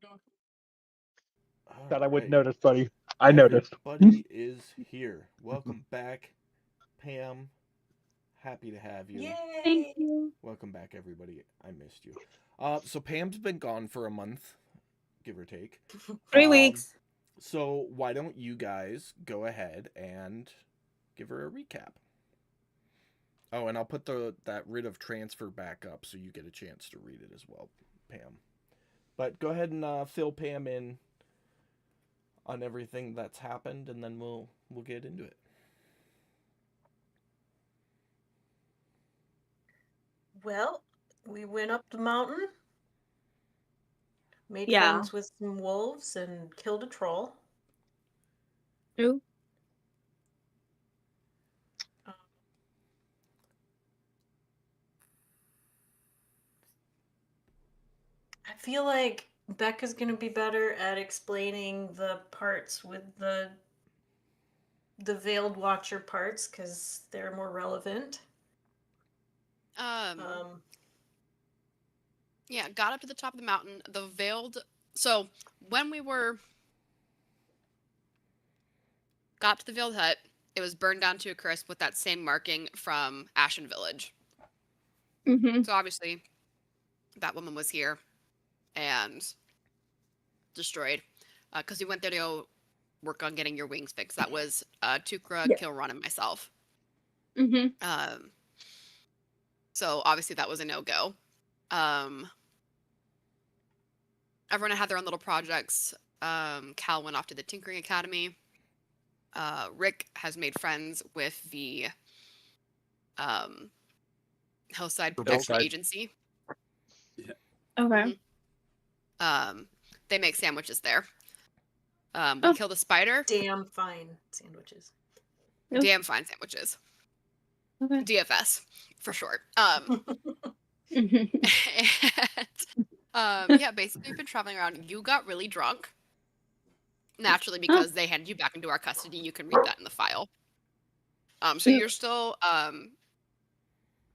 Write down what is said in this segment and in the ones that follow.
All Thought I wouldn't right. notice, buddy. I noticed. Everybody is here. Welcome back, Pam. Happy to have you. Thank Yay! you. Welcome back, everybody. I missed you. So Pam's been gone for a month, give or take. 3 weeks. So why don't you guys go ahead and give her a recap? Oh, and I'll put that writ of transfer back up so you get a chance to read it as well, Pam. But go ahead and fill Pam in on everything that's happened, and then we'll get into it. Well, we went up the mountain, made Yeah. friends with some wolves, and killed a troll. True. I feel like Becca's gonna be better at explaining the parts with the Veiled Watcher parts because they're more relevant. Yeah, got up to the top of the mountain. The veiled. So when we got to the veiled hut, it was burned down to a crisp with that same marking from Ashen Village. Mm-hmm. So obviously, that woman was here and destroyed because we went there to go work on getting your wings fixed. That was Tukra, Yeah. Kilron, and myself. Mm-hmm. So obviously that was a no-go. Everyone had their own little projects. Cal went off to the Tinkering Academy. Rick has made friends with the Hillside Protection Agency. Yeah. Okay. Mm-hmm. They make sandwiches there. We killed a spider. Damn fine sandwiches. Nope. Damn fine sandwiches. Okay. DFS for short. Mm-hmm. And, yeah, basically we've been traveling around. You got really drunk. Naturally, because they handed you back into our custody. You can read that in the file. So you're still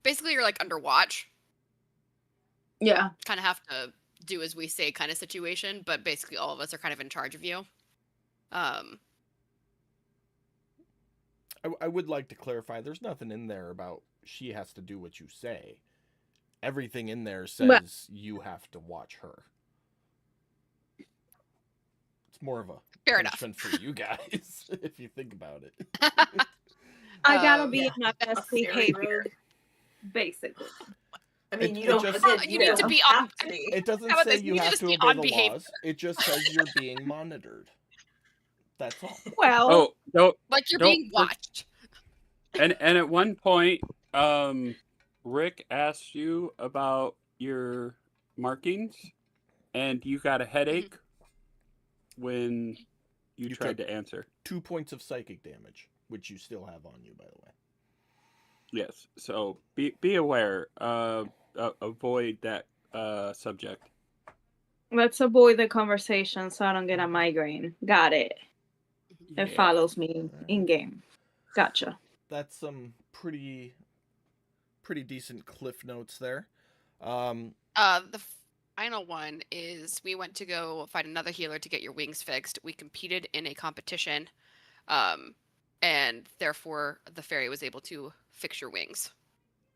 basically you're like under watch. Yeah. Kind of have to do as we say kind of situation, but basically all of us are kind of in charge of you. I would like to clarify, there's nothing in there about she has to do what you say. Everything in there says you have to watch her. It's more of a Fair punishment for you guys, if you think about it. I gotta be Yeah, in my best a fairy behavior, rogue. basically. I mean, It- you it don't. just- again, You need to don't be have on- to be. It doesn't How about say this? you You have just to be obey on the behavior. laws. It just says you're being monitored. That's all. Well, Oh, no, Like you're Don't being for- watched. and at one point, Rick asked you about your markings, and you got a headache when you tried took to answer. 2 points of psychic damage, which you still have on you, by the way. Yes, so be aware. Avoid that subject. let's avoid the conversation so I don't get a migraine. Got it. It Yeah. follows me in game. Gotcha. That's some pretty decent cliff notes there. The final one is we went to go find another healer to get your wings fixed. We competed in a competition, and therefore the fairy was able to fix your wings.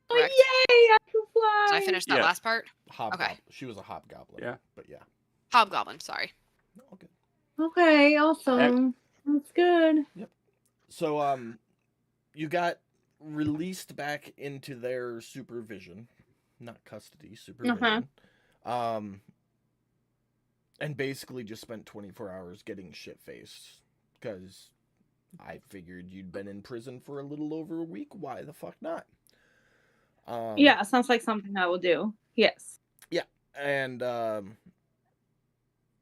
Correct? Oh, yay! I can fly. Did I finish that Yeah. last part? Hobgoblin. She was a hobgoblin. Yeah. But yeah. Hobgoblin, sorry. Okay. Okay, awesome. That's good. So you got released back into their supervision, not custody, supervision. And basically just spent 24 hours getting shit faced because I figured you'd been in prison for a little over a week. Why the fuck not? Yeah, sounds like something I will do. Yes. And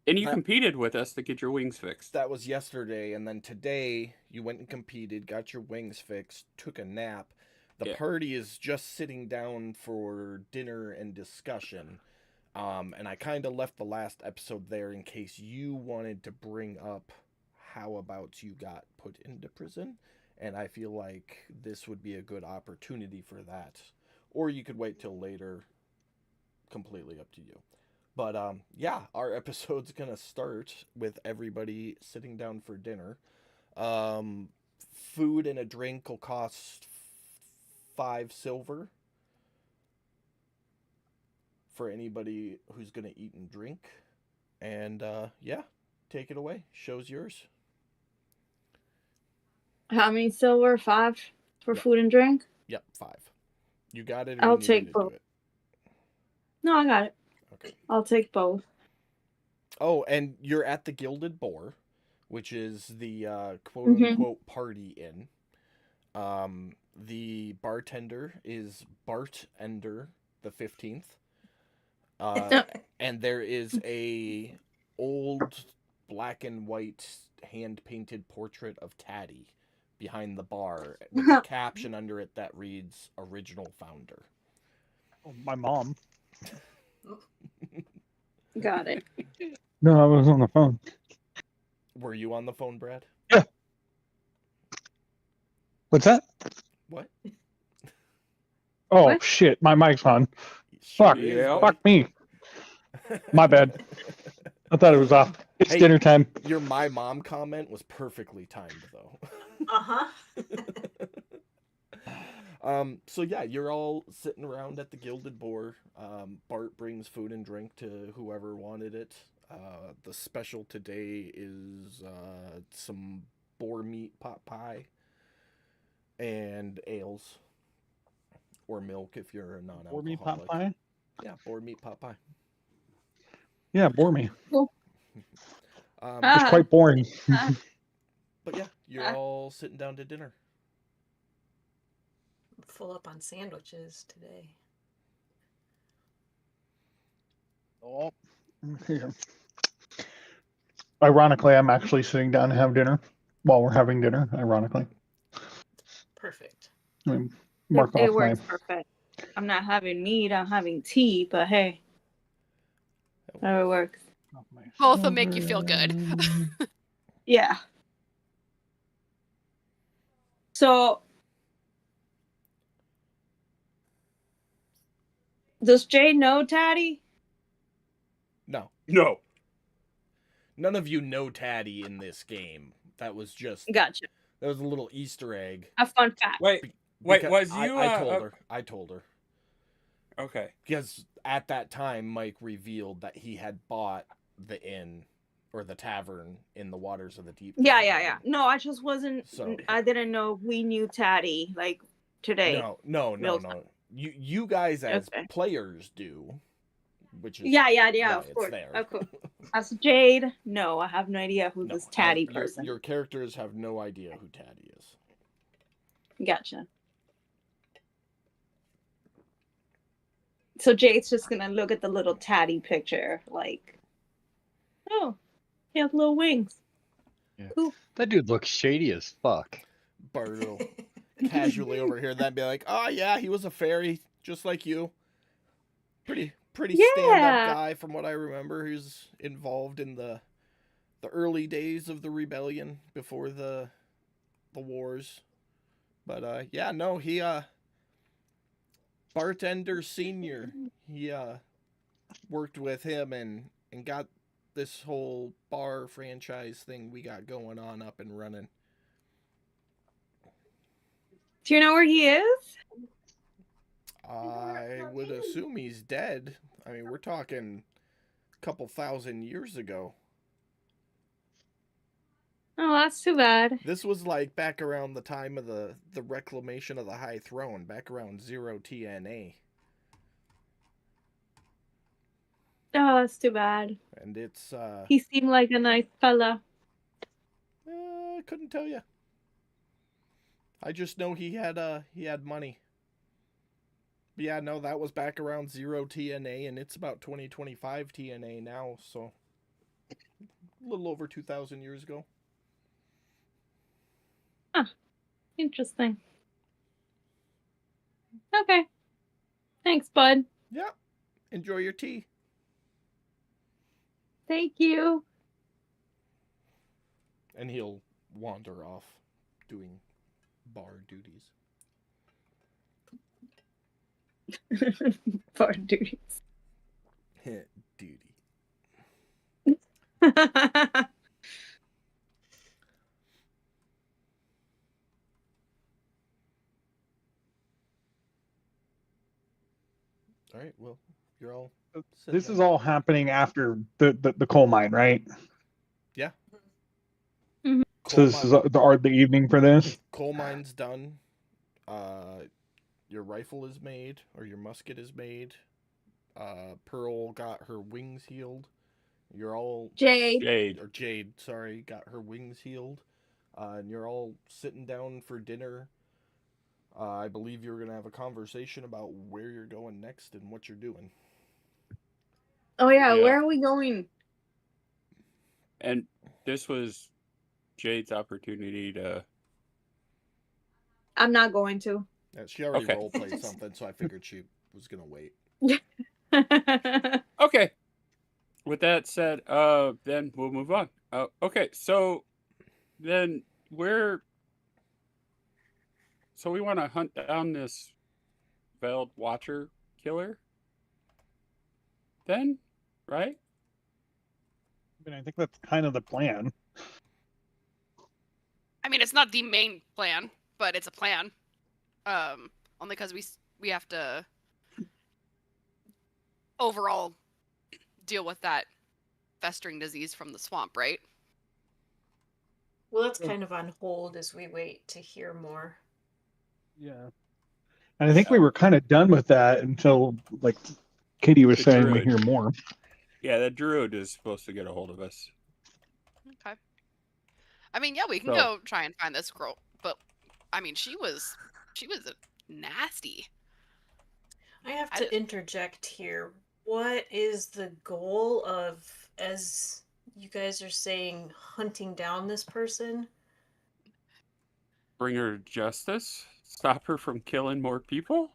And you That- competed with us to get your wings fixed. that was yesterday, and then today you went and competed, got your wings fixed, took a nap. The Yeah. party is just sitting down for dinner and discussion. And I kind of left the last episode there in case you wanted to bring up how about you got put into prison. And I feel like this would be a good opportunity for that. Or you could wait till later. Completely up to you. But yeah, our episode's gonna start with everybody sitting down for dinner. Um, Food and a drink will cost 5 silver for anybody who's gonna eat and drink. And yeah, take it away. Show's yours. How many silver? 5 for Yep. food and drink? Yep, 5. You got it, or I'll you need me take to both. do it? No, I got it. Okay. I'll take both. Oh, and you're at the Gilded Boar, which is the quote Mhm. unquote party inn. The bartender is Bart Ender the 15th. And there is a old black and white hand painted portrait of Taddy behind the bar with a caption under it that reads "Original Founder." Oh, my mom. Got it. No, I was on the phone. Were you on the phone, Brad? What's that? What? Oh What? shit, my mic's on. Sure Fuck. is, Yeah. buddy. Fuck me. My bad. I thought it was off. It's Hey. dinner time. Your "my mom" comment was perfectly timed, though. Uh-huh. So yeah, you're all sitting around at the Gilded Boar. Bart brings food and drink to whoever wanted it. The special today is some boar meat pot pie and ales or milk if you're a non-alcoholic. Bore me pot pie? Yeah, boar meat pot pie. Yeah, bore me. Um, Ah. It's quite boring. but yeah, you're all sitting down to dinner. Full up on sandwiches today. Oh. Here. Ironically, I'm actually sitting down to have dinner while we're having dinner. Ironically, Perfect. I mean, mark It off my. works perfect. I'm not having meat, I'm having tea, but hey, how it works. off my Both will make you feel good. silver. Yeah. So, does Jade know Taddy? No, No. none of you know Taddy in this game. That was just Gotcha. that was a little Easter egg. A fun fact. Wait. Because was I you? told her. I told her Okay. because at that time Mike revealed that he had bought the inn or the tavern in the waters of the deep. Yeah. No, I just wasn't. So- I didn't know we knew Taddy like today. No. Real You guys as Okay. players do, which is Yeah. why Of it's course. there. Of course. As Jade, no, I have no idea who No, this Taddy your person. Your characters have no idea who Taddy is. Gotcha. So Jade's just gonna look at the little Taddy picture, like, oh, he has little wings. Yeah. Cool. That dude looks shady as fuck. Bart will casually overhear that and be like, "Oh yeah, he was a fairy, just like you. Pretty stand-up Yeah. guy from what I remember. He was involved in the early days of the rebellion before the wars. But yeah, no, he Bartender Senior, he worked with him and got this whole bar franchise thing we got going on up and running. Do you know where he is? I would assume he's dead. I mean, we're talking a couple thousand years ago. Oh, that's too bad. This was like back around the time of the reclamation of the High Throne, back around 0 TNA. Oh, that's too bad. And it's He seemed like a nice fella. I couldn't tell you. I just know he had money. But yeah, no, that was back around 0 TNA, and it's about 2025 TNA now, so a little over 2,000 years ago. Interesting. Okay. Thanks, bud. Yeah. Enjoy your tea. Thank you. And he'll wander off doing bar duties. For duties. Duty. All right. Well, you're all. sit This is down. all happening after the coal mine, right? Yeah. Mhm. So this is the evening for this. Coal mine's done. Your rifle is made, or your musket is made. Pearl got her wings healed. You're all Jade. Jade. or Jade, sorry, got her wings healed. And you're all sitting down for dinner. I believe you're gonna have a conversation about where you're going next and what you're doing. Oh yeah, Yeah. where are we going? And this was Jade's opportunity to. I'm not going to. She already Okay. role played something, so I figured she was gonna wait. Okay. With that said, then we'll move on. Okay, so then so we want to hunt down this Veiled Watcher killer. Then, right? I mean, I think that's kind of the plan. I mean, it's not the main plan, but it's a plan. Only because we have to overall deal with that festering disease from the swamp, right? Well, that's kind of on hold as we wait to hear more. Yeah. And I think we were kind of done with that until, like Katie was The saying, we druid. hear more. Yeah, the druid is supposed to get a hold of us. Okay. I mean, yeah, we can So- go try and find this girl, but I mean, she was nasty. I have I- to interject here. What is the goal of, as you guys are saying, hunting down this person? Bring her to justice? Stop her from killing more people?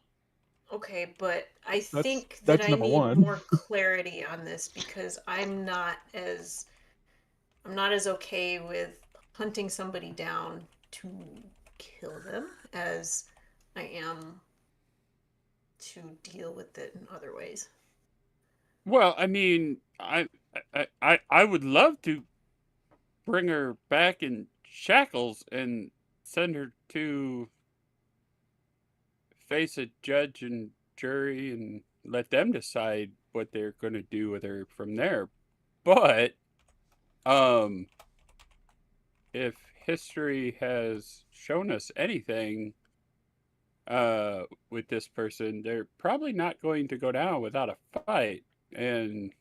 Okay, but I That's- think that that's I number need one. more clarity on this because I'm not as okay with hunting somebody down to kill them as I am to deal with it in other ways. Well, I mean, I would love to bring her back in shackles and send her to face a judge and jury and let them decide what they're going to do with her from there. But if history has shown us anything with this person, they're probably not going to go down without a fight. And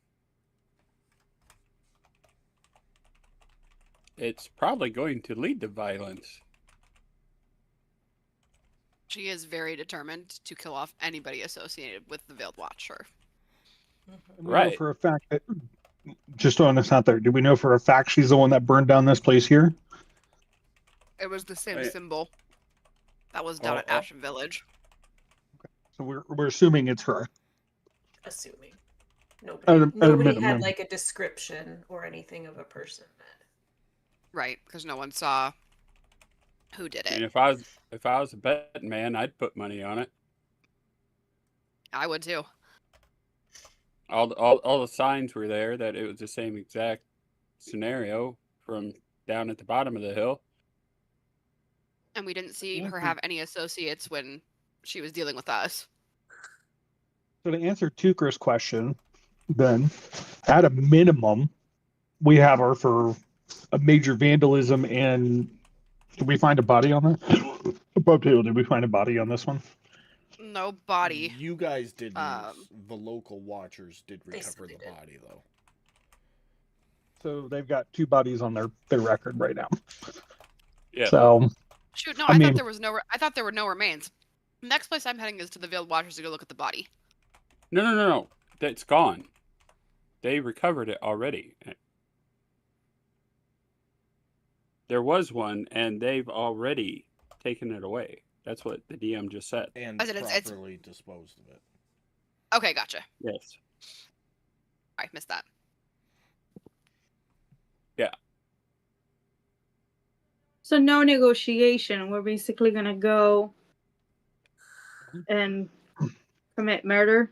it's probably going to lead to violence. She is very determined to kill off anybody associated with the Veiled Watcher. And we know Right. for a fact that, just throwing this out there, do we know for a fact she's the one that burned down this place here? It was the same Right. symbol that was down Oh, at oh. Ashen Village. So we're assuming it's her. Assuming At a nobody had minimum. like a description or anything of a person. Right, because no one saw who did I mean, it. if I was a betting man, I'd put money on it. I would too. All the signs were there that it was the same exact scenario from down at the bottom of the hill. And we didn't see Yeah. her have any associates when she was dealing with us. So to answer Tuker's question, then at a minimum, we have her for a major vandalism. And did we find a body on that? Above table, did we find a body on this one? No body. You guys didn't. Um, The local watchers did They recover said the they did. body, though. So they've got 2 bodies on their record right now. Yeah. So Shoot, no, I I mean- thought there was no. I thought there were no remains. Next place I'm heading is to the Veiled Watchers to go look at the body. No. That's gone. They recovered it already. There was one, and they've already taken it away. That's what the DM just said. And I said it's- properly disposed of it. Okay, gotcha. Yes. I missed that. So no negotiation. We're basically gonna go and commit murder.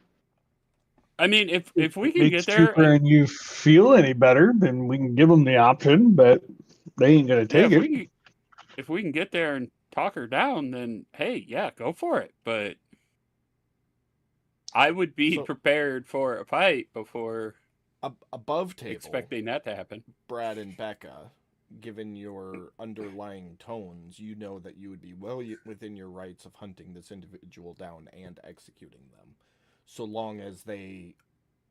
I mean, if we can Makes get there, Trooper and you feel any better, then we can give them the option, but they ain't gonna yeah, take it. if we can get there and talk her down, then hey, yeah, go for it. But I would be So- prepared for a fight before Above table, expecting that to happen. Brad and Becca, given your underlying tones, you know that you would be well within your rights of hunting this individual down and executing them, so long as they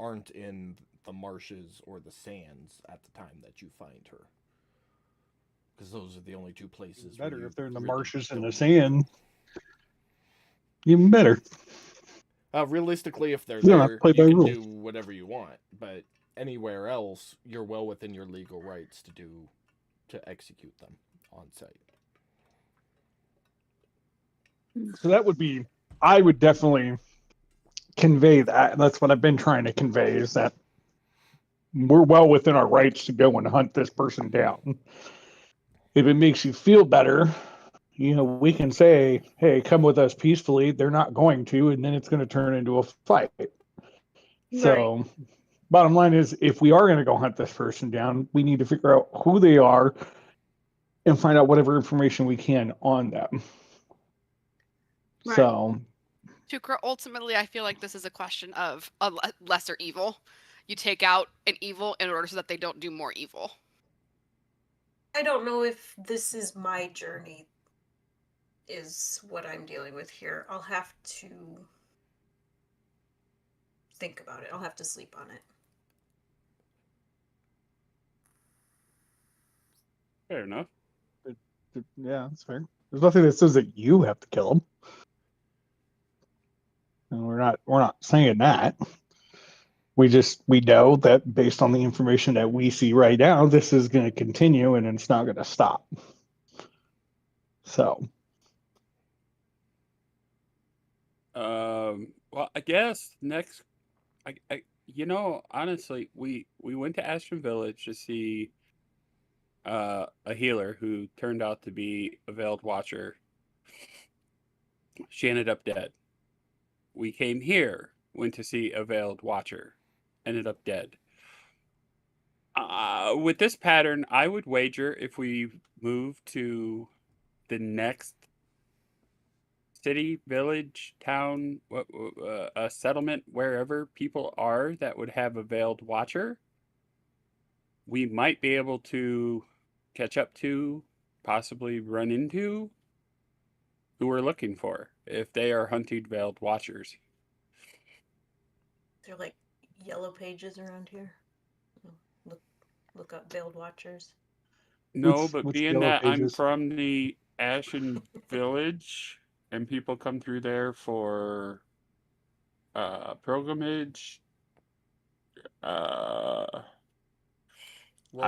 aren't in the marshes or the sands at the time that you find her. Because those are the only two places. where Better you if they're in the really marshes and don't the sand. Even better. realistically, if they're You don't have to there, play you by can rules. do whatever you want. But anywhere else, you're well within your legal rights to execute them on site. So that would be, I would definitely convey that. That's what I've been trying to convey, is that we're well within our rights to go and hunt this person down. If it makes you feel better, we can say, hey, come with us peacefully. They're not going to, and then it's going to turn into a fight. So, bottom line is, if we are going to go hunt this person down, we need to figure out who they are and find out whatever information we can on them. Right. So, Tukra, ultimately, I feel like this is a question of a lesser evil. You take out an evil in order so that they don't do more evil. I don't know if this is my journey, is what I'm dealing with here. I'll have to think about it. I'll have to sleep on it. Fair enough. yeah, that's fair. There's nothing that says that you have to kill them. And we're not saying that. We know that based on the information that we see right now, this is going to continue and it's not going to stop. So, well, I guess next, honestly, we went to Ashton Village to see a healer who turned out to be a Veiled Watcher. She ended up dead. We came here, went to see a Veiled Watcher, ended up dead. With this pattern, I would wager if we move to the next city, village, town, a settlement, wherever people are that would have a Veiled Watcher, we might be able to catch up to, possibly run into who we're looking for if they are hunting Veiled Watchers. They're like yellow pages around here. Look up Veiled Watchers. No, but what's being Yellow that I'm Pages? from the Ashen Village and people come through there for pilgrimage, I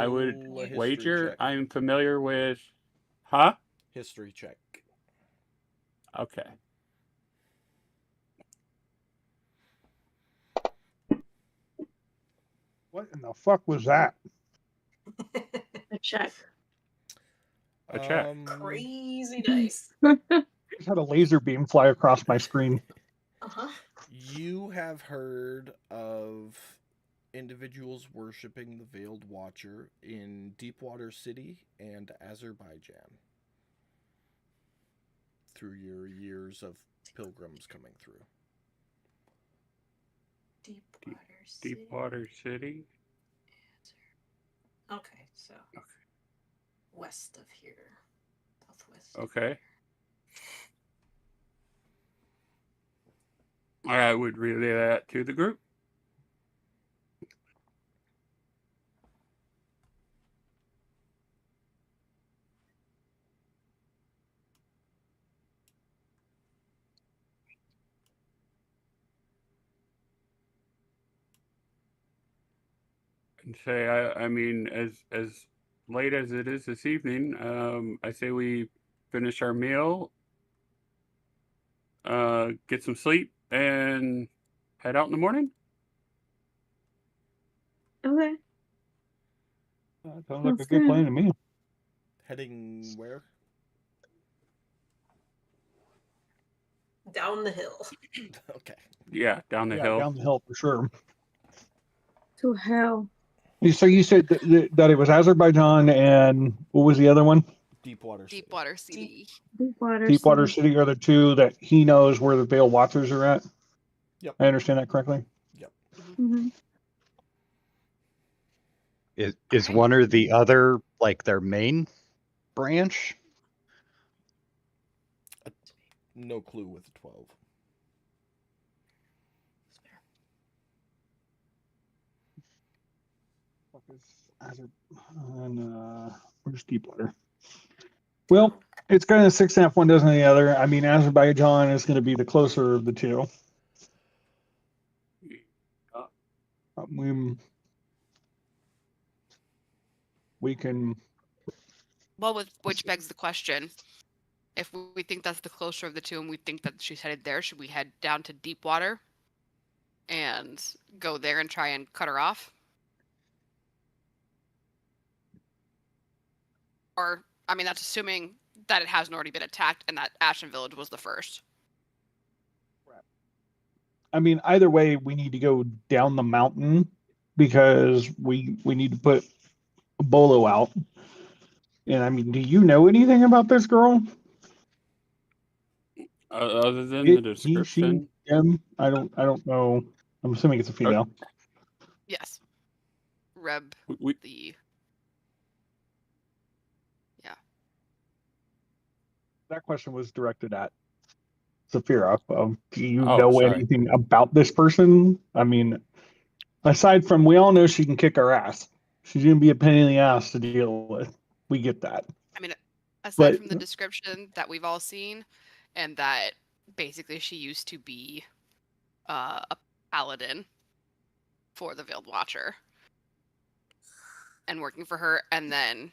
would Roll a history wager check. I'm familiar with. Huh? History check. Okay. What in the fuck was that? A check. A check. Crazy dice. I just had a laser beam fly across my screen. Uh-huh. You have heard of individuals worshiping the Veiled Watcher in Deepwater City and Azerbaijan through your years of pilgrims coming through. Deepwater City. Deepwater City. Okay, so west of here, southwest. Okay. I would relay that to the group. And say, I mean, as late as it is this evening, I say we finish our meal, get some sleep, and head out in the morning. Okay. Sounds like a good plan to me. Heading where? down the hill. Okay. Yeah, down the Yeah, hill. down the hill for sure. To hell. So you said that it was Azerbaijan and what was the other one? Deepwater City. Deepwater City. Deepwater City are the two that he knows where the Veiled Watchers are at. Yep. I understand that correctly. Mhm. Is Alright. one or the other like their main branch? No clue with the 12. Where's Deepwater? Well, it's kind of 6.5 one dozen the other. I mean, Azerbaijan is going to be the closer of the two. We can. Well, which begs the question: if we think that's the closer of the two, and we think that she's headed there, should we head down to Deepwater and go there and try and cut her off? Or, I mean, that's assuming that it hasn't already been attacked and that Ashen Village was the first. I mean, either way, we need to go down the mountain because we need to put Bolo out. And I mean, do you know anything about this girl? Other than It, the he, she, description, him? I don't know. I'm assuming it's a female. Yes. Reb, we the... Yeah. That question was directed at Saphira. Do you Oh, know sorry. anything about this person? I mean, aside from we all know she can kick our ass. She's going to be a pain in the ass to deal with. We get that. I mean, aside But- from the description that we've all seen, and that basically she used to be a paladin for the Veiled Watcher and working for her, and then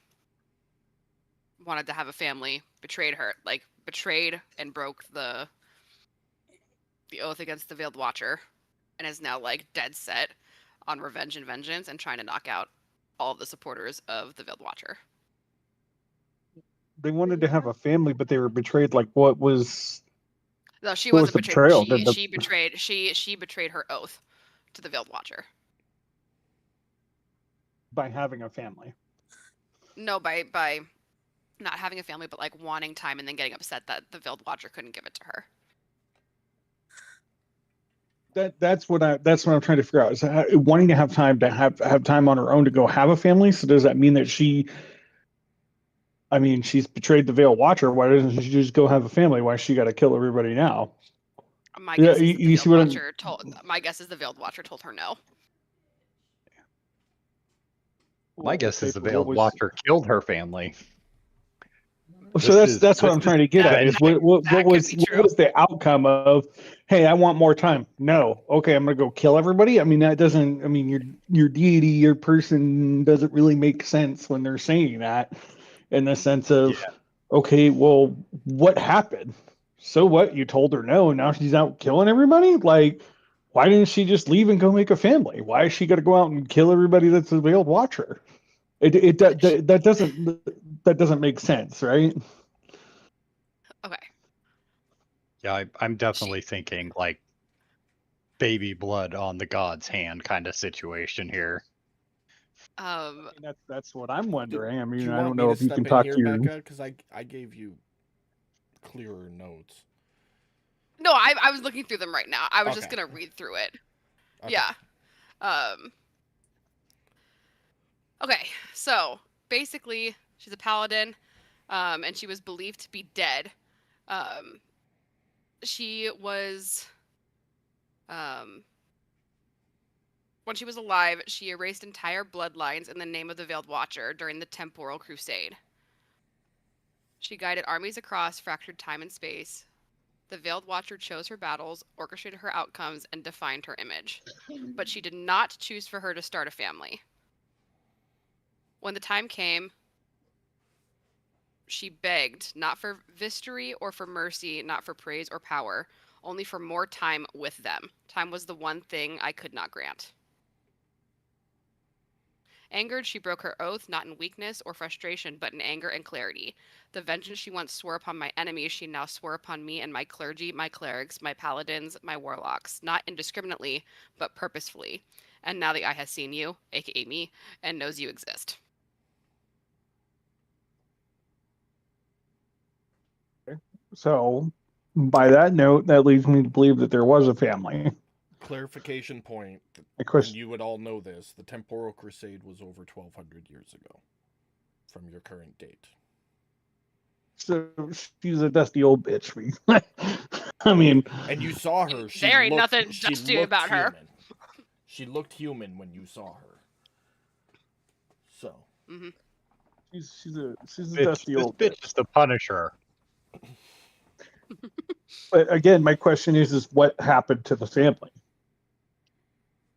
wanted to have a family, betrayed and broke the oath against the Veiled Watcher, and is now like dead set on revenge and vengeance and trying to knock out all of the supporters of the Veiled Watcher. They wanted to have a family, but they were betrayed. Like, what was? No, she What was wasn't the betrayed. betrayal? She betrayed her oath to the Veiled Watcher. By having a family. No, by not having a family, but like wanting time and then getting upset that the Veiled Watcher couldn't give it to her. That's what I'm trying to figure out. Is wanting to have time on her own to go have a family. So does that mean that she's betrayed the Veiled Watcher? Why doesn't she just go have a family? Why she got to kill everybody now? My Yeah, guess is you see what I'm- my guess is the Veiled Watcher told her no. My guess is the Okay, Veiled Watcher killed her family. So that's what I'm trying to get at. Is what was the outcome of? Hey, I want more time. No, okay, I'm gonna go kill everybody. I mean, that doesn't. I mean, your deity, your person doesn't really make sense when they're saying that, in the sense of, okay, well, what happened? So what? You told her no, and now she's out killing everybody. Like, why didn't she just leave and go make a family? Why is she got to go out and kill everybody that's a Veiled Watcher? That doesn't make sense, right? Okay. Yeah, I'm definitely thinking like baby blood on the god's hand kind of situation here. That's what I'm wondering. I Do mean, you I want don't me know to if you step can in talk here, to your. Becca? Because I gave you clearer notes. No, I was looking through them right now. I was just Okay. gonna read through it. Okay. Yeah. Okay, so basically, she's a paladin, and she was believed to be dead. She was, when she was alive, she erased entire bloodlines in the name of the Veiled Watcher during the Temporal Crusade. She guided armies across fractured time and space. The Veiled Watcher chose her battles, orchestrated her outcomes, and defined her image. But she did not choose for her to start a family. When the time came, she begged, not for victory or for mercy, not for praise or power, only for more time with them. Time was the one thing I could not grant. Angered, she broke her oath, not in weakness or frustration, but in anger and clarity. The vengeance she once swore upon my enemies, she now swore upon me and my clergy, my clerics, my paladins, my warlocks, not indiscriminately, but purposefully. And now the eye has seen you, aka me, and knows you exist. So, by that note, that leads me to believe that there was a family. Clarification point, My and question, you would all know this, the Temporal Crusade was over 1,200 years ago from your current date. so she's a dusty old bitch. I mean, And you saw her. She There ain't looked, nothing she dusty looked about her. human. She looked human when you saw her. So. Mm-hmm. she's a Bitch, dusty this old bitch bitch. is the Punisher. But again, my question is what happened to the family?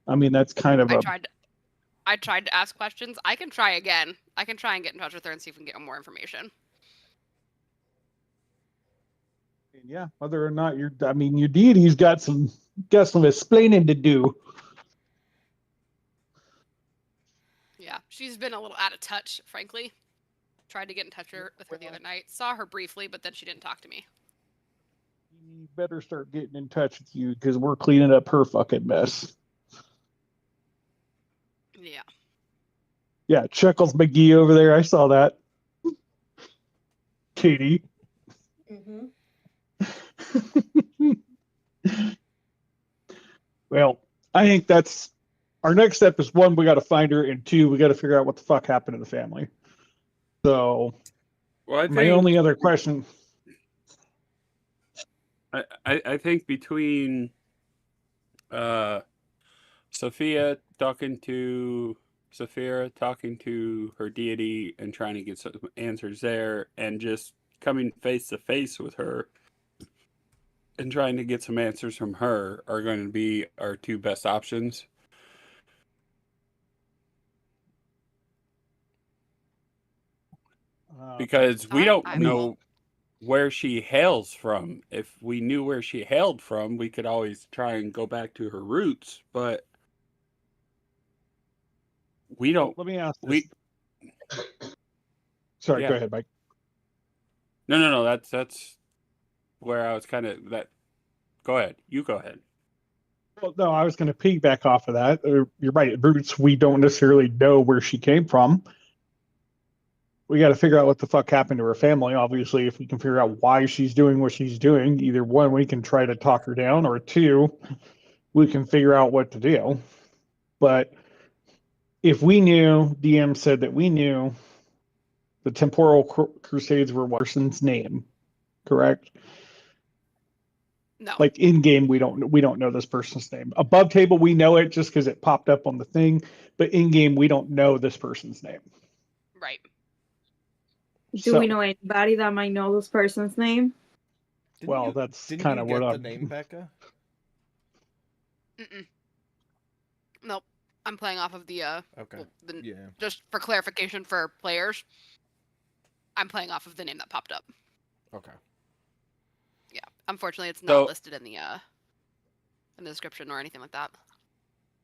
I mean, that's kind of I tried to ask questions. I can try again. I can try and get in touch with her and see if we can get more information. yeah. Whether or not your deity's got some explaining to do. Yeah, she's been a little out of touch, frankly. Tried to get in touch with her the other night. Saw her briefly, but then she didn't talk to me. You better start getting in touch with you because we're cleaning up her fucking mess. Yeah. Yeah, Chuckles McGee over there. I saw that. Katie. Mm-hmm. Well, I think that's our next step is one, we got to find her, and two, we got to figure out what the fuck happened to the family. So, Well, my only other question. I think between Sophia talking to Saphira, talking to her deity and trying to get some answers there, and just coming face to face with her and trying to get some answers from her are going to be our two best options. Because we don't know where she hails from. If we knew where she hailed from, we could always try and go back to her roots, but we don't. Let me ask this. Sorry, Yeah. go ahead, Mike. No. That's where I was kind of that. Go ahead. You go ahead. Well, no, I was going to piggyback off of that. You're right. Roots, we don't necessarily know where she came from. We got to figure out what the fuck happened to her family. Obviously, if we can figure out why she's doing what she's doing, either one, we can try to talk her down, or two, we can figure out what to do. But if we knew, DM said that we knew the Temporal Crusades were one person's name, correct? No. Like in game, we don't know this person's name. Above table, we know it just because it popped up on the thing, but in game, we don't know this person's name. Right. Do we know anybody that might know this person's name? That's kind of what the name, Becca? Mm-mm. Nope. I'm playing off of the Okay. Well, yeah. Just for clarification for players, I'm playing off of the name that popped up. Okay. Yeah. Unfortunately, it's not listed in the description or anything like that.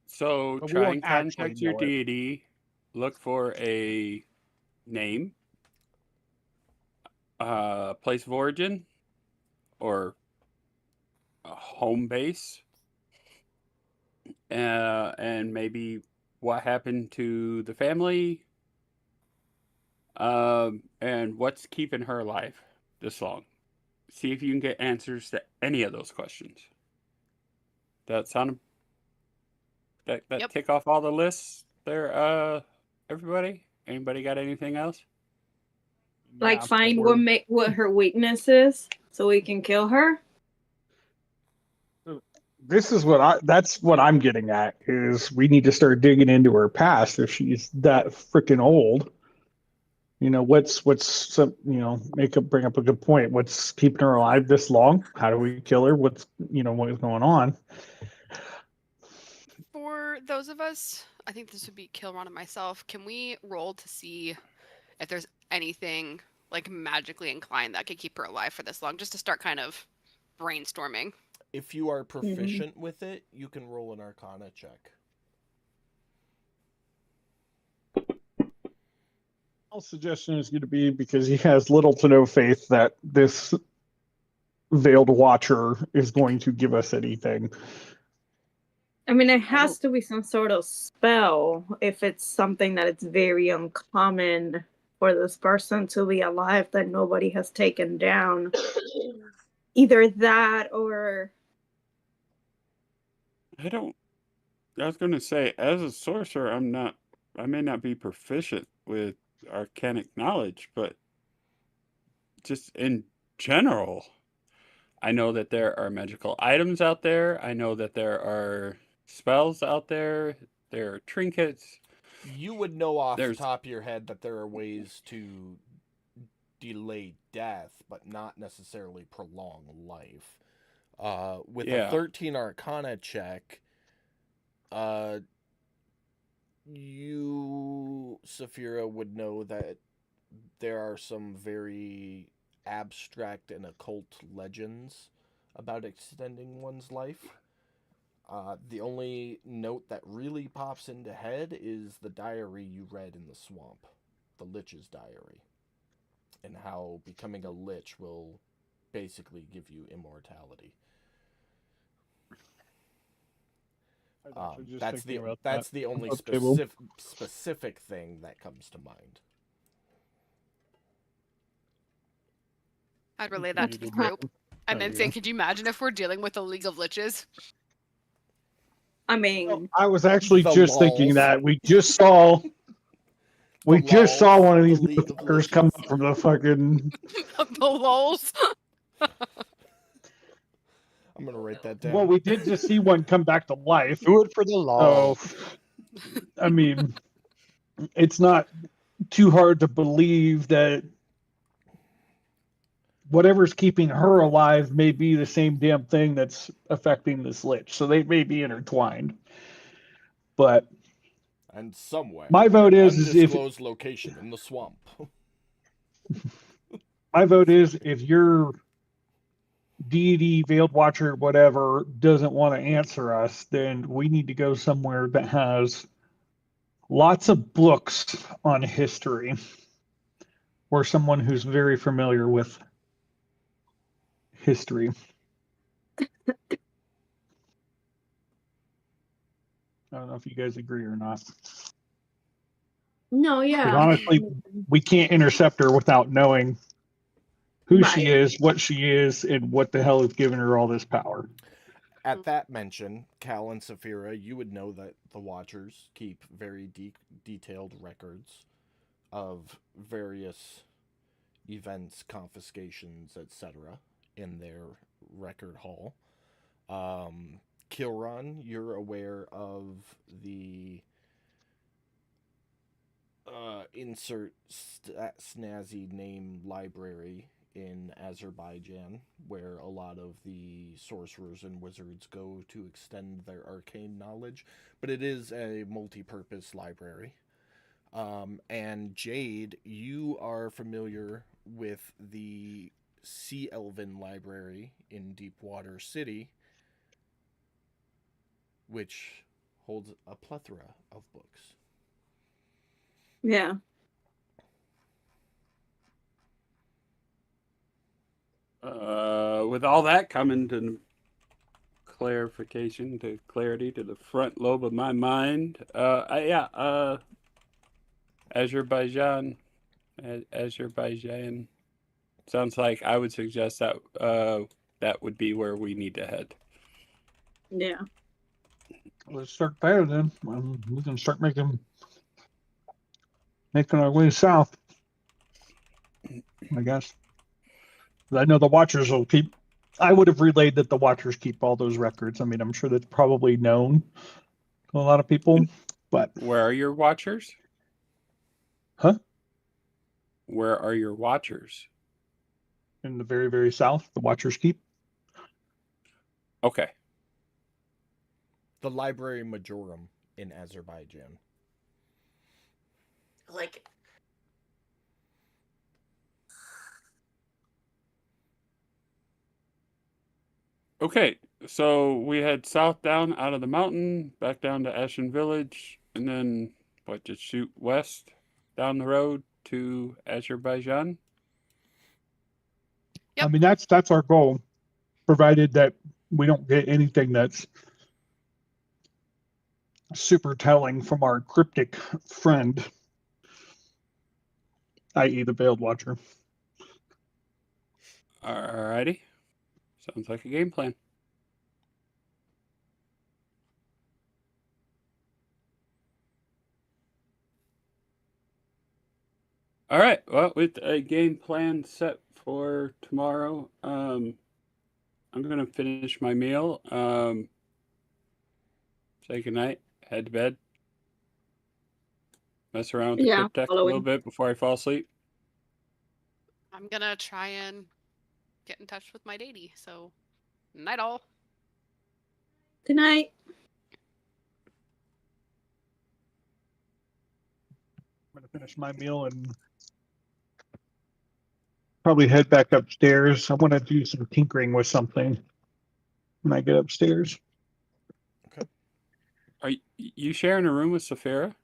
So But we try won't and contact actually your know it. deity. Look for a name, place of origin, or a home base, and maybe what happened to the family, and what's keeping her alive this long. See if you can get answers to any of those questions. That sound that Yep. tick off all the lists there, everybody? Anybody got anything else? Like Yeah, find we're- what her weakness is so we can kill her? This is that's what I'm getting at is we need to start digging into her past if she's that freaking old. You know, what's some, bring up a good point. What's keeping her alive this long? How do we kill her? What is going on? For those of us, I think this would be Kilron and myself. Can we roll to see if there's anything like magically inclined that could keep her alive for this long, just to start kind of brainstorming? If you are proficient with it, you can roll an Arcana check. suggestion is going to be because he has little to no faith that this veiled watcher is going to give us anything. I mean, it has to be some sort of spell if it's something that it's very uncommon for this person to be alive that nobody has taken down. Either that or I was going to say, as a sorcerer, I may not be proficient with arcanic knowledge, but just in general, I know that there are magical items out there. I know that there are spells out there. There are trinkets. You would know off the There's- top of your head that there are ways to delay death, but not necessarily prolong life. With Yeah. a 13 Arcana check, you, Saphira, would know that there are some very abstract and occult legends about extending one's life. The only note that really pops into head is the diary you read in the swamp, the Lich's diary, and how becoming a Lich will basically give you immortality. That's the only specific thing that comes to mind. I'd relay that to the group. And then say, could you imagine if we're dealing with a League of Liches? I mean, I was actually The just thinking lulz. that we just saw The one of lulz, these the League of motherfuckers come Liches. up from the fucking. The lols. I'm gonna write that down. Well, we did just see one come back to life. Do it for the law. So, I mean, it's not too hard to believe that whatever's keeping her alive may be the same damn thing that's affecting this Lich. So they may be intertwined. But And somewhere, my vote is if undisclosed location in the swamp. if your deity, veiled watcher, whatever, doesn't want to answer us, then we need to go somewhere that has lots of books on history, or someone who's very familiar with history. I don't know if you guys agree or not. no, 'Cause yeah. honestly, we can't intercept her without knowing who she Right. is, what she is, and what the hell has given her all this power. At that mention, Cal and Saphira, you would know that the Watchers keep very detailed records of various events, confiscations, etc. in their record hall. Kilron, you're aware of the insert snazzy name library in Azerbaijan, where a lot of the sorcerers and wizards go to extend their arcane knowledge, but it is a multi-purpose library. And Jade, you are familiar with the Sea Elven Library in Deepwater City, which holds a plethora of books. Yeah. With all that coming to clarity to the front lobe of my mind, Azerbaijan. Sounds like I would suggest that that would be where we need to head. Yeah. Let's start there then. We can start making our way south, I guess. I know the Watchers will keep. I would have relayed that the Watchers keep all those records. I mean, I'm sure that's probably known to a lot of people. But Where are your Watchers? Huh? Where are your Watchers? in the very, very south, the Watchers keep. Okay. The Library Majorum in Azerbaijan. Like, Okay, so we head south down out of the mountain, back down to Ashen Village, and then just shoot west down the road to Azerbaijan. Yep. I mean, that's our goal, provided that we don't get anything that's super telling from our cryptic friend, i.e., the Veiled Watcher. Alrighty. Sounds like a game plan. All right. Well, with a game plan set for tomorrow, I'm gonna finish my meal. Say goodnight. Head to bed. Mess around with the Yeah, crypt deck a little following. bit before I fall asleep. I'm gonna try and get in touch with my deity. So, night all. Good night. I'm gonna finish my meal and probably head back upstairs. I want to do some tinkering with something when I get upstairs. Are you sharing a room with Saphira?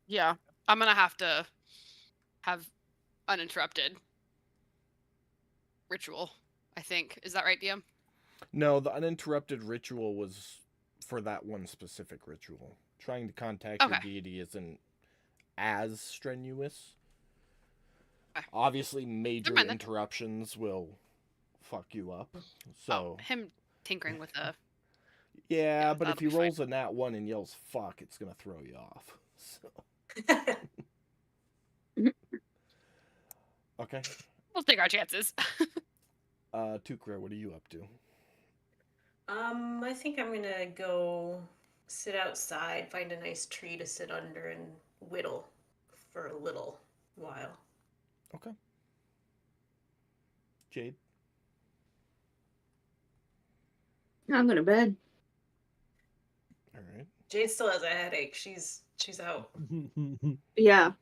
Yeah, I'm gonna have to have uninterrupted ritual. I think is that right, DM? No, the uninterrupted ritual was for that one specific ritual. Trying to contact your Okay. deity isn't as strenuous. Okay. Obviously, major mind then. interruptions will fuck you up. Oh, So him tinkering with the. yeah, Yeah, but if that'll he be fine. rolls a nat 1 and yells fuck, it's gonna throw you off. So, okay. We'll take our chances. Tukra, what are you up to? I think I'm gonna go sit outside, find a nice tree to sit under, and whittle for a little while. Okay. Jade? I'm going to bed. All right. Jade still has a headache. She's out. Yeah.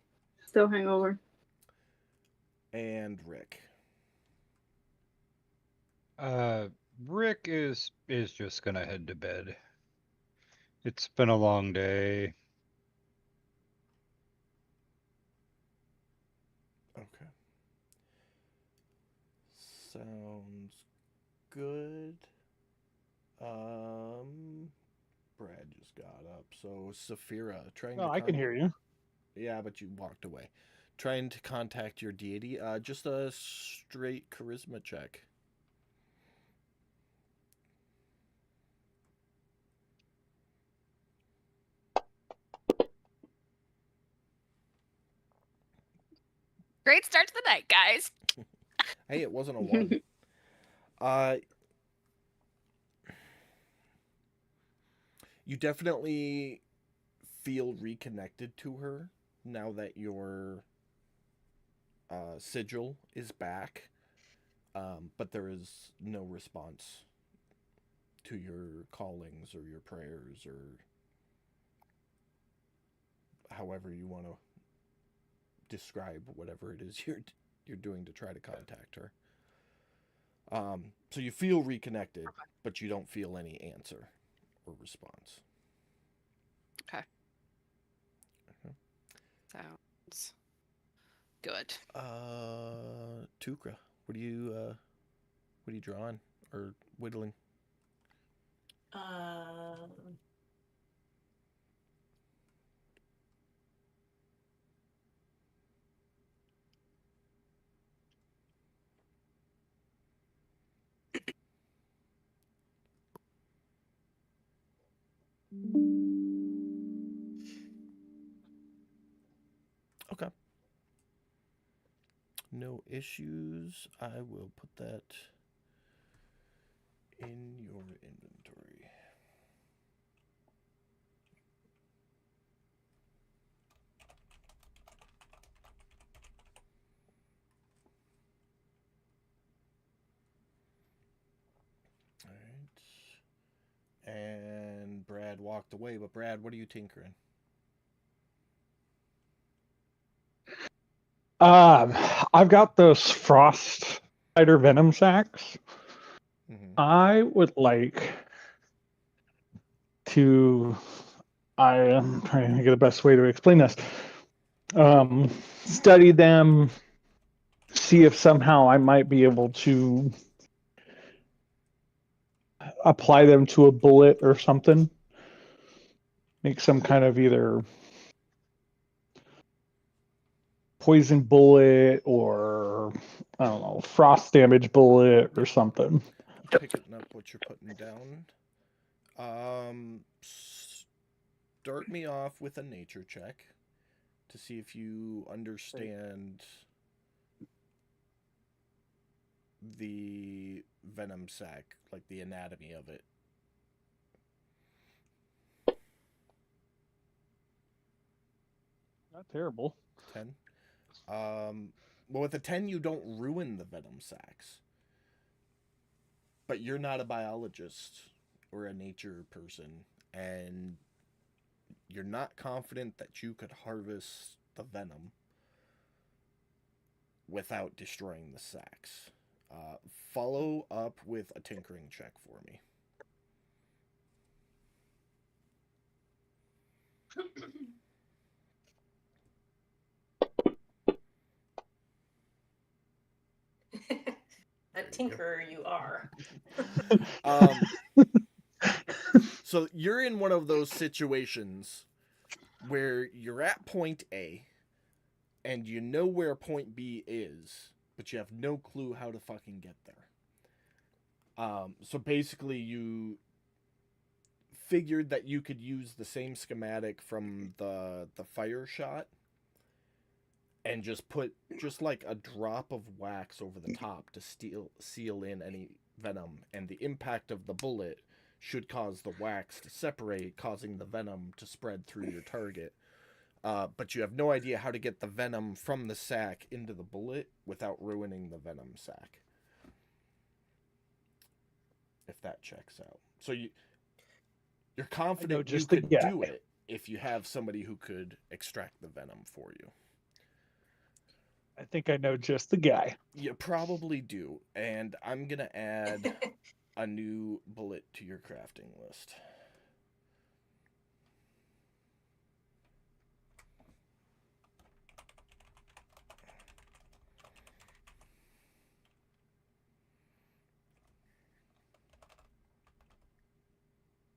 Still hangover. And Rick. Rick is just gonna head to bed. It's been a long day. Okay. Sounds good. Brad just got up. So Saphira, trying Oh, to I can hear you. Yeah, but you walked away. Trying to contact your deity. Just a straight charisma check. Great start to the night, guys. Hey, it wasn't a 1. You definitely feel reconnected to her now that your sigil is back, but there is no response to your callings or your prayers or however you want to describe whatever it is you're doing to try to contact her. So you feel reconnected, but you don't feel any answer or response. Okay. Sounds good. Tukra, what are you drawing or whittling? Okay. No issues. I will put that in your inventory. All right. And Brad walked away, but Brad, what are you tinkering? I've got those frost spider venom sacs. Mm-hmm. I would like to. I am trying to think of the best way to explain this. study them, see if somehow I might be able to apply them to a bullet or something. Make some kind of either poison bullet or, I don't know, frost damage bullet or something. Picking up what you're putting down. Start me off with a nature check to see if you understand the venom sac, like the anatomy of it. Not terrible. 10. Well, with a 10, you don't ruin the venom sacs. But you're not a biologist or a nature person, and you're not confident that you could harvest the venom without destroying the sacs. Follow up with a tinkering check for me. A tinkerer you are. So you're in one of those situations where you're at point A and you know where point B is, but you have no clue how to fucking get there. So basically you figured that you could use the same schematic from the fire shot and just put just like a drop of wax over the top to seal in any venom, and the impact of the bullet should cause the wax to separate, causing the venom to spread through your target. But you have no idea how to get the venom from the sac into the bullet without ruining the venom sac. If that checks out. So you're confident you could do it if you have somebody who could extract the venom for you. I think I know just the guy. You probably do, and I'm gonna add a new bullet to your crafting list.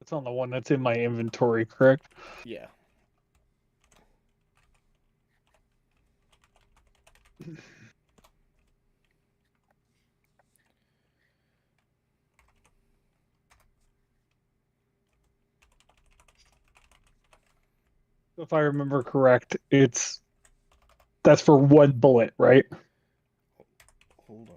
It's on the one that's in my inventory, correct? Yeah. If I remember correct, that's for one bullet, right? Hold on.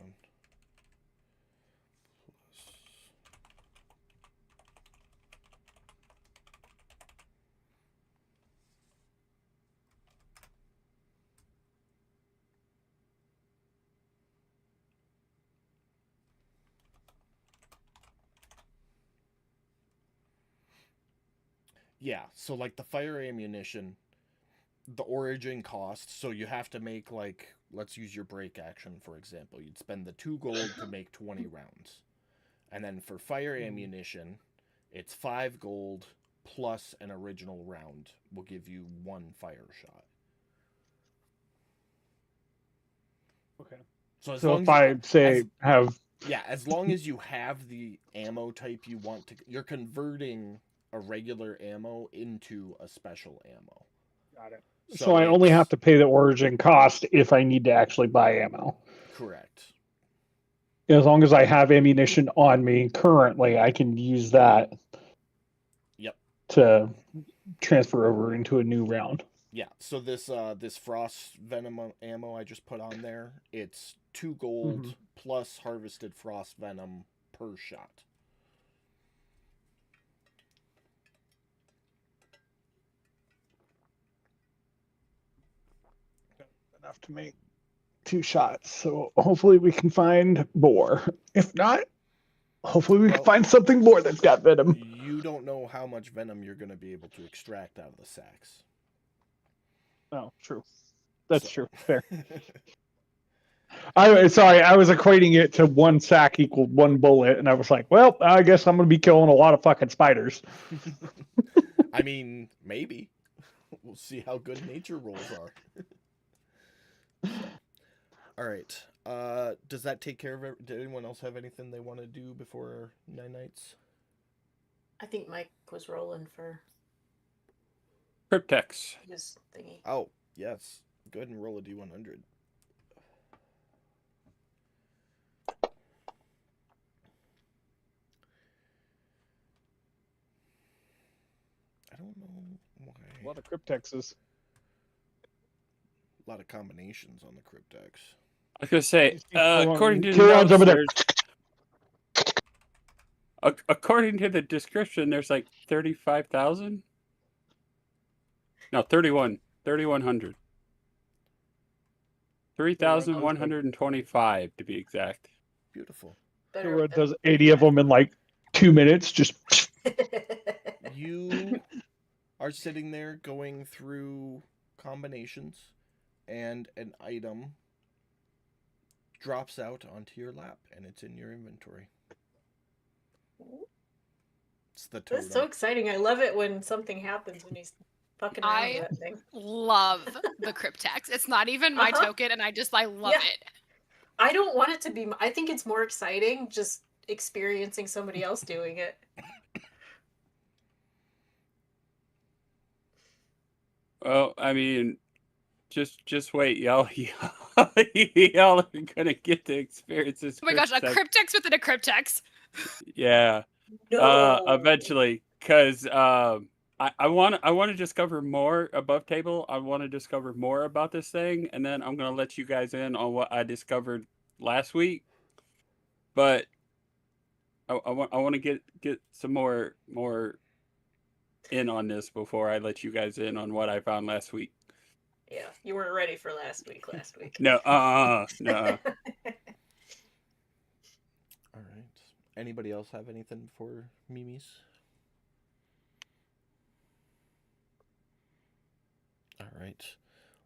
Yeah, so like the fire ammunition, the origin cost, so you have to make like, let's use your break action for example. You'd spend the 2 gold to make 20 rounds. And then for fire ammunition, it's 5 gold plus an original round will give you 1 fire shot. Okay. So as So long if as I say have yeah, as long as you have the ammo type you want to, you're converting a regular ammo into a special ammo. got it. So I only have to pay the origin cost if I need to actually buy ammo. Correct. As long as I have ammunition on me currently, I can use that. Yep. To transfer over into a new round. Yeah. So this frost venom ammo I just put on there, it's 2 gold plus harvested frost venom per shot. Enough to make 2 shots. So hopefully we can find more. If not, hopefully we can find something more that's got venom. You don't know how much venom you're going to be able to extract out of the sacs. Oh, true. That's true. Fair. I was equating it to 1 sack equaled 1 bullet, and I was like, well, I guess I'm going to be killing a lot of fucking spiders. I mean, maybe. We'll see how good nature rolls are. All right. Does that take care of it? Did anyone else have anything they want to do before 9 nights? I think Mike was rolling for Cryptex. his thingy. Oh, yes. Go ahead and roll a D100. I don't know why. A lot of cryptexes. A lot of combinations on the Cryptex. I was gonna say, according to the Carry on, notes, over there. according to the description, there's like 35,000. No, 3,100. 3,125 to be exact. Beautiful. Better Does 80 of them in like 2 minutes. Just You are sitting there going through combinations, and an item drops out onto your lap, and it's in your inventory. It's the totem. That's so exciting. I love it when something happens when he's fucking around with that thing. Love the Cryptex. It's not even my token, and I love it. I don't want it to be. I think it's more exciting just experiencing somebody else doing it. Well, I mean, just wait, y'all. Y'all are gonna get to experience this. Oh my gosh, a Cryptex. Cryptex within a Cryptex. Yeah. No. Eventually, because I want to discover more above table. I want to discover more about this thing, and then I'm gonna let you guys in on what I discovered last week. But I want to get some more in on this before I let you guys in on what I found last week. Yeah, you weren't ready for last week. No, no. All right. Anybody else have anything for Mimi's? All right.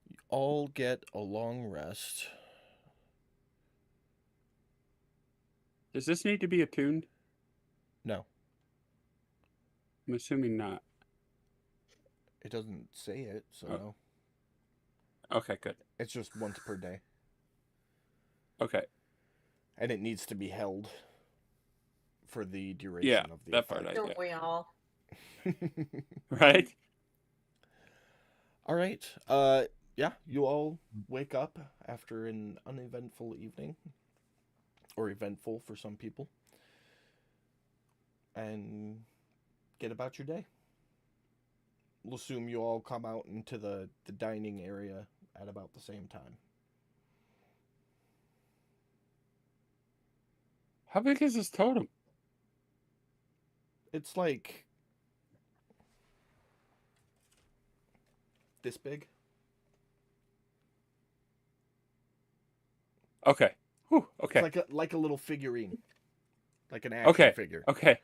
You all get a long rest. Does this need to be attuned? No, I'm assuming not. it doesn't say it, so Oh. no. Okay, good. It's just once per day. Okay. And it needs to be held for the duration Yeah, of the that part effect. Don't we all? Right? All right. Yeah, you all wake up after an uneventful evening, or eventful for some people, and get about your day. We'll assume you all come out into the dining area at about the same time. How big is this totem? It's like this big. Okay. Whew, okay. It's like a little figurine, like an action Okay. figure. Okay.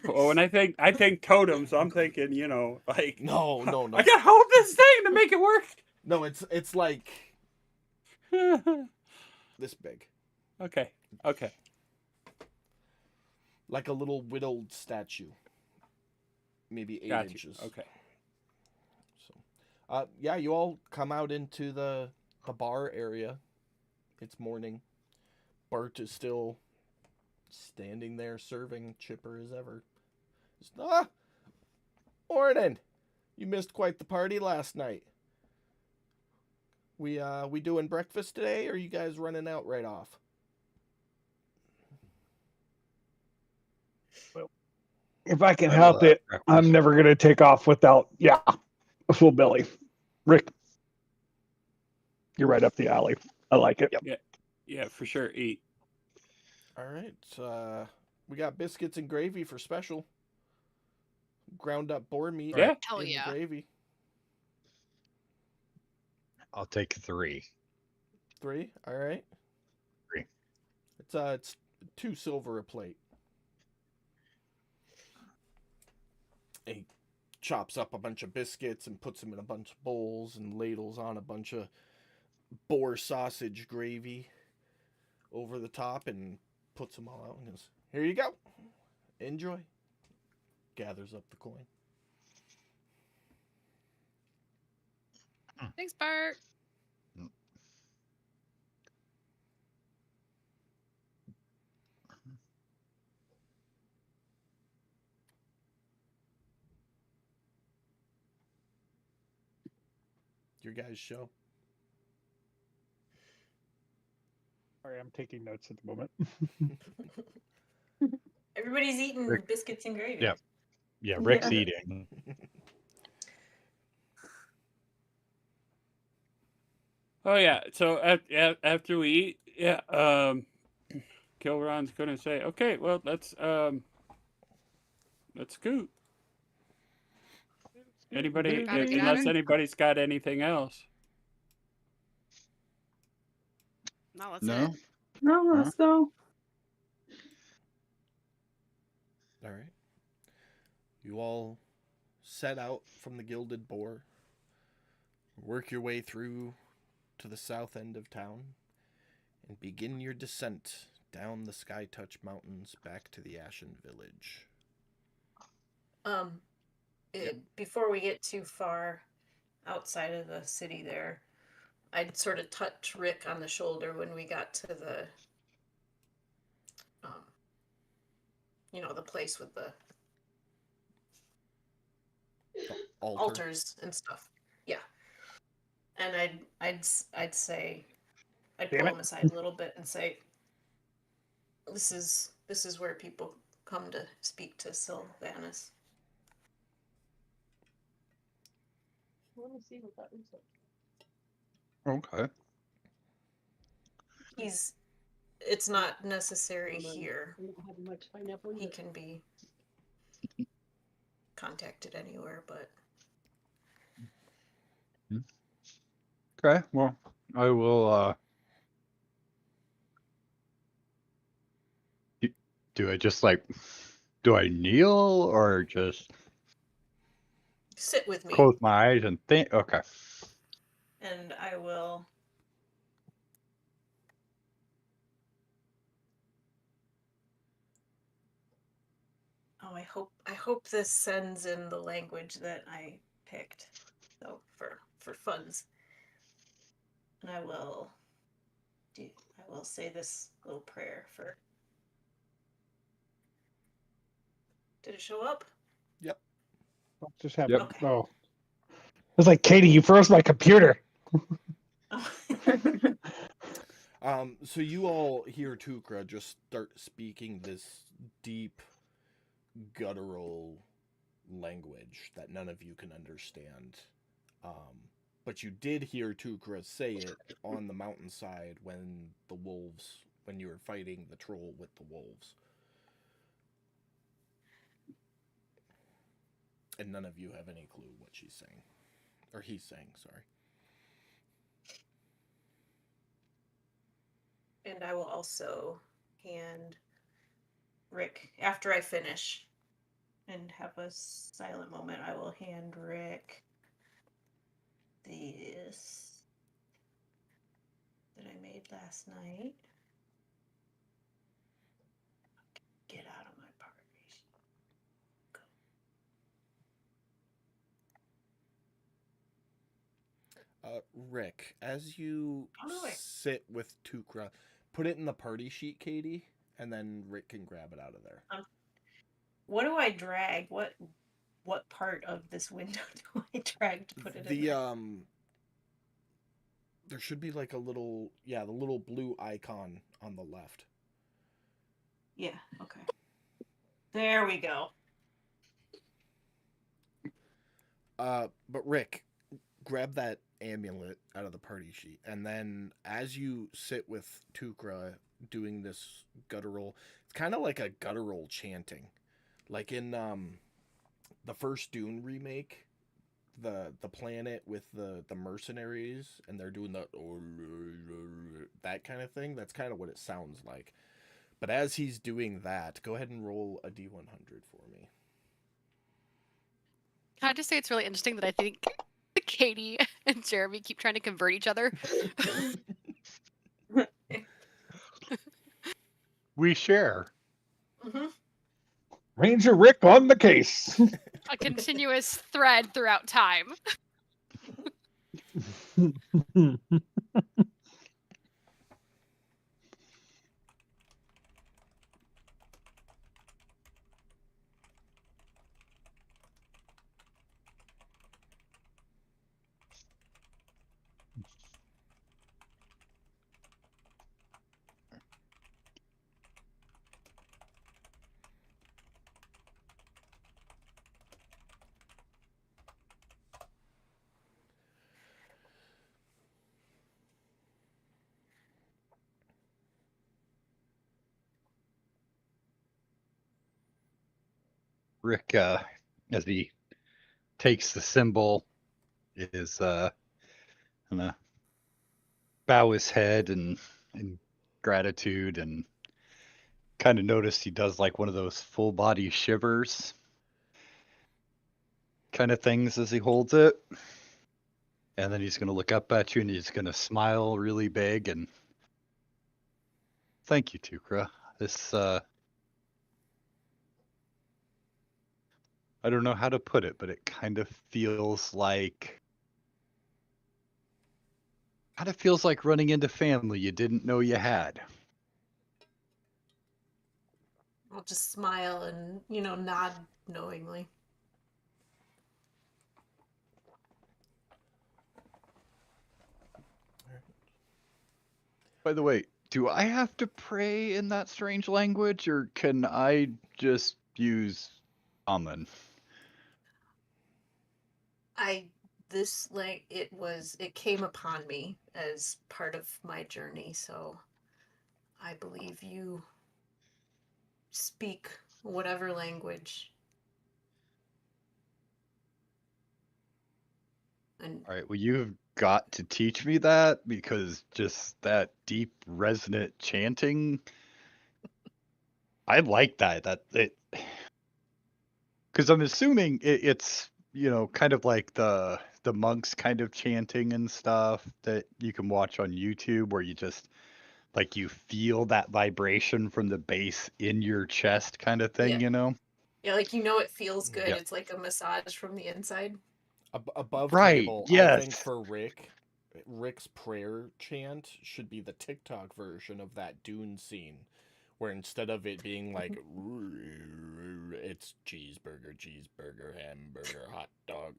Well, when I think totems, I'm thinking, like No. I gotta hold this thing to make it work. No, it's like this big, Okay. like a little whittled statue, maybe 8 Got you. inches. Okay. So, yeah, you all come out into the bar area. It's morning. Bert is still standing there serving, chipper as ever. Morning. You missed quite the party last night. We doing breakfast today, or are you guys running out right off? if I can I help will it, have I'm never gonna take off without a full belly. Rick, you're right up the alley. I like it. Yeah, for sure. Eat. All right. We got biscuits and gravy for special. Ground up boar meat. Yeah. Hell in yeah. the gravy. I'll take 3. 3. All right. 3. It's 2 silver a plate. He chops up a bunch of biscuits and puts them in a bunch of bowls and ladles on a bunch of boar sausage gravy over the top and puts them all out and goes, "Here you go. Enjoy." Gathers up the coin. Thanks, Bart. Your guys' show. Sorry, I'm taking notes at the moment. Everybody's eating Rick- biscuits and gravy. Yeah. Yeah, Rick's Yeah. eating. Oh yeah. So after we eat, yeah, Kilron's gonna say, okay, well let's scoot. Anybody, Gotta get unless at it. anybody's got anything else. No, that's No? it. No, let's go. All right. You all set out from the Gilded Boar, work your way through to the south end of town, and begin your descent down the Skytouch Mountains back to the Ashen Village. Before we get too far outside of the city there, I'd sort of touch Rick on the shoulder when we got to the the place with the Altar. altars and stuff. Yeah. And I'd say I'd Damn pull it. him aside a little bit and say, This is where people come to speak to Sylvanus. Let me see what that looks like. Okay. It's not necessary here. He can be contacted anywhere, but Okay. Well, I will. Do I just do I kneel or just sit with me. close my eyes and think? Okay. And I will I hope this sends in the language that I picked. So for funds. And I will say this little prayer for. Did it show up? Yep. What just happened? Yep. Okay. Oh. I was like, Katie, you froze my computer. So you all hear Tukra just start speaking this deep, guttural language that none of you can understand. But you did hear Tukra say it on the mountainside when you were fighting the troll with the wolves. And none of you have any clue what she's saying. Or he's saying, sorry. And I will also hand Rick, after I finish and have a silent moment, I will hand Rick this that I made last night. Get out of my party. Rick, as you Oh, wait. sit with Tukra, put it in the party sheet, Katie, and then Rick can grab it out of there. What do I drag? What part of this window do I drag to put it in there? There should be like the little blue icon on the left. Yeah, okay. There we go. But Rick, grab that amulet out of the party sheet, and then as you sit with Tukra doing this guttural, it's kind of like a guttural chanting, like in the first Dune remake, the planet with the mercenaries, and they're doing that kind of thing. That's kind of what it sounds like. But as he's doing that, go ahead and roll a D100 for me. Can I just say it's really interesting that I think Katie and Jeremy keep trying to convert each other. We share. Mm-hmm. Ranger Rick on the case. A continuous thread throughout time. Rick, as he takes the symbol, is gonna bow his head in gratitude, and kind of notice he does like one of those full body shivers kind of things as he holds it. And then he's gonna look up at you and he's gonna smile really big and thank you, Tukra. This I don't know how to put it, but it kind of feels like running into family you didn't know you had. I'll just smile and, nod knowingly. By the way, do I have to pray in that strange language, or can I just use common? It came upon me as part of my journey, so I believe you speak whatever language. And All right, well, you've got to teach me that, because just that deep resonant chanting, I like that. Because I'm assuming it's kind of like the monks kind of chanting and stuff that you can watch on YouTube, where you just like you feel that vibration from the base in your chest kind of thing, Yeah. Yeah, it feels good. Yep. It's like a massage from the inside. Above Right, table, I yes. think for Rick's prayer chant should be the TikTok version of that Dune scene, where instead of it being like it's cheeseburger, hamburger, hot dog.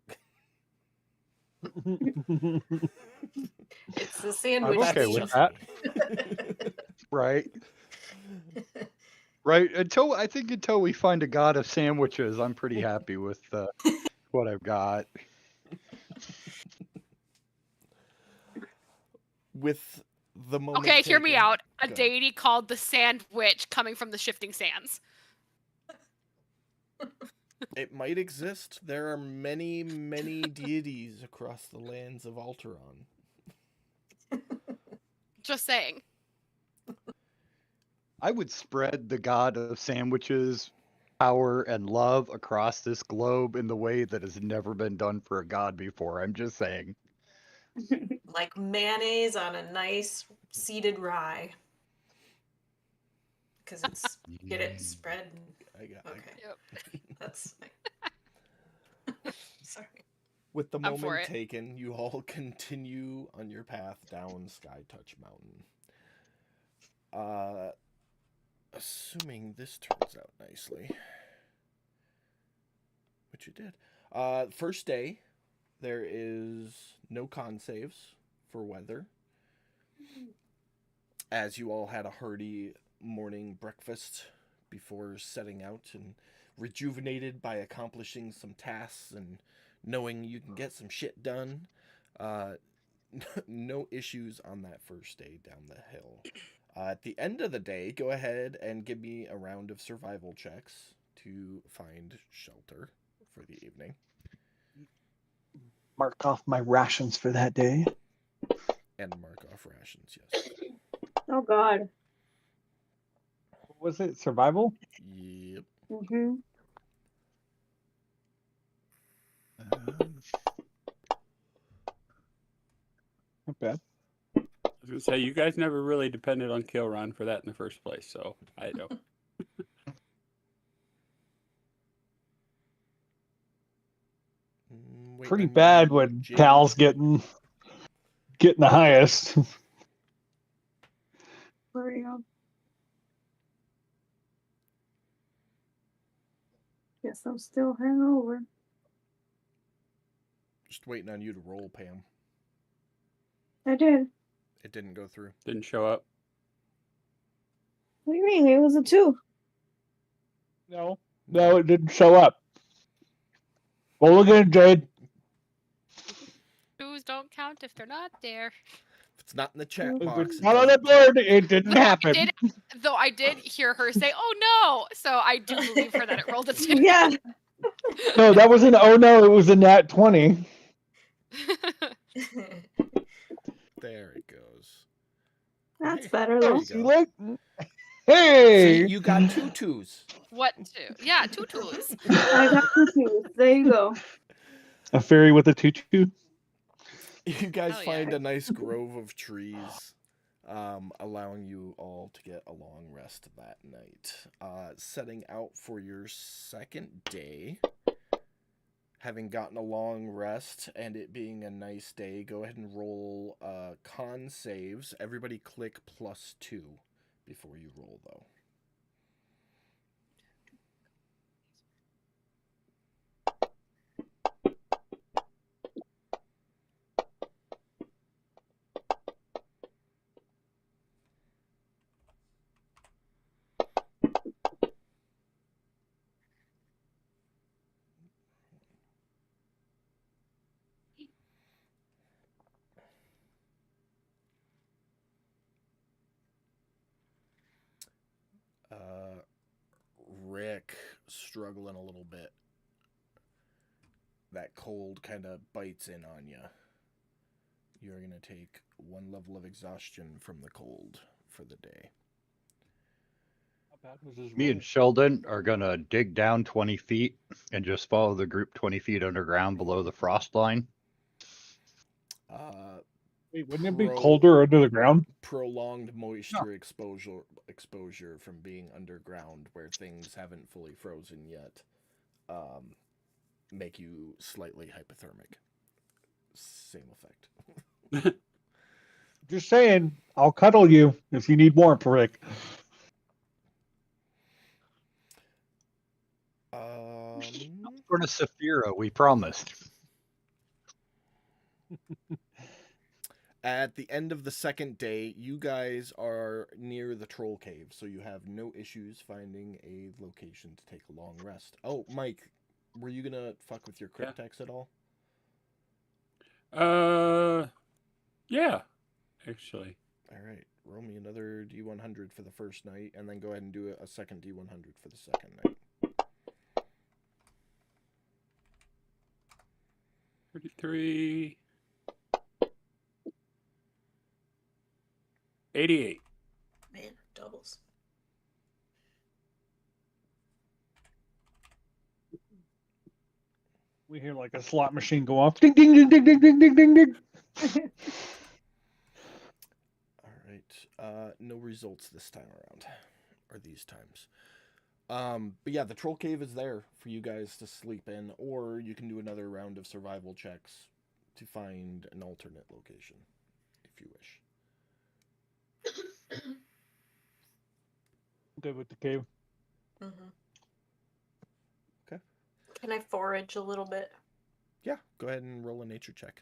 It's the sandwich. I'm okay That's with just that. me. Right. Right. Until we find a god of sandwiches, I'm pretty happy with what I've got. With the moment. Okay, hear me taken- out. A Go. deity called the Sandwich coming from the shifting sands. It might exist. There are many, many deities across the lands of Alteron. Just saying. I would spread the god of sandwiches, power, and love across this globe in the way that has never been done for a god before. I'm just saying. Like mayonnaise on a nice seeded rye. Because it's get it spread. I got. Okay. Yep. That's sorry. With the I'm for moment it. taken, you all continue on your path down Skytouch Mountain. Assuming this turns out nicely, which it did. First day, there is no con saves for weather, as you all had a hearty morning breakfast before setting out, and rejuvenated by accomplishing some tasks and knowing you can get some shit done. No issues on that first day down the hill. At the end of the day, go ahead and give me a round of survival checks to find shelter for the evening. Mark off my rations for that day. And mark off rations, yes. Oh God. What was it? Survival? Yep. Mm-hmm. Not bad. I was gonna say, you guys never really depended on Kilron for that in the first place, so I don't. Wait, Pretty I'm bad getting when Jin. Cal's getting getting the highest. Hurry up. Guess I'm still hangover. Just waiting on you to roll, Pam. I did. It didn't go through. Didn't show up. What do you mean? It was a 2. No, it didn't show up. Well, look at it, Jade. Twos don't count if they're not there. If it's not in the chat If If box, it's it not on the doesn't count. board, it didn't happen. Though I did hear her say, "Oh no!" So I do believe her that it rolled a 2. Yeah. No, that was an oh no, it was a nat 20. There it goes. That's Hey, better there though. you See, go. look. Hey! See, you got 2 2s. What 2? Yeah, 2 twos. I got 2 2s. There you go. A fairy with a tutu. You guys Hell yeah. find a nice grove of trees, allowing you all to get a long rest that night. Setting out for your second day. Having gotten a long rest and it being a nice day, go ahead and roll con saves. Everybody click +2 before you roll, though. Rick struggling a little bit. That cold kind of bites in on you. You're going to take 1 level of exhaustion from the cold for the day. Me and Sheldon are gonna dig down 20 feet and just follow the group 20 feet underground below the frost line. Wait, wouldn't it be Pro- colder under the ground? Prolonged moisture exposure from being underground where things haven't fully frozen yet make you slightly hypothermic. Same effect. Just saying, I'll cuddle you if you need warmth, Rick. For the Saphira, we promised. At the end of the second day, you guys are near the troll cave, so you have no issues finding a location to take a long rest. Oh, Mike, were you gonna fuck with your cryptex at all? Yeah, actually. All right, roll me another D100 for the first night, and then go ahead and do a second D100 for the second night. 33. 88. Man, doubles. We hear like a slot machine go off. Ding, ding, ding, ding, ding, ding, ding, ding, ding. All right, no results this time around, or these times. But yeah, the troll cave is there for you guys to sleep in, or you can do another round of survival checks to find an alternate location, if you wish. Good with the cave. Mm-hmm. Okay. Can I forage a little bit? Yeah, go ahead and roll a nature check.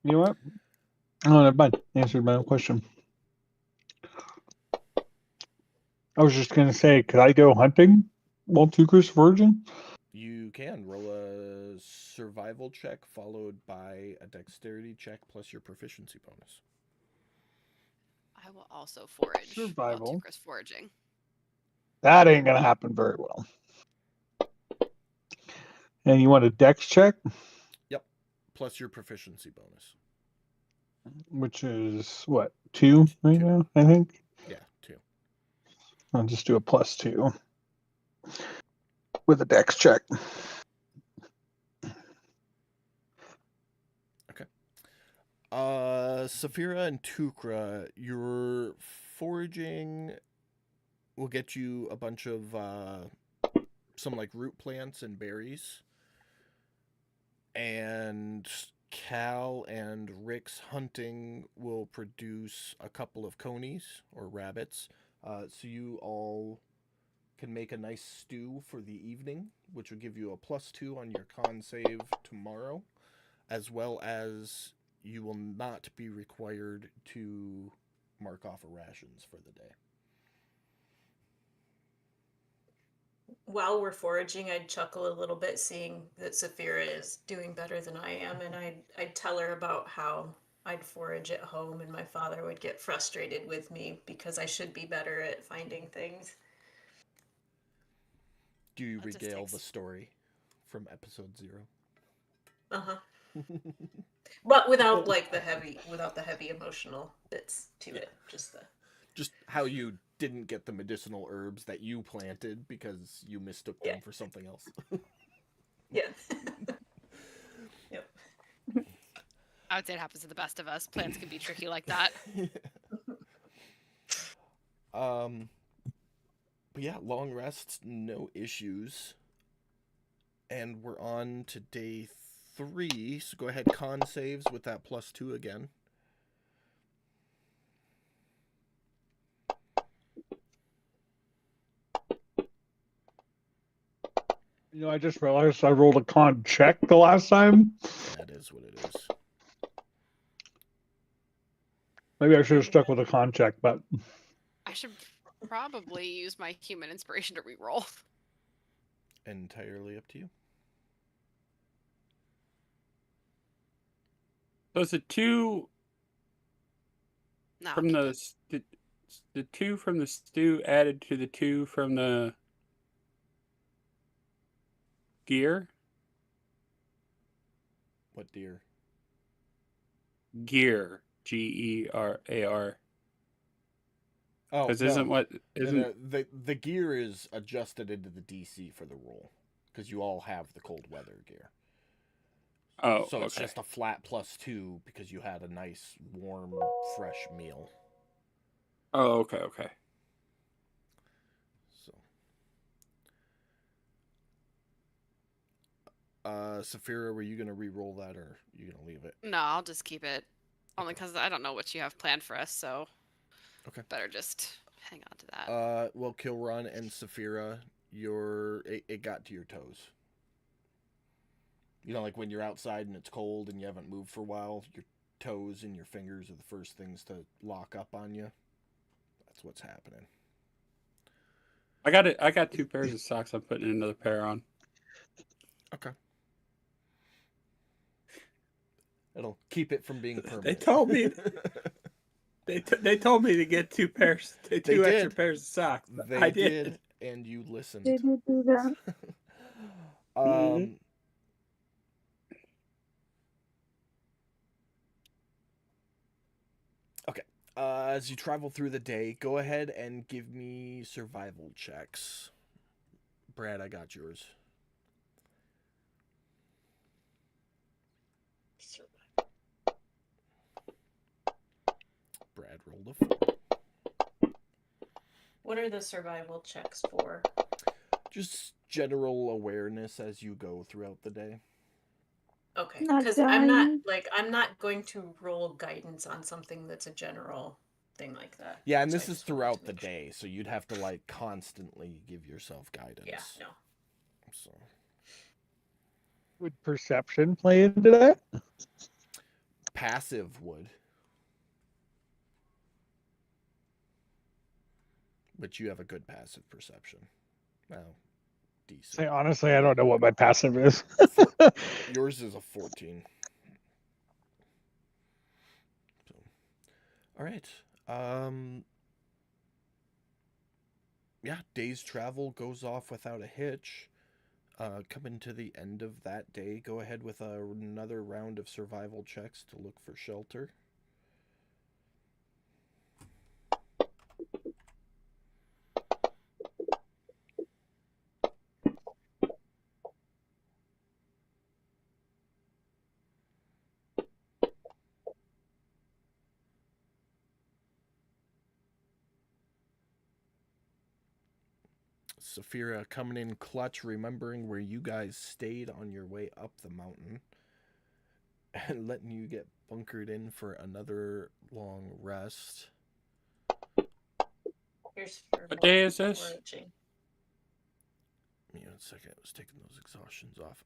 You know what? Oh, never mind. Answered my own question. I was just gonna say, could I go hunting while Tuker's virgin? You can roll a survival check followed by a dexterity check plus your proficiency bonus. I will also forage Survival. while Tukra's foraging. That ain't gonna happen very well. And you want a dex check, Plus your proficiency bonus. which is what, 2 right Two. now, I think. Yeah, 2. I'll just do a +2 with a dex check. Saphira and Tukra, your foraging will get you a bunch of some like root plants and berries. And Cal and Rick's hunting will produce a couple of conies or rabbits. So you all can make a nice stew for the evening, which will give you a +2 on your con save tomorrow, as well as you will not be required to mark off rations for the day. While we're foraging, I'd chuckle a little bit seeing that Saphira is doing better than I am, and I'd tell her about how I'd forage at home and my father would get frustrated with me because I should be better at finding things. Do you That just regale takes- the story from episode 0? Uh-huh. But without like the heavy emotional bits to it. Just how you didn't get the medicinal herbs that you planted because you mistook them for something else. Yeah. Yep. I would say it happens to the best of us. Plants can be tricky like that. But yeah, long rests, no issues. And we're on to day 3, so go ahead, con saves with that +2 again. You know, I just realized I rolled a con check the last time. That is what it is. Maybe I should have stuck with a con check, but I should probably use my human inspiration to reroll. Entirely up to you. So is the 2 No. from the 2 from the stew added to the 2 from the gear? What deer? Gear. Gear. Oh, Because no. isn't The gear is adjusted into the DC for the roll because you all have the cold weather gear. Oh, So it's okay. just a flat +2 because you had a nice, warm, fresh meal. Oh, okay. So, Saphira, were you gonna re-roll that, or you gonna leave it? No, I'll just keep it. Only because I don't know what you have planned for us, so Okay. better just hang on to that. Well, Kilrun and Saphira, it got to your toes. You know, like when you're outside and it's cold and you haven't moved for a while, your toes and your fingers are the first things to lock up on you. That's what's happening. I got it. I got 2 pairs of socks. I'm putting another pair on. Okay. It'll keep it from being permanent. They told me. They told me to get 2 pairs, 2 extra did. pairs of socks. They I did, and you listened. Did you do that? Mhm. Okay. As you travel through the day, go ahead and give me survival checks. Brad, I got yours. Brad rolled a 4. What are the survival checks for? Just general awareness as you go throughout the day. Okay, Not because I'm not dying. I'm not going to roll guidance on something that's a general thing like that. Yeah, and So I this is just wanted throughout to the make sure. day, so you'd have to like constantly give yourself guidance. Yeah, no. So would perception play into that? passive would. But you have a good passive perception. Well, decent. Say honestly, I don't know what my passive is. Yours is a 14. So, all right. Yeah, day's travel goes off without a hitch. Coming to the end of that day, go ahead with another round of survival checks to look for shelter. Saphira coming in clutch, remembering where you guys stayed on your way up the mountain. and letting you get bunkered in for another long rest. Here's for What day is this? foraging. Give me 1 second. I was taking those exhaustions off.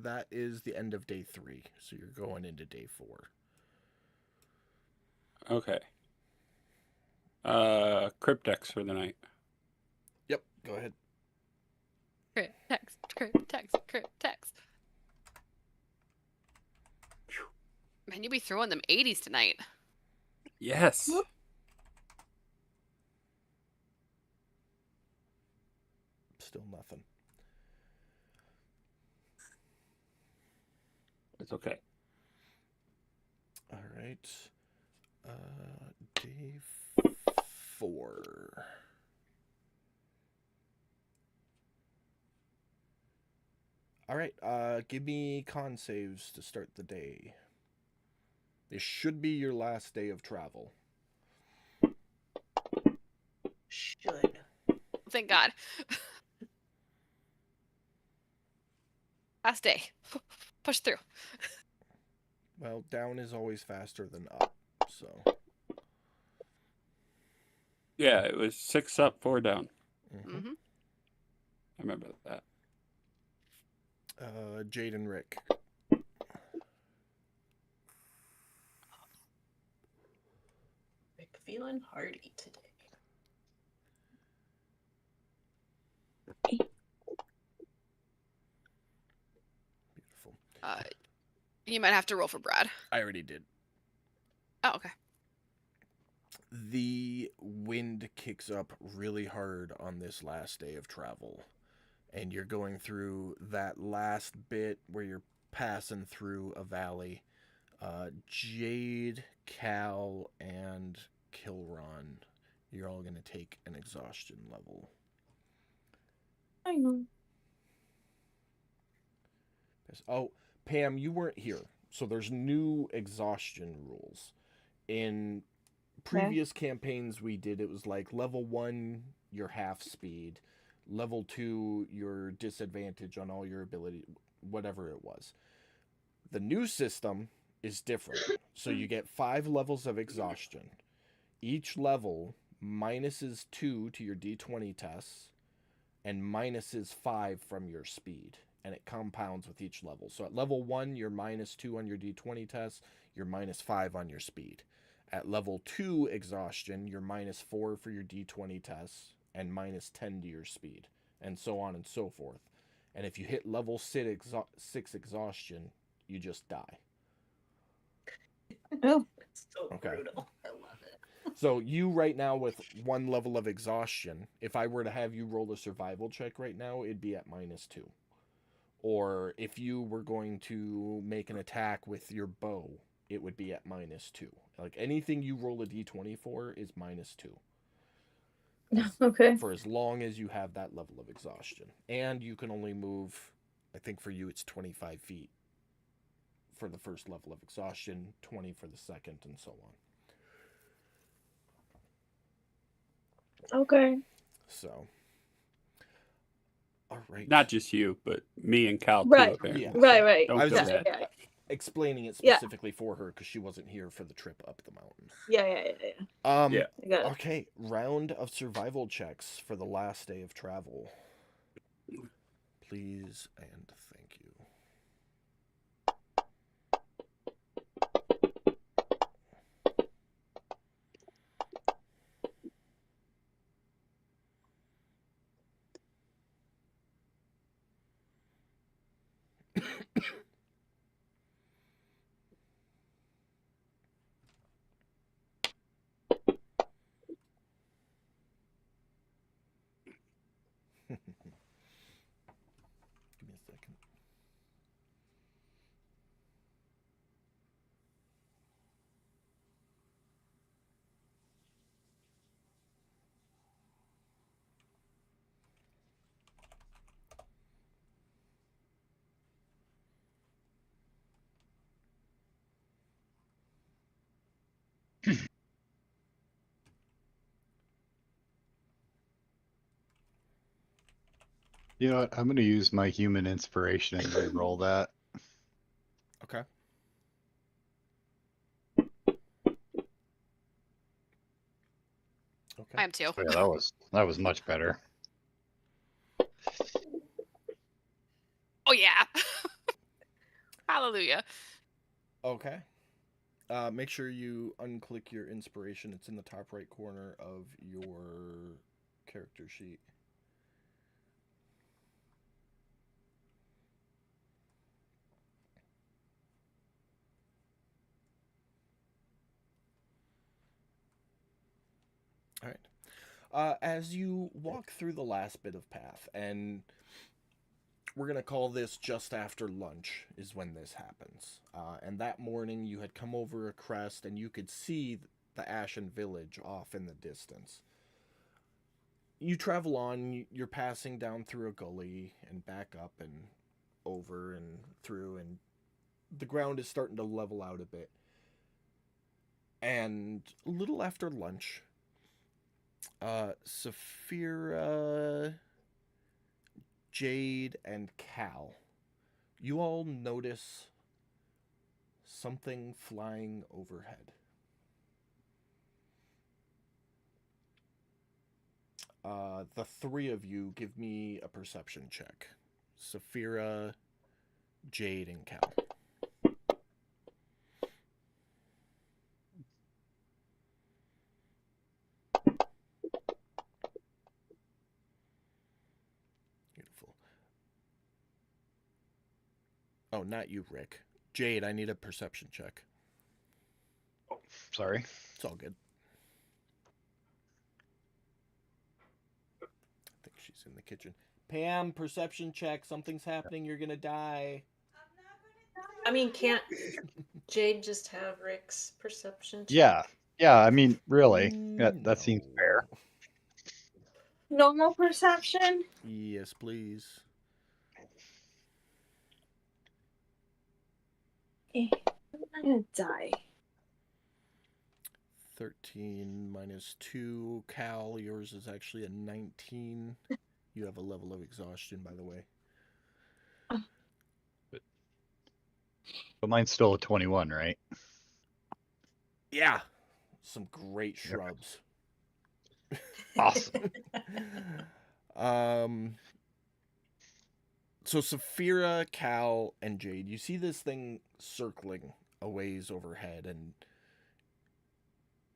That is the end of day 3, so you're going into day 4. Okay. Cryptex for the night. Yep, go ahead. Cryptex. Man, you be throwing them 80s tonight. Yes. Still nothing. It's okay. All right. Day 4. All right. Give me con saves to start the day. This should be your last day of travel. Should. Thank God. Last day. Push through. Well, down is always faster than up, so. Yeah, it was 6 up, 4 down. Mhm. Hmm. I remember that. Jade and Rick. Rick feeling hearty today. Beautiful. You might have to roll for Brad. I already did. Oh, okay. The wind kicks up really hard on this last day of travel. And you're going through that last bit where you're passing through a valley. Jade, Cal, and Kilron, you're all going to take an exhaustion level. I know. Oh, Pam, you weren't here. So there's new exhaustion rules. In previous campaigns we did, it was like level 1, your half speed. Level 2, your disadvantage on all your ability, whatever it was. The new system is different. So you get 5 levels of exhaustion. Each level minuses 2 to your d20 tests and minuses 5 from your speed. And it compounds with each level. So at level 1, you're minus 2 on your d20 tests, you're minus 5 on your speed. At level 2 exhaustion, you're minus 4 for your d20 tests and minus 10 to your speed, and so on and so forth. And if you hit level 6 exhaustion, you just die. Oh, It's so Okay. brutal. I love it. So you right now with 1 level of exhaustion, if I were to have you roll a survival check right now, it'd be at minus 2. Or if you were going to make an attack with your bow, it would be at minus 2. Like anything you roll a d20 for is minus 2. okay. For as long as you have that level of exhaustion. And you can only move, I think for you it's 25 feet for the first level of exhaustion, 20 for the second, and so on. Okay. So, all right. Not just you, but me and Cal too, Right. apparently. Yeah. Right. Don't I was feel just- bad. Yeah. Explaining it Yeah. specifically for her because she wasn't here for the trip up the mountain. Yeah. Yeah. I got it. Okay, round of survival checks for the last day of travel. Please and thank you. Give me a second. You know what? I'm going to use my human inspiration and re-roll that. Okay. Okay. I am too. So yeah, that was much better. Oh yeah. Hallelujah. Okay. Make sure you unclick your inspiration. It's in the top right corner of your character sheet. All right. As you walk through the last bit of path, and we're going to call this just after lunch, is when this happens. And that morning, you had come over a crest, and you could see the Ashen Village off in the distance. You travel on, you're passing down through a gully and back up and over and through, and the ground is starting to level out a bit. And a little after lunch, Saphira, Jade, and Cal, you all notice something flying overhead. The three of you give me a perception check. Saphira, Jade, and Cal. Beautiful. Oh, not you, Rick. Jade, I need a perception check. Sorry. It's all good. I think she's in the kitchen. Pam, perception check. Something's happening. You're gonna die. I mean, can't Jade just have Rick's perception check? Yeah. Yeah, I mean, really. That seems fair. Normal perception? Yes, please. I'm gonna die. 13 minus 2. Cal, yours is actually a 19. You have a level of exhaustion, by the way. But mine's still a 21, right? Yeah. Some great shrubs. Awesome. So Saphira, Cal, and Jade, you see this thing circling a ways overhead, and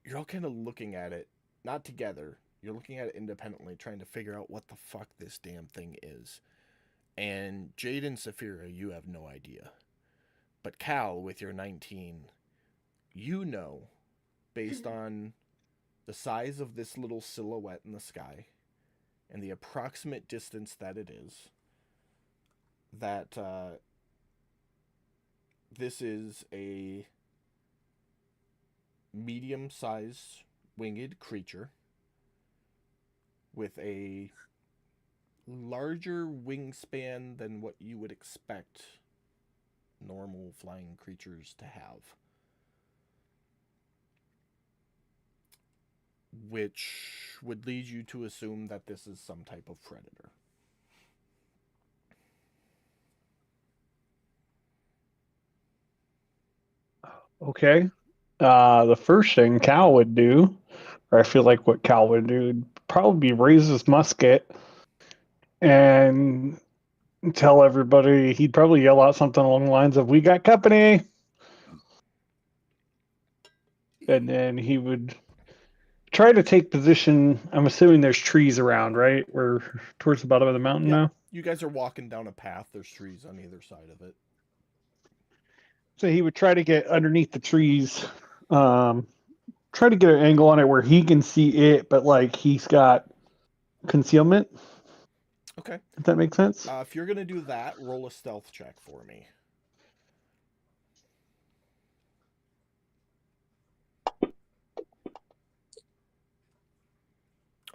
you're all kind of looking at it, not together. You're looking at it independently, trying to figure out what the fuck this damn thing is. And Jade and Saphira, you have no idea. But Cal, with your 19, you know, based on the size of this little silhouette in the sky and the approximate distance that it is, that this is a medium-sized winged creature with a larger wingspan than what you would expect normal flying creatures to have. Which would lead you to assume that this is some type of predator. Okay. The first thing Cal would do, or I feel like what Cal would do, would probably raise his musket and tell everybody. He'd probably yell out something along the lines of, "We got company!" And then he would try to take position. I'm assuming there's trees around, right? We're towards the bottom of the mountain now. You guys are walking down a path. There's trees on either side of it. So he would try to get underneath the trees, try to get an angle on it where he can see it, but like he's got concealment. Okay. If that makes sense. If you're gonna do that, roll a stealth check for me.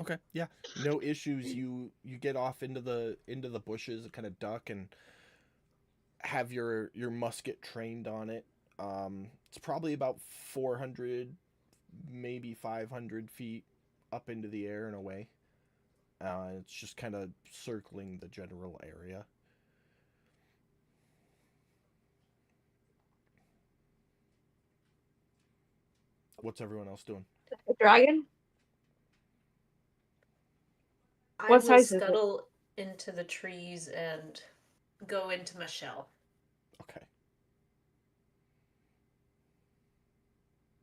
Okay, yeah, no issues. You get off into the bushes, kind of duck, and have your musket trained on it. It's probably about 400, maybe 500 feet up into the air and away. It's just kind of circling the general area. What's everyone else doing? The dragon? What will size is it? scuttle into the trees and go into my shell. Okay.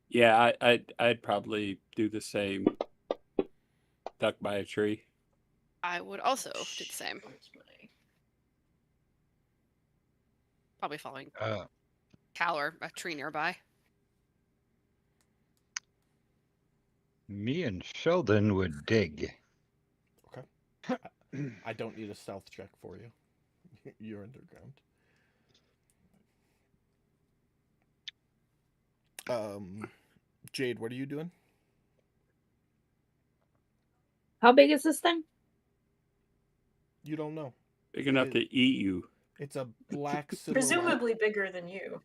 Yeah, I'd probably do the same. Duck by a tree. I would also do the same. Probably following Cal or a tree nearby. Me and Sheldon would dig. I don't need a stealth check for you. You're underground. Jade, what are you doing? How big is this thing? You don't know. Big enough to eat you. It's a black silhouette. Presumably bigger than you.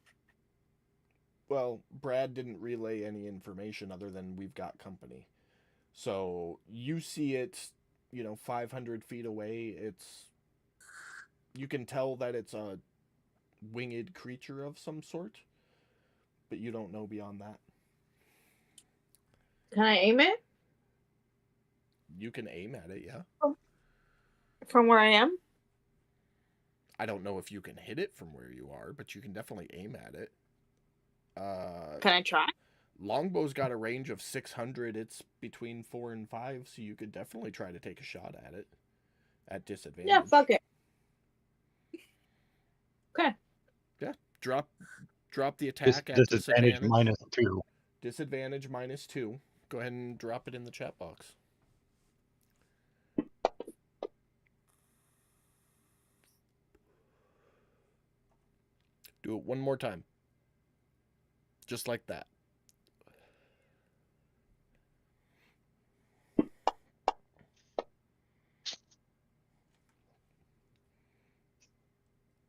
Well, Brad didn't relay any information other than we've got company. So you see it, 500 feet away. You can tell that it's a winged creature of some sort, but you don't know beyond that. Can I aim it You can aim at it, yeah. from where I am? I don't know if you can hit it from where you are, but you can definitely aim at it. Can I try? Longbow's got a range of 600. It's between 4 and 5, so you could definitely try to take a shot at it at disadvantage. Yeah, fuck it. Okay. Yeah, drop the attack at Disadvantage -2. Disadvantage -2. Go ahead and drop it in the chat box. Do it one more time. Just like that.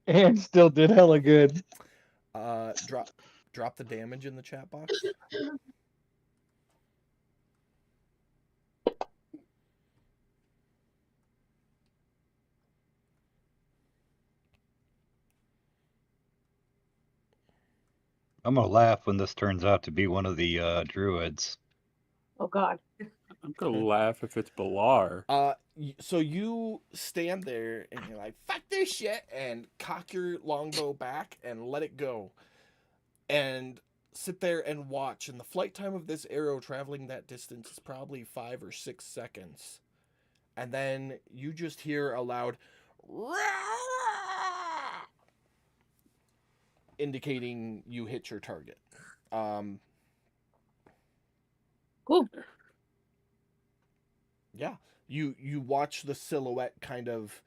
And still did hella good. Drop the damage in the chat box. I'm gonna laugh when this turns out to be one of the druids. Oh God. I'm gonna laugh if it's Balar. So you stand there and you're like, fuck this shit, and cock your longbow back and let it go. And sit there and watch. And the flight time of this arrow traveling that distance is probably 5 or 6 seconds. And then you just hear a loud indicating you hit your target. Cool. Yeah. You watch the silhouette kind of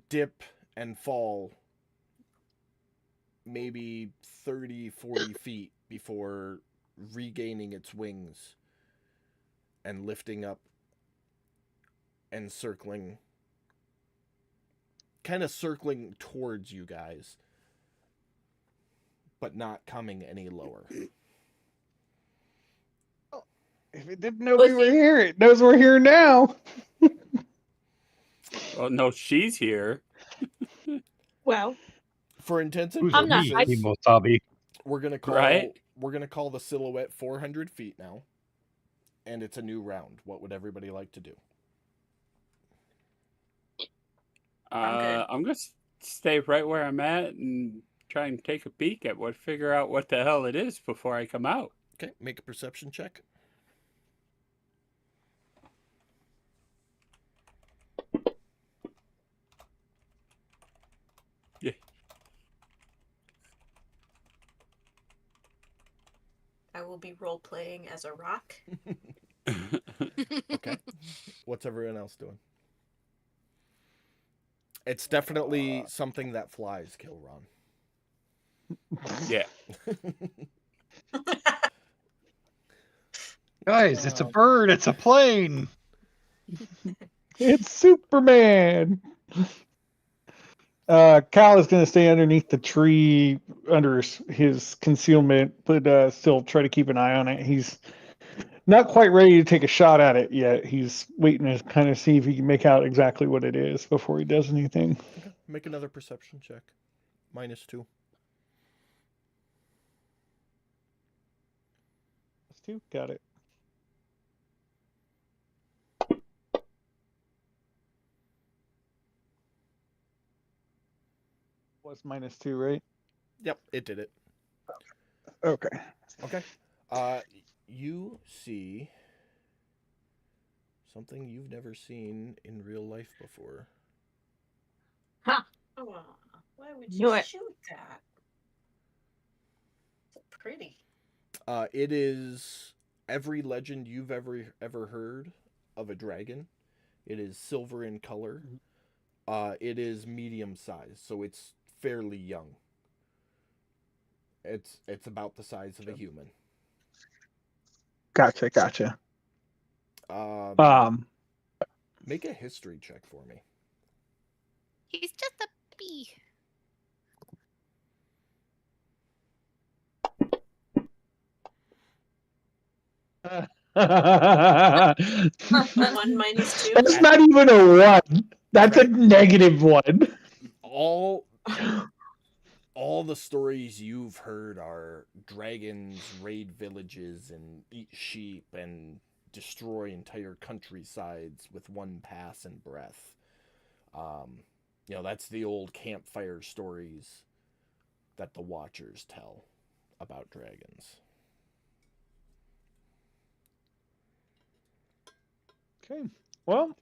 dip and fall maybe 30, 40 feet before regaining its wings and lifting up and circling towards you guys, but not coming any lower. If it didn't know we were here, it knows we're here now. Oh no, she's here. Well, For intents and Who's I'm not- purposes, Imosabi? we're gonna call the silhouette 400 feet now, and it's a new round. What would everybody like to do? I'm gonna stay right where I'm at and try and take a peek at figure out what the hell it is before I come out. Okay, make a perception check. Yeah. I will be role playing as a rock. Okay. What's everyone else doing? It's definitely something that flies, Kilron. Yeah. Guys, it's a bird. It's a plane. It's Superman. Cal is going to stay underneath the tree under his concealment, but still try to keep an eye on it. He's not quite ready to take a shot at it yet. He's waiting to kind of see if he can make out exactly what it is before he does anything. Okay. Make another perception check. -2. Got it. Plus -2, right? Yep, it did it. Okay. Okay. You see something you've never seen in real life before. Oh, why would Knew you it. shoot that? So pretty. It is every legend you've ever heard of a dragon. It is silver in color. It is medium size, so it's fairly young. It's about the size of a human. Gotcha. Make a history check for me. He's just a bee. That's 1 minus 2. not even a 1. That's a -1. All the stories you've heard are dragons raid villages and eat sheep and destroy entire countrysides with one pass and breath. That's the old campfire stories that the Watchers tell about dragons. Okay. Well,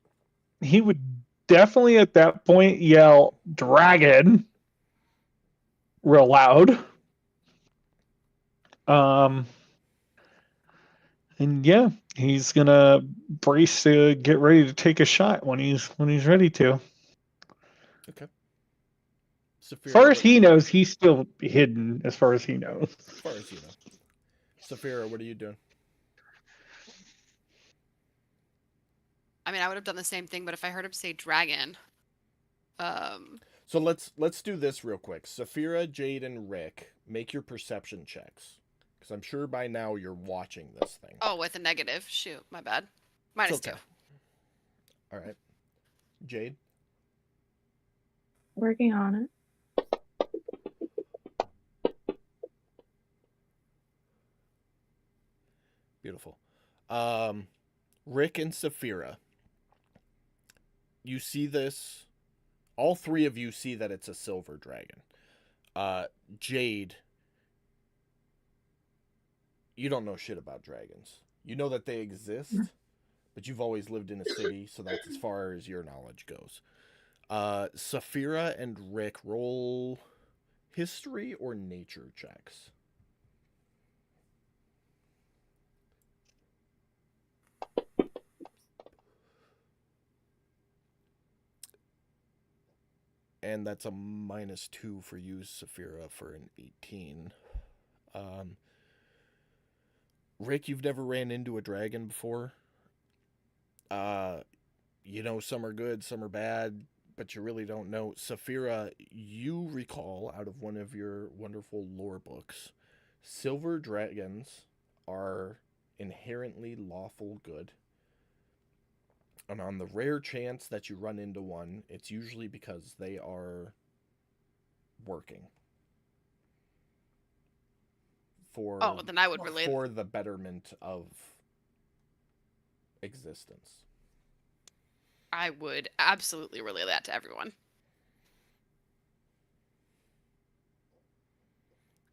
he would definitely at that point yell "dragon" real loud. And yeah, he's gonna brace to get ready to take a shot when he's ready to. Okay. As far as he knows, he's still hidden. As far as he knows. As far as you know. Saphira, what are you doing? I mean, I would have done the same thing, but if I heard him say dragon, So let's do this real quick. Saphira, Jade, and Rick, make your perception checks. Because I'm sure by now you're watching this thing. oh, with a negative. Shoot, my bad. Minus It's okay. 2. All right. Jade? Working on it. Beautiful. Rick and Saphira. You see this. All three of you see that it's a silver dragon. Jade, you don't know shit about dragons. You know that they exist, but you've always lived in a city, so that's as far as your knowledge goes. Saphira and Rick, roll history or nature checks. And that's a -2 for you, Saphira, for an 18. Rick, you've never ran into a dragon before. Some are good, some are bad, but you really don't know. Saphira, you recall out of one of your wonderful lore books, silver dragons are inherently lawful good. And on the rare chance that you run into one, it's usually because they are working for Then I would relate. for the betterment of existence. I would absolutely relay that to everyone.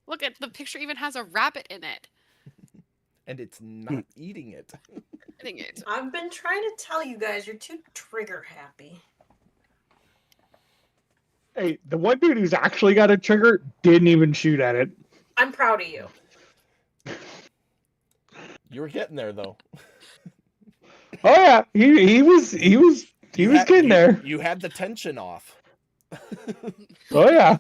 Look at the picture; even has a rabbit in it. And it's not eating it. Eating it. I've been trying to tell you guys, you're too trigger happy. Hey, the one dude who's actually got a trigger didn't even shoot at it. I'm proud of you. You were getting there though. Oh yeah, he was getting there. You had the tension off. Oh yeah.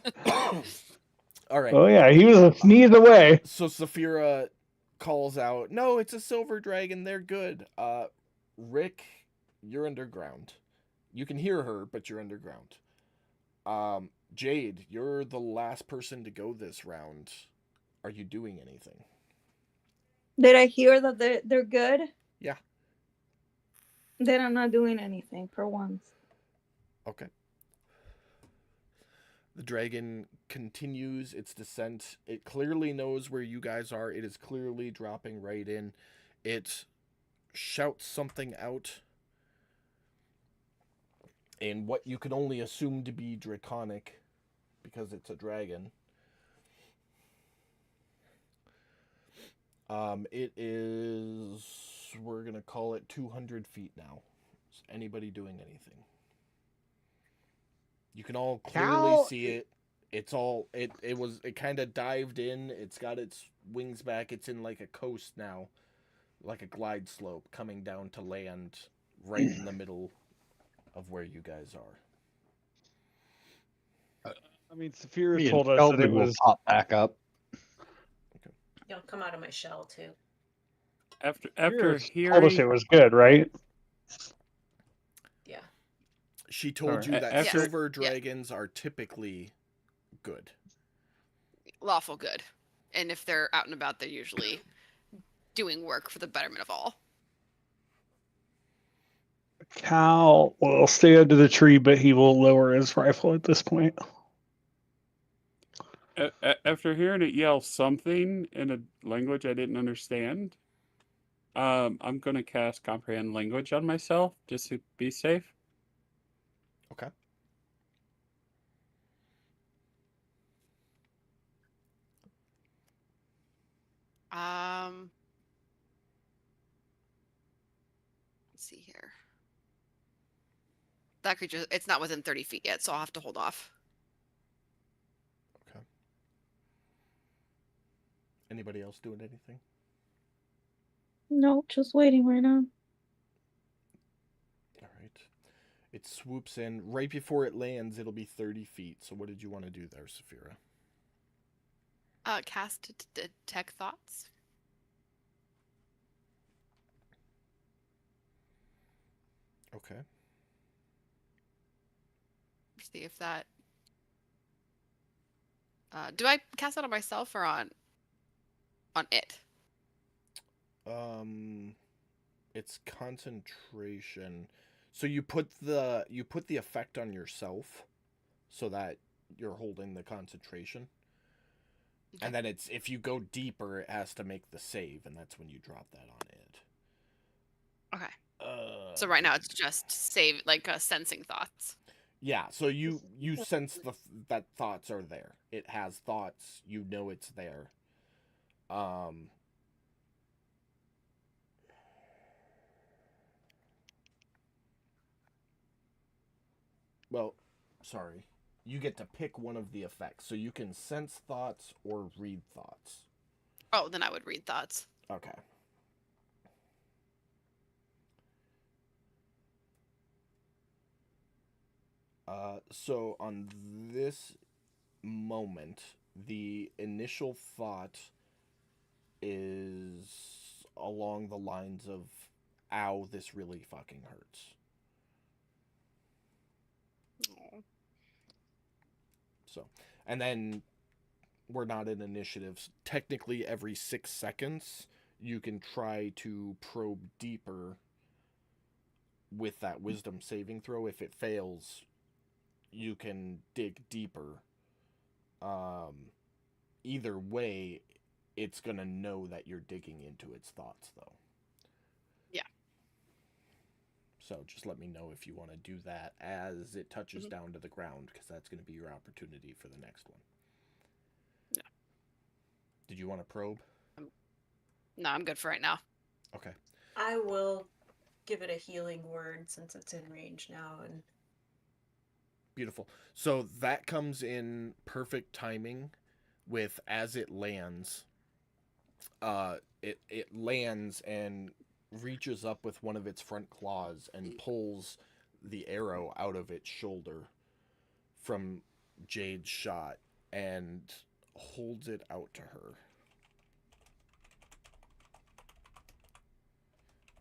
All right. Oh yeah, he was a sneeze away. So Saphira calls out, "No, it's a silver dragon. They're good." Rick, you're underground. You can hear her, but you're underground. Jade, you're the last person to go this round. Are you doing anything? Did I hear that they're good? Yeah. Then I'm not doing anything for once. Okay. The dragon continues its descent. It clearly knows where you guys are. It is clearly dropping right in. It shouts something out in what you can only assume to be Draconic. because it's a dragon. It is, we're gonna call it 200 feet now. Is anybody doing anything? You can all clearly Cal- see it. It's all, it kind of dived in. It's got its wings back. It's in like a coast now, like a glide slope coming down to land right in the middle of where you guys are. I mean, Saphira Me and told us that Sheldon it will was. pop back up. You'll come out of my shell too. After Saphira told us it hearing was good, right? Yeah. She told Alright. you that After- silver Yeah. dragons are typically good. Lawful good. And if they're out and about, they're usually doing work for the betterment of all. Cal will stay under the tree, but he will lower his rifle at this point. after hearing it yell something in a language I didn't understand, I'm gonna cast comprehend language on myself just to be safe. Okay. Let's see here. That creature, it's not within 30 feet yet, so I'll have to hold off. Okay. Anybody else doing anything? No, just waiting right now. All right. It swoops in. Right before it lands, it'll be 30 feet. So what did you want to do there, Saphira? Cast detect thoughts. Okay. See if that. Do I cast that on myself or on it? It's concentration. So you put the effect on yourself so that you're holding the concentration. Okay. And then it's, if you go deeper, it has to make the save, and that's when you drop that on it. Okay. So right now it's just save, like sensing thoughts. Yeah, so you sense that thoughts are there. It has thoughts, you know it's there. Well, sorry. You get to pick one of the effects. So you can sense thoughts or read thoughts. Oh, then I would read thoughts. Okay. So on this moment, the initial thought is along the lines of, ow, this really fucking hurts. So, and then we're not in initiatives. Technically, every 6 seconds, you can try to probe deeper with that wisdom saving throw. If it fails, you can dig deeper. Either way, it's gonna know that you're digging into its thoughts, though. Yeah. So just let me know if you want to do that as it touches down to the ground, because that's going to be your opportunity for the next one. Yeah. Did you want to probe? No, I'm good for right now. Okay. I will give it a healing word since it's in range now. And Beautiful. So that comes in perfect timing with, as it lands, it lands and reaches up with one of its front claws and pulls the arrow out of its shoulder from Jade's shot and holds it out to her.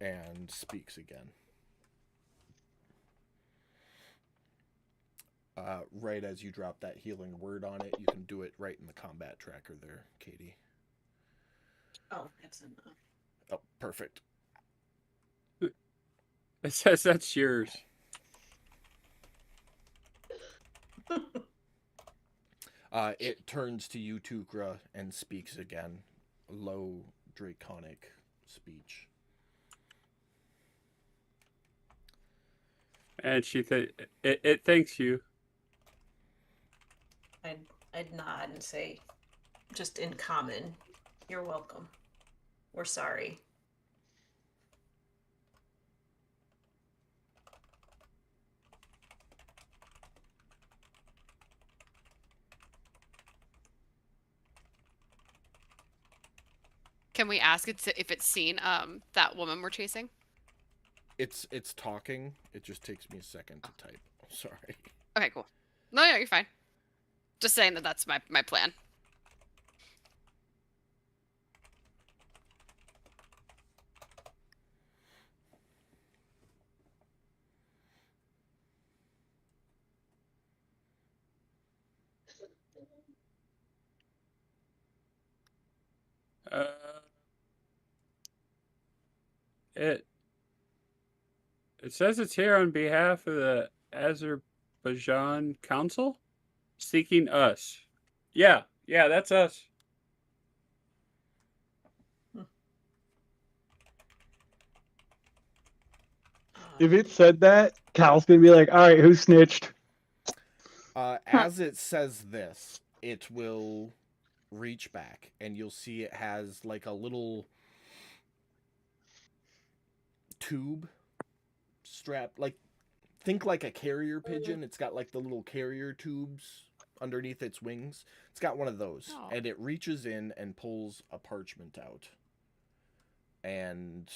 And speaks again. Right as you drop that healing word on it, you can do it right in the combat tracker there, Katie. oh, that's enough. Oh, perfect. It says that's yours. It turns to you, Tukra, and speaks again. Low, draconic speech. And she it thanks you. I I'd nod and say, just in common, "You're welcome. We're sorry." Can we ask it if it's seen that woman we're chasing? It's talking. It just takes me a second to type. Sorry. Okay, cool. No, you're fine. Just saying that that's my plan. It says it's here on behalf of the Azerbaijan Council, seeking us. Yeah, that's us. If it said that, Cal's gonna be like, "All right, who snitched?" As it says this, it will reach back, and you'll see it has like a little tube strap, like think like a carrier pigeon. It's got like the little carrier tubes underneath its wings. It's got one of those, Oh. and it reaches in and pulls a parchment out. And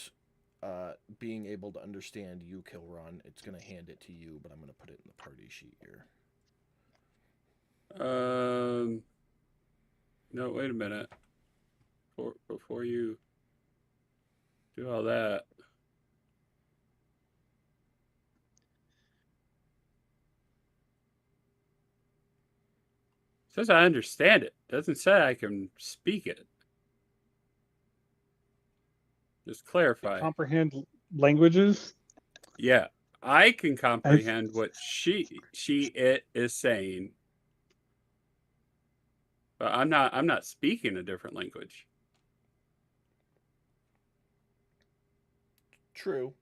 being able to understand you, Kilron, it's gonna hand it to you, but I'm gonna put it in the party sheet here. No, wait a minute. Before you do all that. It says I understand it. Doesn't say I can speak it. Just clarify. Comprehend languages. Yeah, I can comprehend what it is saying. But I'm not speaking a different language. True.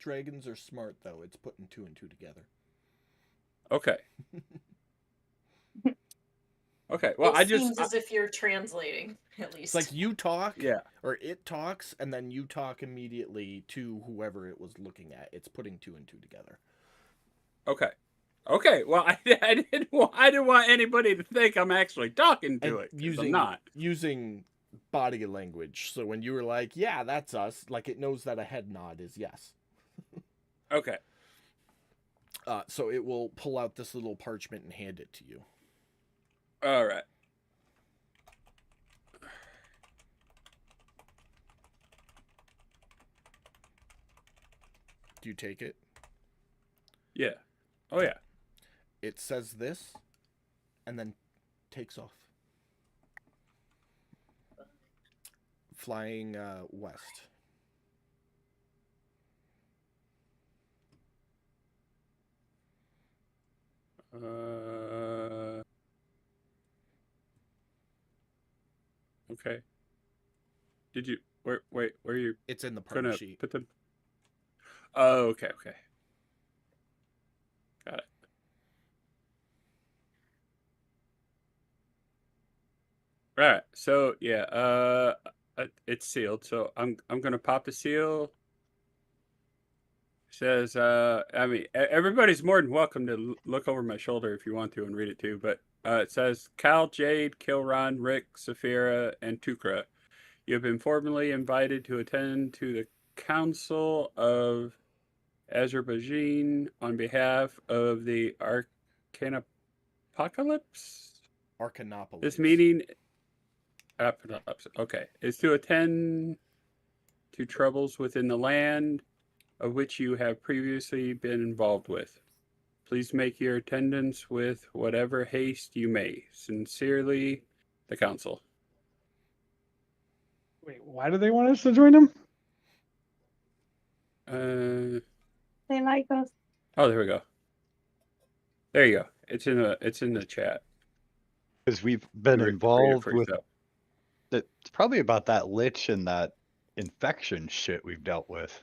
Dragons are smart, though. It's putting 2 and 2 together. Okay. Okay. Well, It seems as if you're translating, at least. It's like you talk, yeah. or it talks, and then you talk immediately to whoever it was looking at. It's putting 2 and 2 together. Okay. Well, I didn't want anybody to think I'm actually talking to it. I'm not using body language. So when you were like, "Yeah, that's us," like it knows that a head nod is yes. Okay. So it will pull out this little parchment and hand it to you. All right. Do you take it? Yeah. Oh yeah. It says this, and then takes off, flying west. Okay. Did you where you It's in the party gonna sheet. put them? Oh, okay. Got it. Right. So yeah, it's sealed. So I'm gonna pop the seal. It says, I mean, everybody's more than welcome to look over my shoulder if you want to and read it too. But it says, Cal, Jade, Kilron, Rick, Saphira, and Tukra, you have been formally invited to attend to the Council of Azerbaijan on behalf of the Arcanopolis. Arcanopolis. This meeting, okay, is to attend to troubles within the land of which you have previously been involved with. Please make your attendance with whatever haste you may. Sincerely, the Council. Wait, why do they want us to join them? They like us. Oh, there we go. There you go. It's in the chat. Because we've been Read it involved for with yourself. it's probably about that lich and that infection shit we've dealt with.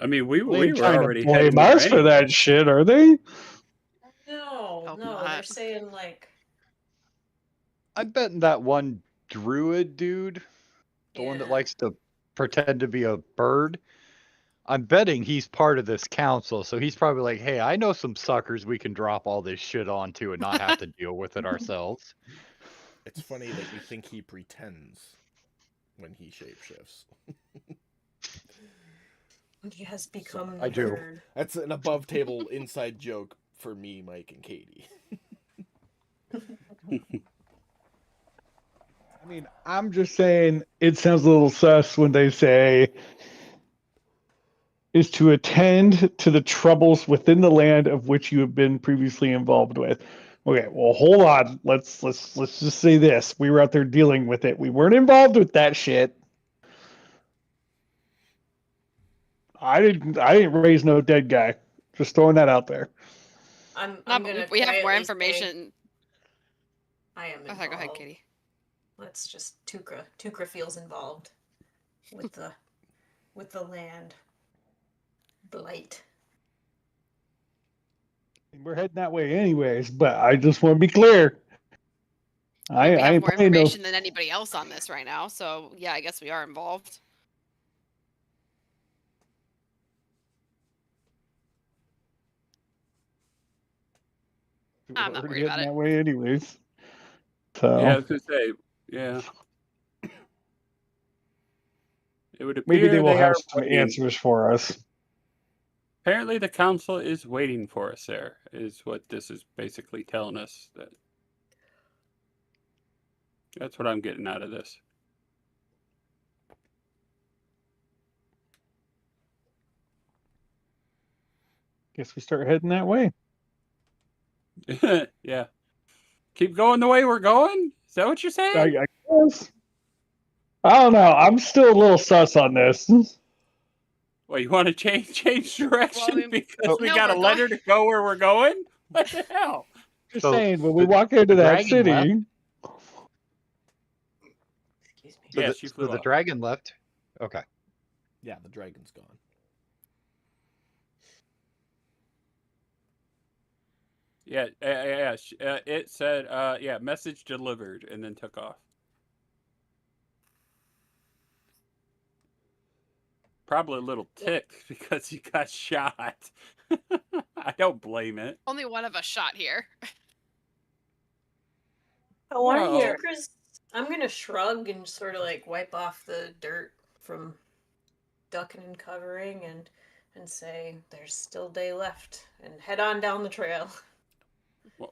I mean, we They were ain't trying already to heading blame there us for anyway. that shit, are they? No. Hope no, not. they're saying like I'm betting that one druid dude, the one that yeah. likes to pretend to be a bird. I'm betting he's part of this council, so he's probably like, "Hey, I know some suckers we can drop all this shit onto and not have to deal with it ourselves." It's funny that you think he pretends when he shapeshifts. He has become I the do. bird. That's an above table inside joke for me, Mike, and Katie. I mean, I'm just saying it sounds a little sus when they say is to attend to the troubles within the land of which you have been previously involved with. Okay, well, hold on. Let's just say this: we were out there dealing with it. We weren't involved with that shit. I didn't raise no dead guy. Just throwing that out there. I'm No, I'm but gonna we have more quietly say information. I am Oh, involved. sorry, go ahead, Katie. Let's just Tukra. Tukra feels involved with the land. Blight. We're heading that way anyways, but I just want to be clear. I We have ain't more playing no. information than anybody else on this right now, so yeah, I guess we are involved. I'm not We're worried about heading it. that way anyways. So Yeah, I was gonna say, yeah. It would maybe appear they will they have are some waiting. answers for us. Apparently, the council is waiting for us. There is what this is basically telling us. That's what I'm getting out of this. Guess we start heading that way. Yeah. Keep going the way we're going? Is that what you're saying? I guess. I don't know. I'm still a little sus on this. Well, you want to change direction mean, because we no, got a we're letter to go where we're going? What the hell? Just So, saying, when we the- walk into the that dragon city, left? Excuse me. So Yeah, the, she so flew the off. dragon left. Okay. Yeah, the dragon's gone. Yeah. It said, yeah, message delivered, and then took off. Probably a little ticked because he got shot. I don't blame it. only one of us shot here. Whoa. I'm gonna shrug and sort of like wipe off the dirt from ducking and covering and say there's still day left and head on down the trail.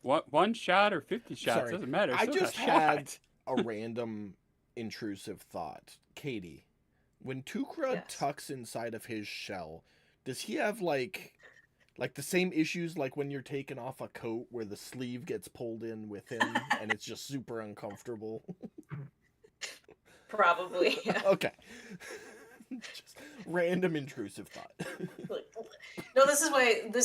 One shot or 50 shots Sorry, doesn't matter. I Still just got had shot. a random intrusive thought. Katie, when Tukra Yes. tucks inside of his shell, does he have like the same issues like when you're taking off a coat where the sleeve gets pulled in with him and it's just super uncomfortable? Probably. Yeah. Okay. Just random intrusive thought. No, this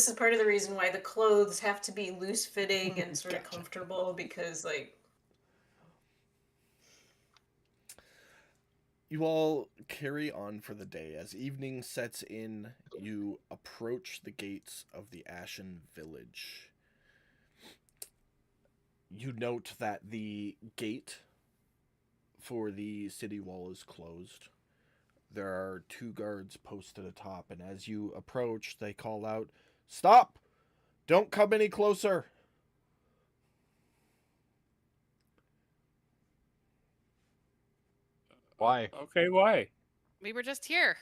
is part of the reason why the clothes have to be loose fitting and sort of Gotcha. comfortable because like You all carry on for the day. As evening sets in, you approach the gates of the Ashen Village. You note that the gate for the city wall is closed. There are 2 guards posted atop, and as you approach, they call out, "Stop! Don't come any closer!" Why? Okay, why? We were just here.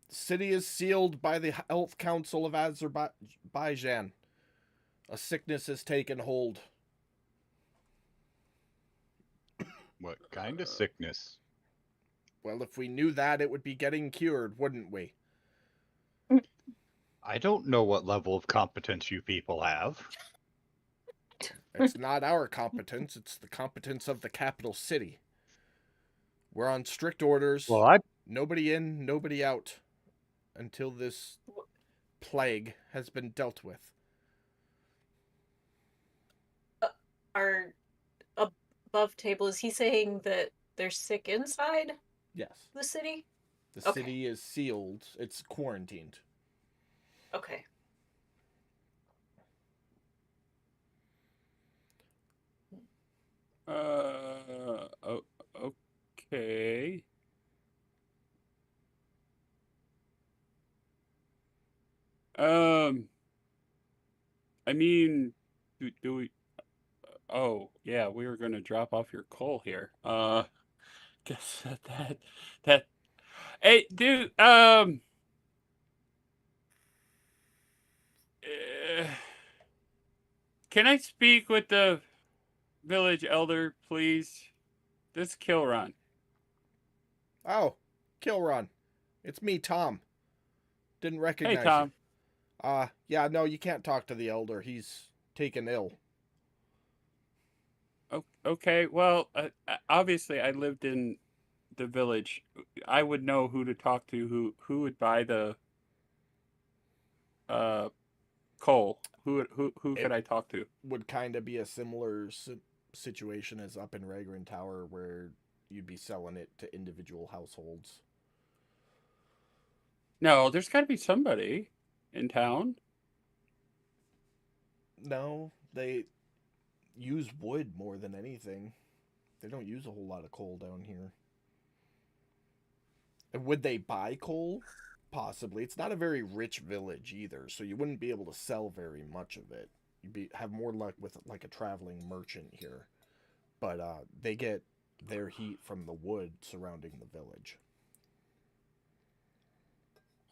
The city is sealed by the Health Council of Azerbaijan. A sickness has taken hold. What kind of sickness? Well, if we knew that, it would be getting cured, wouldn't we? I don't know what level of competence you people have. It's not our competence, it's the competence of the capital city. We're on strict orders. Well, Nobody in, nobody out. Until this plague has been dealt with. our above table, is he saying that they're sick inside Yes. the city? The Okay. city is sealed. It's quarantined. Okay. Okay. I mean, do we? Oh, yeah, we were gonna drop off your coal here. Guess that. Hey, dude. Uh, can I speak with the village elder, please? This is Kilron. Oh, Kilron. It's me, Tom. Didn't Hey, recognize Tom. you. Yeah, no, you can't talk to the elder. He's taken ill. Okay. Well, obviously, I lived in the village. I would know who to talk to. Who would buy the coal? Who could It I talk to? would kind of be a similar situation as up in Ragran Tower where you'd be selling it to individual households. No, there's got to be somebody in town. No, they use wood more than anything. They don't use a whole lot of coal down here. And would they buy coal? Possibly. It's not a very rich village either, so you wouldn't be able to sell very much of it. Have more luck with like a traveling merchant here. But they get their heat from the wood surrounding the village.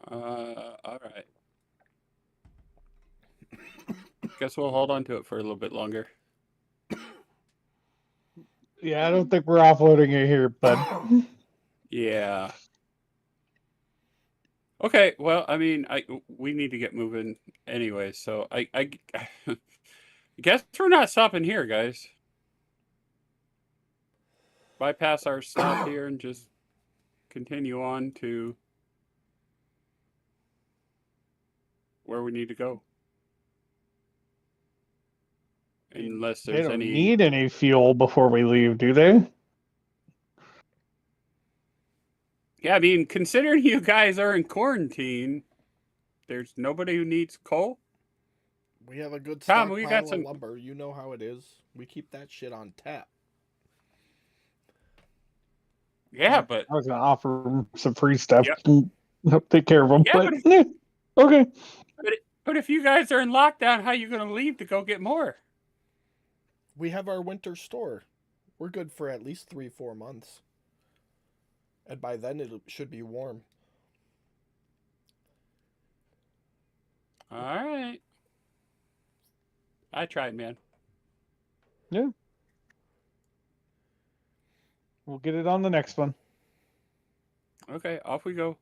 All right. Guess we'll hold on to it for a little bit longer. Yeah, I don't think we're offloading it here, bud. Yeah. Okay, well, I mean, we need to get moving anyway, so I guess we're not stopping here, guys. Bypass our stop here and just continue on to where we need to go. Unless They there's don't any need any fuel before we leave, do they? Yeah, I mean, considering you guys are in quarantine, there's nobody who needs coal. We have a good Tom, we got stockpile some of lumber. You know how it is. We keep that shit on tap. Yeah, but I was gonna offer them some free stuff. Yeah. Help take care of them, Yeah, but okay. but if you guys are in lockdown, how are you gonna leave to go get more? We have our winter store. We're good for at least 3-4 months. And by then it should be warm. All right. I tried, man. Yeah. We'll get it on the next one. Okay, off we go.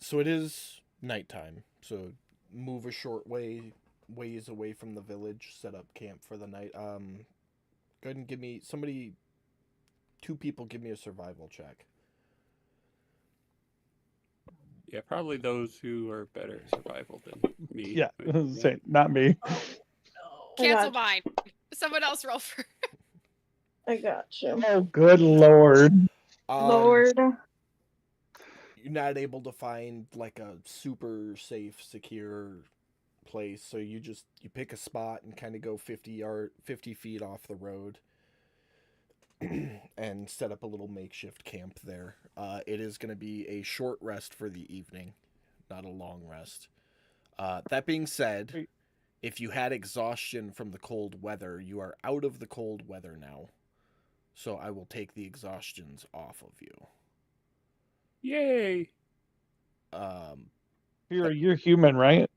So it is nighttime. So move a short ways away from the village. Set up camp for the night. Go ahead and give me somebody. 2 people give me a survival check. Yeah, probably those who are better at survival than me. Yeah, say not me. No. Cancel got mine. Someone else roll for. I got you. Oh, good lord. Lord. You're not able to find like a super safe, secure place, so you pick a spot and kind of go 50 feet off the road. And set up a little makeshift camp there. It is going to be a short rest for the evening, not a long rest. That being said, if you had exhaustion from the cold weather, you are out of the cold weather now. So I will take the exhaustions off of you. Yay! You're human, right?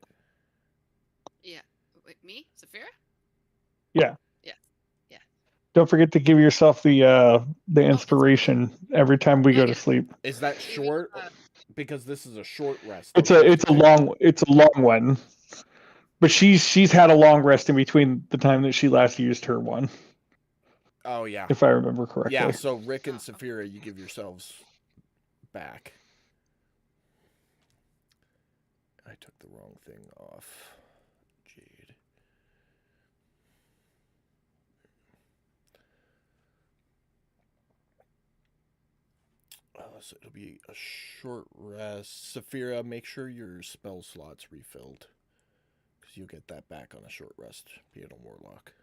Yeah. Wait, me? Saphira? Yeah. Yeah. Yeah. Don't forget to give yourself the inspiration every time we go to sleep. Is that short? Because this is a short rest. It's a long one. But she's had a long rest in between the time that she last used her one. Oh yeah. If I remember correctly. Yeah, so Rick and Saphira, you give yourselves back. I took the wrong thing off. Jade. So it'll be a short rest. Saphira, make sure your spell slot's refilled. because you get that back on a short rest, being a warlock.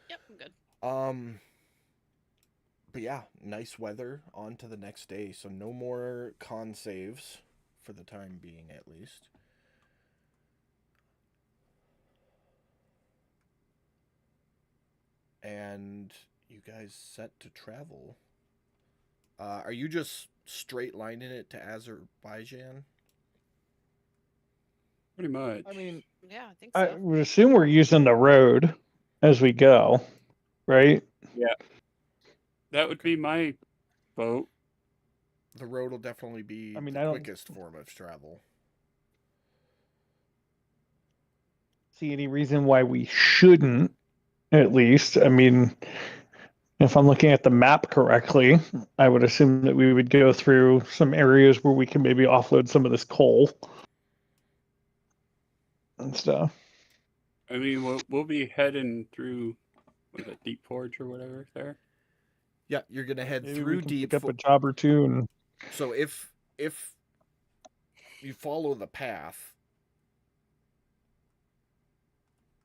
Yep, I'm good. But yeah, nice weather. On to the next day. So no more con saves for the time being, at least. And you guys set to travel. Are you just straight lining it to Azerbaijan? Pretty much. I mean, Yeah, I think I so. would assume we're using the road as we go, right? that would be my vote. The road will definitely be I mean, the I don't- quickest form of travel. See any reason why we shouldn't, at least. I mean, if I'm looking at the map correctly, I would assume that we would go through some areas where we can maybe offload some of this coal and stuff. I mean, we'll be heading through, was it Deep Forge or whatever there? Yeah, you're gonna head Maybe we through can deep. pick up a job or two, and So if you follow the path,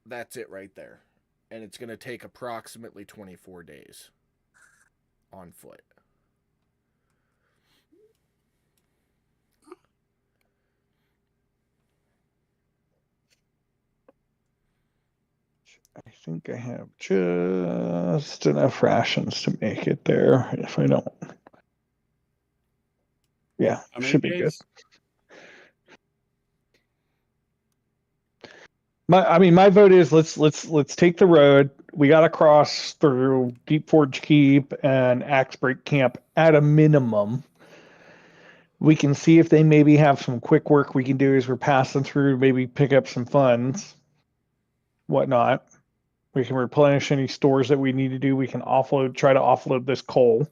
that's it right there. And it's going to take approximately 24 days on foot. I think I have just enough rations to make it there. If I don't, yeah, How many should be good. days? My vote is let's take the road. We got to cross through Deep Forge Keep and Axe Break Camp at a minimum. We can see if they maybe have some quick work we can do as we're passing through. Maybe pick up some funds, whatnot. We can replenish any stores that we need to do. We can try to offload this coal,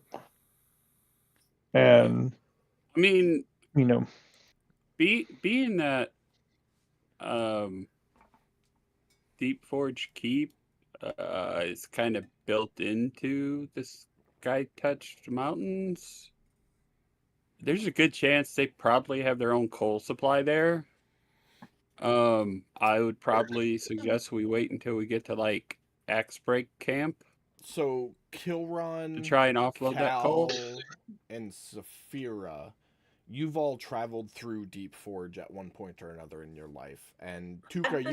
and I mean, you know, being that Deep Forge Keep is kind of built into the Sky Touched Mountains, there's a good chance they probably have their own coal supply there. I would probably suggest we wait until we get to like Axe Break Camp So Kilron, to try and offload that coal. Cal, and Saphira, you've all traveled through Deep Forge at one point or another in your life. And Tuka,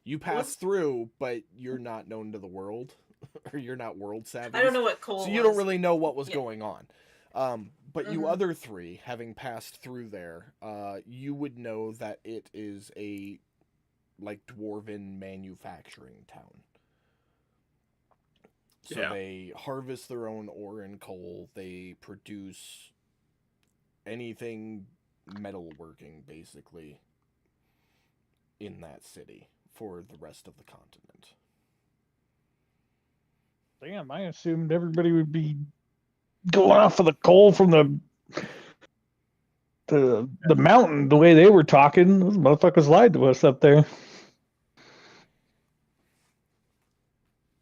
you passed through, but you're not known to the world, or you're not world savvy. I don't know what coal So was. you don't really know what was Yeah. going on. But you Mhm. other three, having passed through there, you would know that it is a like dwarven manufacturing town. So Yeah. they harvest their own ore and coal. They produce anything metalworking, basically, in that city for the rest of the continent. damn, I assumed everybody would be going off of the coal from the mountain. The way they were talking, those motherfuckers lied to us up there.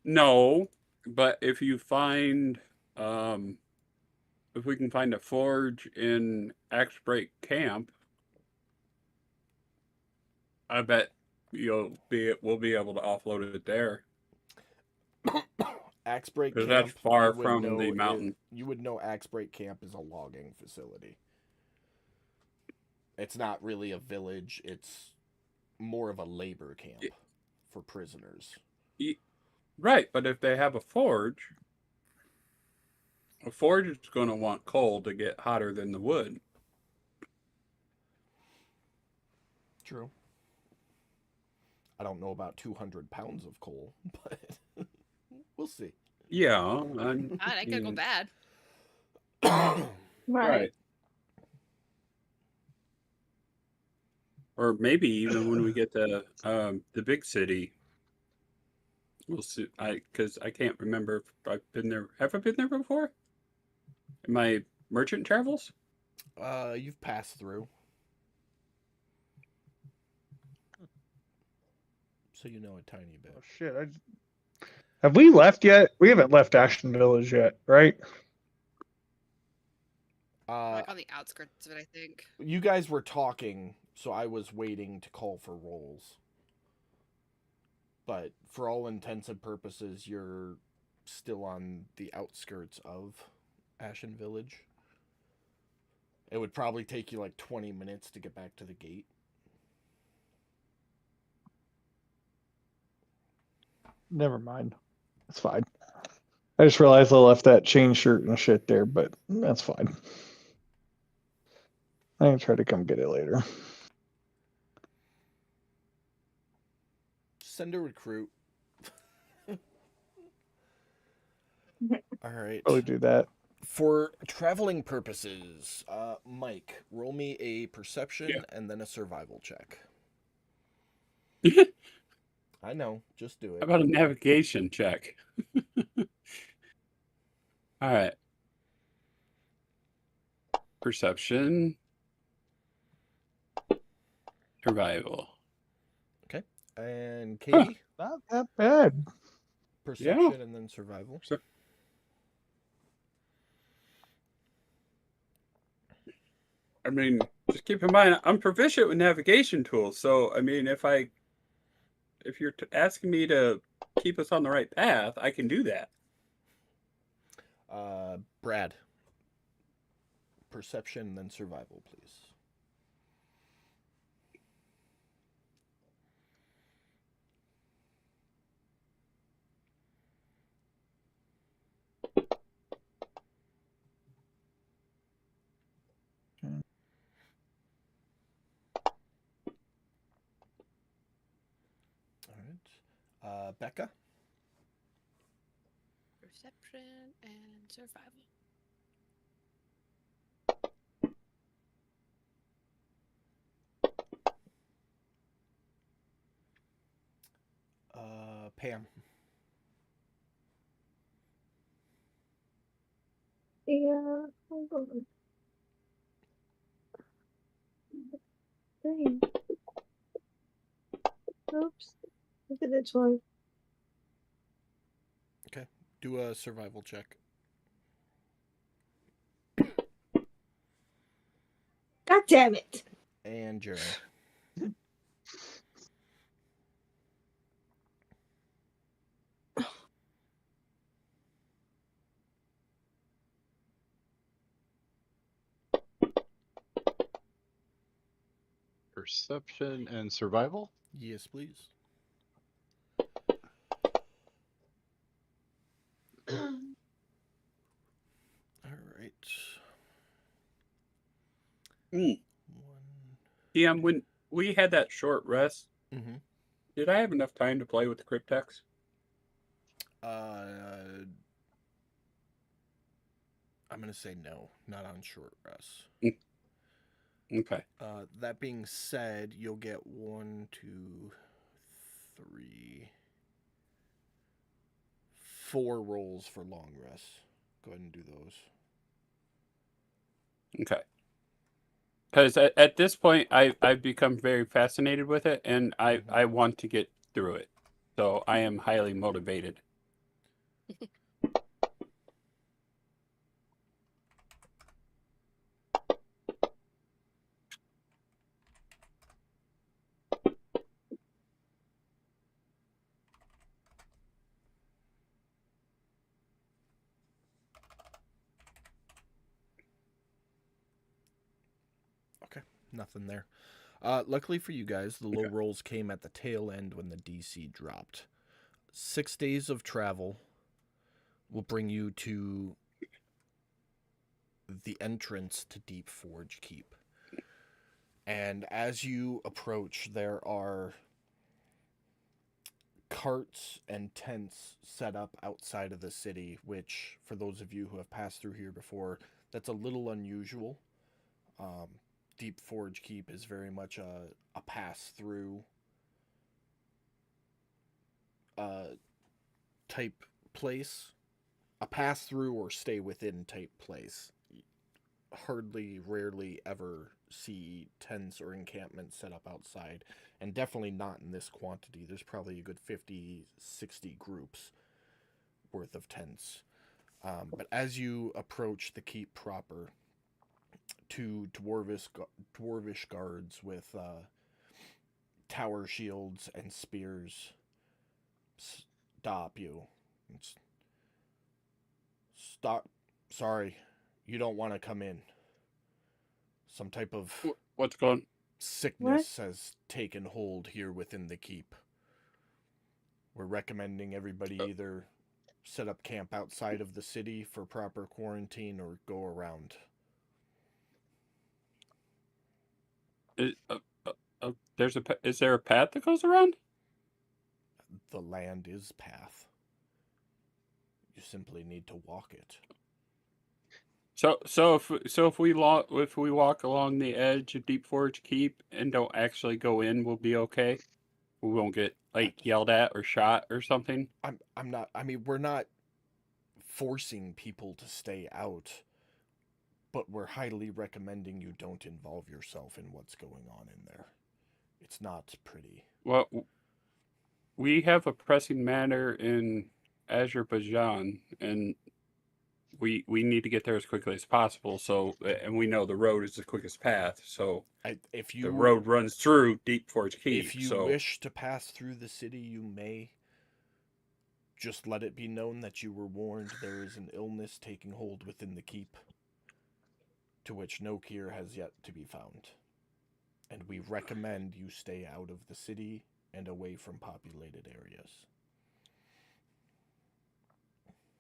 No, but if you find, if we can find a forge in Axe Break Camp, I bet we'll be able to offload it there. Axe Break Because Camp. that's far you would from know the mountain. you would know Axe Break Camp is a logging facility. It's not really a village. It's more of a labor camp for prisoners. Right, but if they have a forge is going to want coal to get hotter than the wood. True. I don't know about 200 pounds of coal, but we'll see. Yeah, That ain't gonna go bad. Right. Or maybe even when we get to the big city, we'll see. Because I can't remember if I've been there. Have I been there before? In my merchant travels? You've passed through. So you know a tiny bit. Oh, shit. Have we left yet? We haven't left Ashton Village yet, right? Like on the outskirts of it, I think. You guys were talking, so I was waiting to call for rolls. but for all intents and purposes, you're still on the outskirts of Ashen Village. It would probably take you like 20 minutes to get back to the gate. Never mind. It's fine. I just realized I left that chain shirt and shit there, but that's fine. I can try to come get it later. Send a recruit. All right. Probably do that. For traveling purposes, Mike, roll me a perception Yeah. and then a survival check. I know, just do it. How about a navigation check? All right. Perception. Survival. And Katie, Not that bad. perception and then survival. I mean, just keep in mind, I'm proficient with navigation tools. So, I mean, if you're asking me to keep us on the right path, I can do that. Brad, perception and then survival, please. All right. Becca? Perception and survival. Pam? Yeah, hold on. Dang. Oops. Look at this one. Do a survival check. God damn it. And Jeremy. Perception and survival. Yes, please. All right. Mm. One. DM, when we had that short rest, Mm-hmm. did I have enough time to play with the Cryptex? I'm gonna say no, not on short rest. Okay. That being said, you'll get 1, 2, 3, 4 rolls for long rests. Go ahead and do those. Okay. Because at this point, I've become very fascinated with it, and I want to get through it. So I am highly motivated. Nothing there. Luckily for you guys, the low Okay. rolls came at the tail end when the DC dropped. 6 days of travel will bring you to the entrance to Deep Forge Keep. And as you approach, there are carts and tents set up outside of the city, which, for those of you who have passed through here before, that's a little unusual. Deep Forge Keep is very much a pass-through type place. A pass-through or stay within type place. Hardly, rarely ever see tents or encampments set up outside, and definitely not in this quantity. There's probably a good 50, 60 groups worth of tents. But as you approach the keep proper, two dwarvish guards with tower shields and spears stop you. Stop. Sorry, you don't want to come in. Some type of What's going? sickness has taken hold here within the keep. We're recommending everybody either set up camp outside of the city for proper quarantine or go around. Is there a path that goes around? The land is path. You simply need to walk it. So if we walk along the edge of Deep Forge Keep and don't actually go in, we'll be okay. We won't get like yelled at or shot or something. I'm not. I mean, we're not forcing people to stay out, but we're highly recommending you don't involve yourself in what's going on in there. It's not pretty. Well, we have a pressing matter in Azerbaijan, and we need to get there as quickly as possible. So, and we know the road is the quickest path. So, If the you road runs through Deep Forge Keep. if you so, wish to pass through the city, you may. Just let it be known that you were warned there is an illness taking hold within the keep, to which no cure has yet to be found. And we recommend you stay out of the city and away from populated areas.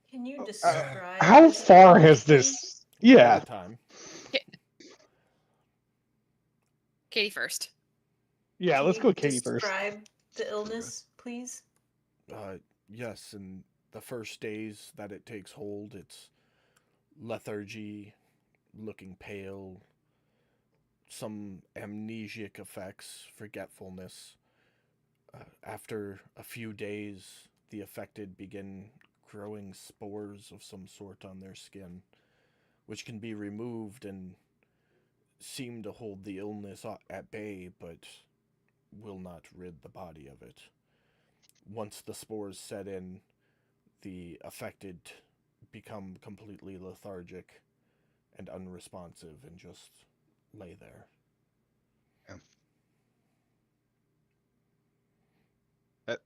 Can you describe How this far has illness, this? Yeah. All the time. Katie first. Yeah, Can let's you go with Katie first. Describe the illness, please. Yes, in the first days that it takes hold, it's lethargy, looking pale, some amnesic effects, forgetfulness. After a few days, the affected begin growing spores of some sort on their skin, which can be removed and seem to hold the illness at bay, but will not rid the body of it. Once the spores set in, the affected become completely lethargic and unresponsive and just lay there.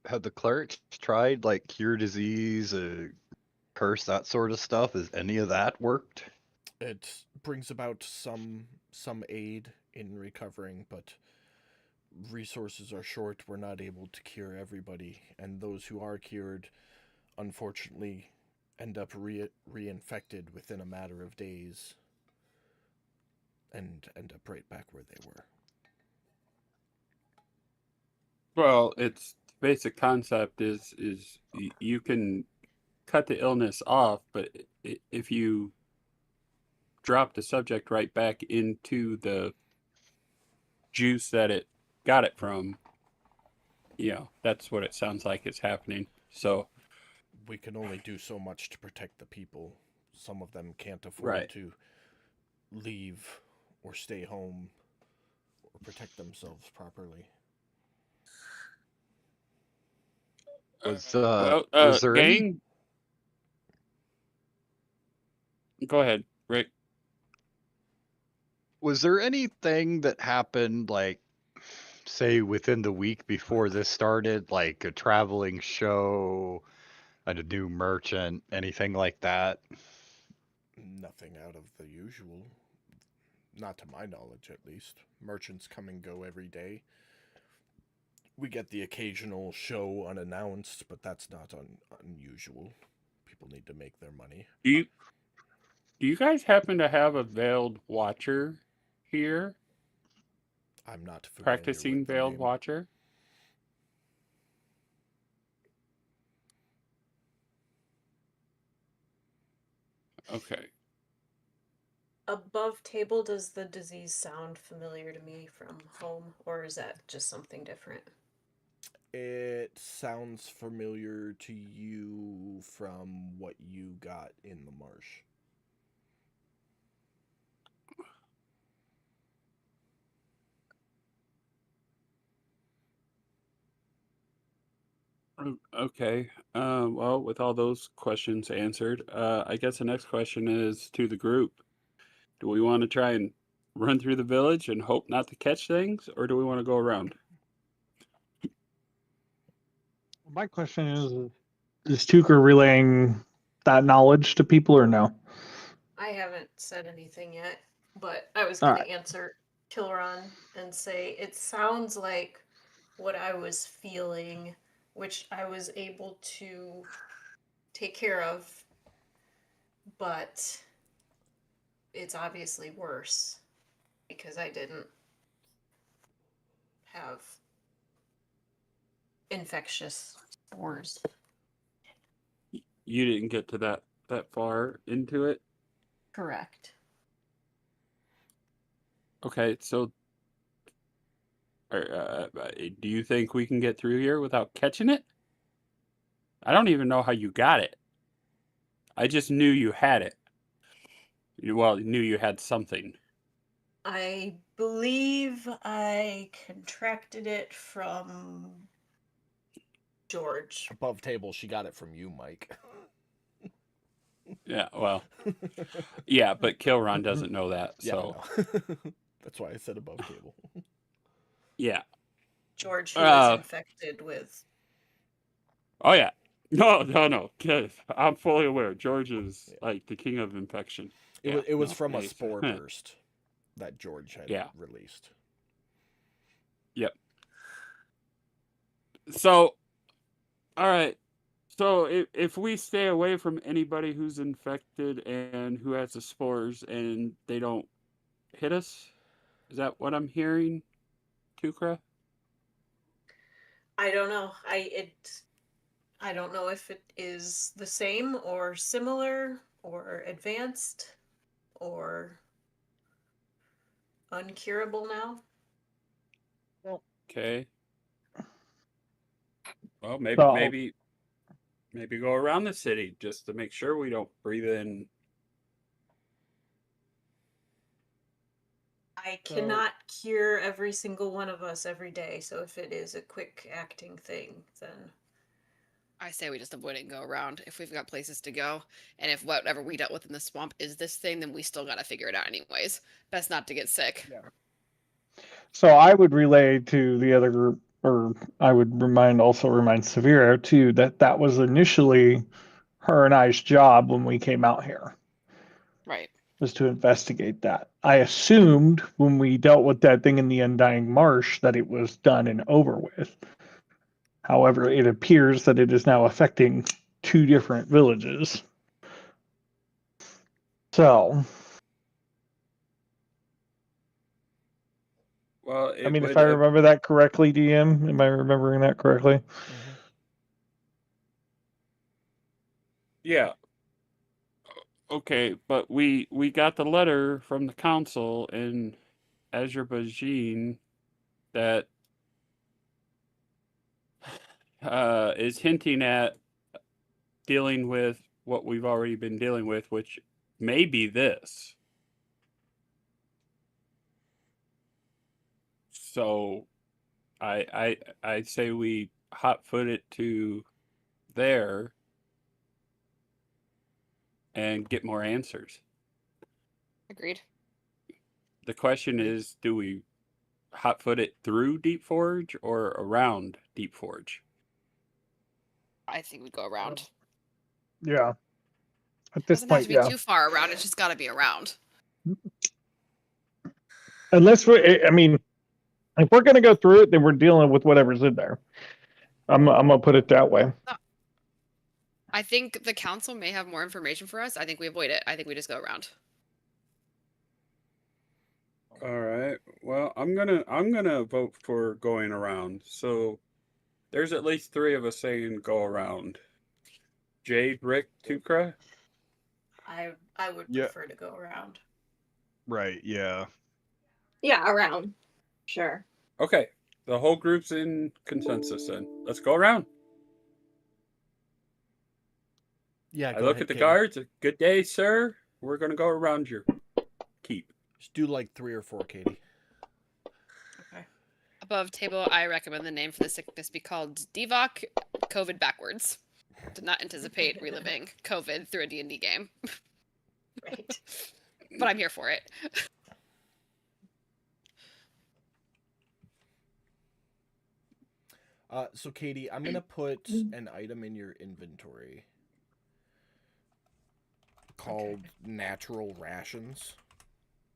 Have the clerics tried like cure disease, curse, that sort of stuff? Has any of that worked? It brings about some aid in recovering, but resources are short. We're not able to cure everybody, and those who are cured, unfortunately, end up reinfected within a matter of days, and end up right back where they were. well, it's basic concept is you can cut the illness off, but if you drop the subject right back into the juice that it got it from, that's what it sounds like is happening. So, We can only do so much to protect the people. Some of them can't afford Right. to leave or stay home or protect themselves properly. Was well, there any gang, go ahead, Rick. was there anything that happened, like, say within the week before this started, like a traveling show, a new merchant, anything like that? Nothing out of the usual. Not to my knowledge, at least. Merchants come and go every day. We get the occasional show unannounced, but that's not unusual. People need to make their money. Do you guys happen to have a veiled watcher here? I'm not familiar Practicing with the veiled name. watcher? Okay. Above table, does the disease sound familiar to me from home, or is that just something different? It sounds familiar to you from what you got in the marsh. Okay. Well, with all those questions answered, I guess the next question is to the group. Do we want to try and run through the village and hope not to catch things, or do we want to go around? My question is Tuker relaying that knowledge to people or no? I haven't said anything yet, but I was All going right. to answer Kilron and say it sounds like what I was feeling, which I was able to take care of, but it's obviously worse because I didn't have infectious spores. You didn't get to that far into it. Correct. Okay, so do you think we can get through here without catching it? I don't even know how you got it. I just knew you had it. Well, knew you had something. I believe I contracted it from George. Above table, she got it from you, Mike. Yeah, well, yeah, but Kilron doesn't know that, Yeah, so no. That's why I said above table. yeah. George, who was Uh, infected with. Oh yeah. No. I'm fully aware. George is like the king of infection. It was no, from a hey, spore burst that George had Yeah. released. Yep. So, all right. So if we stay away from anybody who's infected and who has the spores and they don't hit us, is that what I'm hearing, Tukra? I don't know. I don't know if it is the same or similar or advanced or uncurable now. Okay. Well, maybe So- maybe go around the city just to make sure we don't breathe in. I cannot cure every single one of us every day, so if it is a quick acting thing, then I say we just avoid it and go around if we've got places to go. And if whatever we dealt with in the swamp is this thing, then we still got to figure it out anyways. Best not to get sick. So I would relay to the other group, or I would remind Severa too, that was initially her and I's job when we came out here, Right. was to investigate that. I assumed when we dealt with that thing in the Undying Marsh that it was done and over with. However, it appears that it is now affecting 2 different villages. So, Well, I mean, if I remember that correctly, DM, am I remembering that correctly? Yeah. Okay, but we got the letter from the council in Azerbaijan that is hinting at dealing with what we've already been dealing with, which may be this. So I say we hot foot it to there and get more answers. Agreed. The question is, do we hot foot it through Deep Forge or around Deep Forge? I think we'd go around. Yeah. At this Doesn't have point, to be yeah. too far around. It's just got to be around. Unless I mean, if we're going to go through it, then we're dealing with whatever's in there. I'm going to put it that way. I think the council may have more information for us. I think we avoid it. I think we just go around. All right. Well, I'm gonna vote for going around. So there's at least 3 of us saying go around. Jade, Rick, Tukra. I would Yeah. prefer to go around. Right, yeah. Yeah, around. Sure. Okay, the whole group's in consensus. Then let's go around. Yeah, I go look ahead, at the Katie. guards. Good day, sir. We're gonna go around your keep. Just do like 3 or 4, Katie. Okay. Above table, I recommend the name for the sickness be called Divock COVID backwards. Did not anticipate reliving COVID through a D&D game. Right. But I'm here for it. So Katie, I'm gonna put an item in your inventory called natural rations,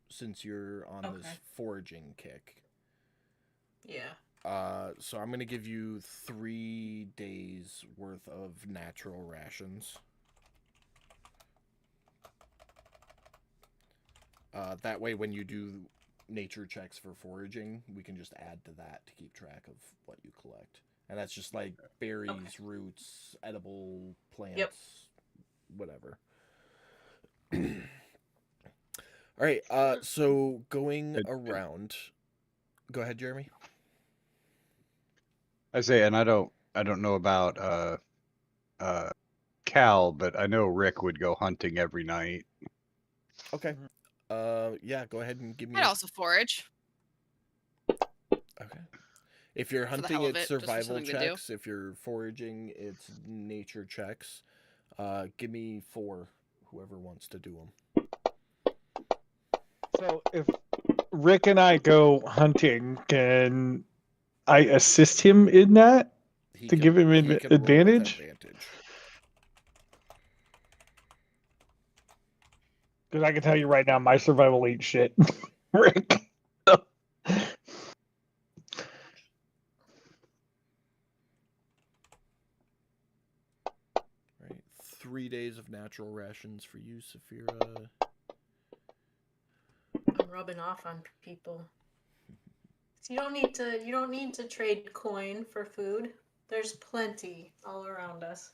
since you're on this Okay. foraging kick. Yeah. So I'm gonna give you 3 days worth of natural rations. That way, when you do nature checks for foraging, we can just add to that to keep track of what you collect. And that's just like berries, roots, edible plants, whatever. All right. So going around. Go ahead, Jeremy. I say, and I don't know about Cal, but I know Rick would go hunting every night. Okay. Yeah. Go ahead and give me. I'd also forage. Okay. If you're For the hunting, hell of it's it, just for survival something to do. checks. If you're foraging, it's nature checks. Give me 4. Whoever wants to do them. So if Rick and I go hunting, can I assist him in that to give him an he can roll with advantage? Because I can tell you right now, my survival ain't shit, Rick. Right. 3 days of natural rations for you, Saphira. I'm rubbing off on people. So you don't need to trade coin for food. There's plenty all around us.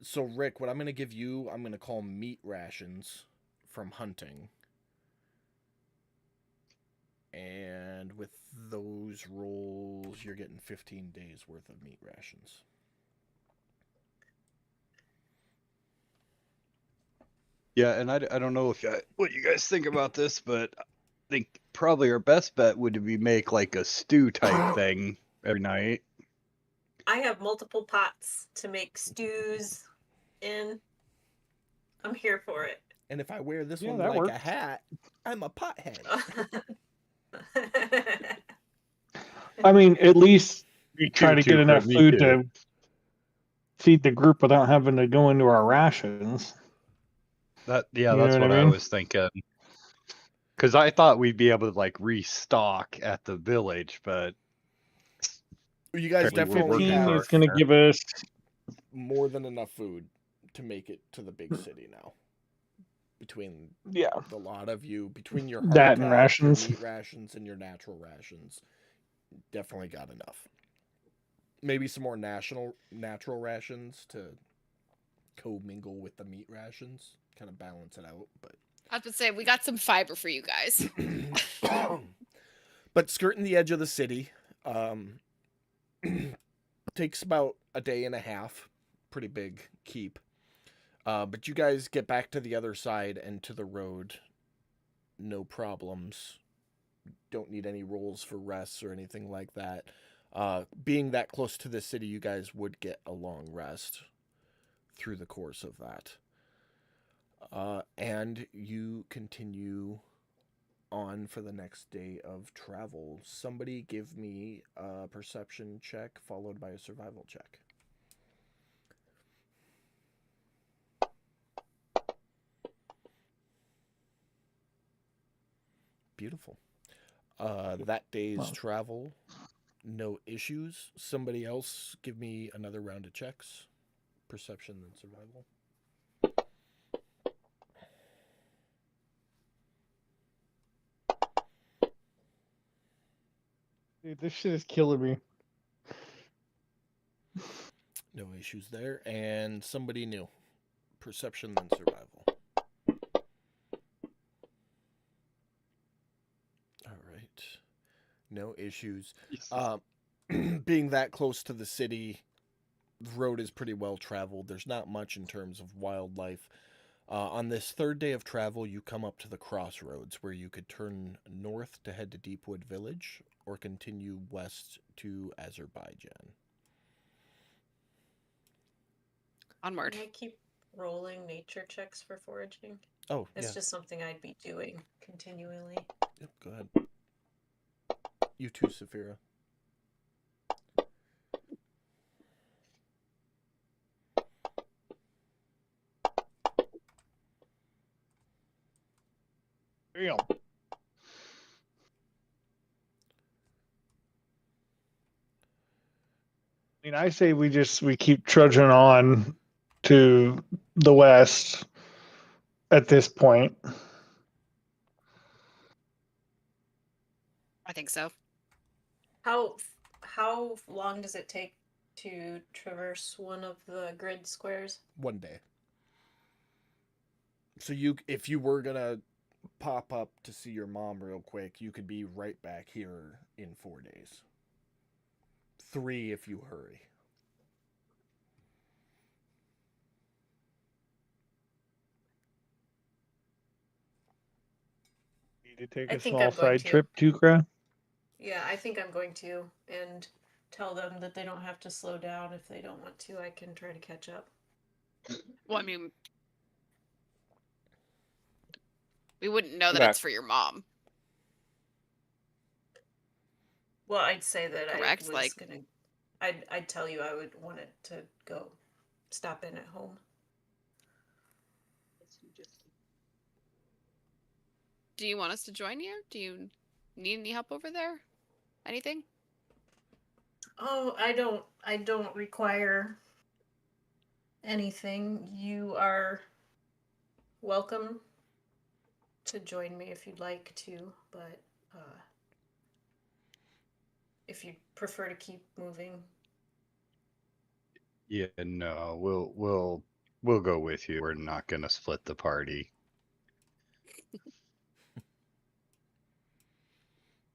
So Rick, what I'm gonna give you, I'm gonna call meat rations from hunting. And with those rolls, you're getting 15 days worth of meat rations. Yeah, and I don't know if what you guys think about this, but I think probably our best bet would be make like a stew type thing every night. I have multiple pots to make stews in. I'm here for it. And if I wear this Yeah, one that like works. a hat, I'm a pothead. I mean, at least Me try to get Cooper, enough me food too. to feed the group without having to go into our rations. That's You know what what I I mean? was thinking. Because I thought we'd be able to like restock at the village, but You guys apparently we're definitely working 15 have is going to for give us. more than enough food to make it to the big city now. Between Yeah. the lot of you, between your That and hardtack, rations. your meat rations, and your natural rations, definitely got enough. Maybe some more natural rations to co-mingle with the meat rations, kind of balance it out. But I was gonna say we got some fiber for you guys. but skirting the edge of the city takes about a day and a half. Pretty big keep. But you guys get back to the other side and to the road. No problems. Don't need any rolls for rests or anything like that. Being that close to the city, you guys would get a long rest through the course of that. And you continue on for the next day of travel. Somebody give me a perception check followed by a survival check. Beautiful. That day's travel, no issues. Somebody else give me another round of checks. Perception and survival. Dude, this shit is killing me. No issues there. And somebody new. Perception and survival. All right. No issues. Being that close to the city, the road is pretty well traveled. There's not much in terms of wildlife. On this third day of travel, you come up to the crossroads where you could turn north to head to Deepwood Village or continue west to Azerbaijan. Onward. Can rolling nature checks for foraging? Oh, It's yeah. just something I'd be doing continually. Yep, go ahead. You too, Saphira. Damn. I mean, I say we keep trudging on to the west at this point. I think so. How long does it take to traverse one of the grid squares? 1 day. So if you were gonna pop up to see your mom real quick, you could be right back here in 4 days. 3 if you hurry. Need to take I a think small I'm going side to. trip, Tukra. Yeah, I think I'm going to, and tell them that they don't have to slow down if they don't want to. I can try to catch up. Well, I mean, we wouldn't know that Okay. it's for your mom. Well, I'd say that Correct, I was like- gonna. I'd tell you I would want it to go stop in at home. Do you want us to join you? Do you need any help over there? Anything? Oh, I don't require anything. You are welcome to join me if you'd like to, but if you prefer to keep moving. Yeah, no, we'll go with you. We're not gonna split the party.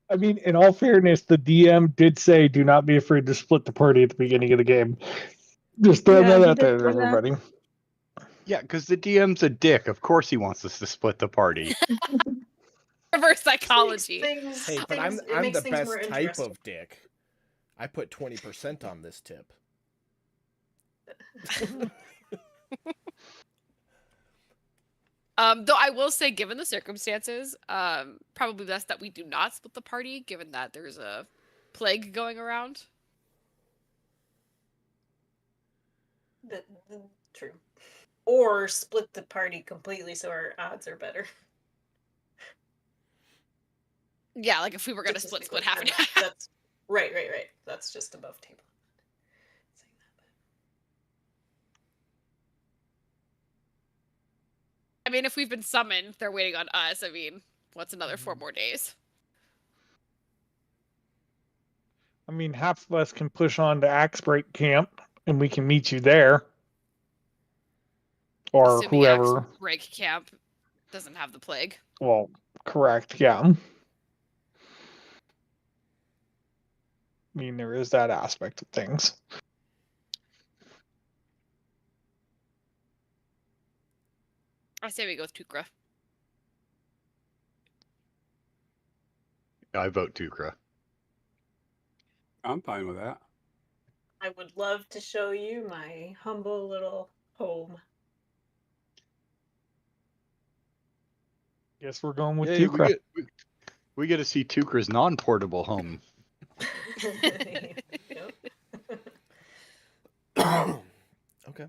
I mean, in all fairness, the DM did say, "Do not be afraid to split the party at the beginning of the game." Just throw Yeah, that he out there, did say that. everybody. Yeah, because the DM's a dick. Of course he wants us to split the party. Reverse psychology. Things, Hey, but things, it I'm makes the things more best type interesting. of dick. I put 20% on this tip. Though I will say, given the circumstances, probably best that we do not split the party, given that there's a plague going around. True. Or split the party completely so our odds are better. Yeah, like if we were gonna split half and half. That's right. That's just above table. Saying I mean, if we've been summoned, they're waiting on us. I mean, what's another 4 more days? I mean, half of us can push on to Axe Break Camp, and we can meet you there, or Assuming whoever. Axe Break Camp doesn't have the plague. Well, correct, yeah. I mean, there is that aspect of things. I say we go with Tukra. I vote Tukra. I'm fine with that. I would love to show you my humble little home. Guess we're going with Yay, Tukra. we get to see Tukra's non-portable home. Yep. Okay.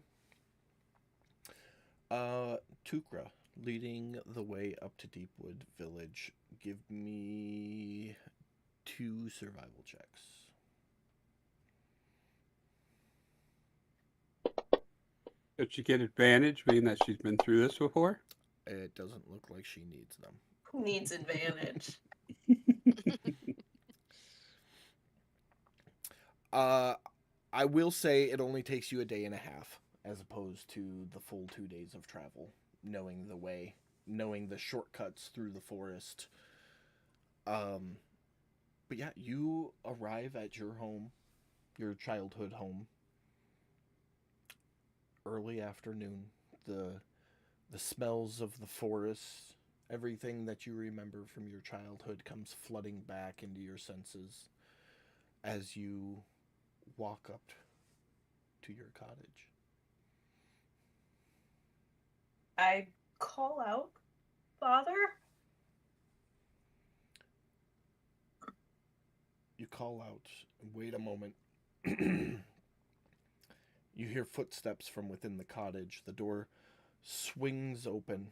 Tukra, leading the way up to Deepwood Village. Give me 2 survival checks. Did she get advantage, being that she's been through this before? It doesn't look like she needs them. Who needs advantage? I will say it only takes you a day and a half, as opposed to the full 2 days of travel, knowing the way, knowing the shortcuts through the forest. But yeah, you arrive at your home, your childhood home, early afternoon. The smells of the forest, everything that you remember from your childhood comes flooding back into your senses as you walk up to your cottage. I call out, Father. You call out. Wait a moment. You hear footsteps from within the cottage. The door swings open.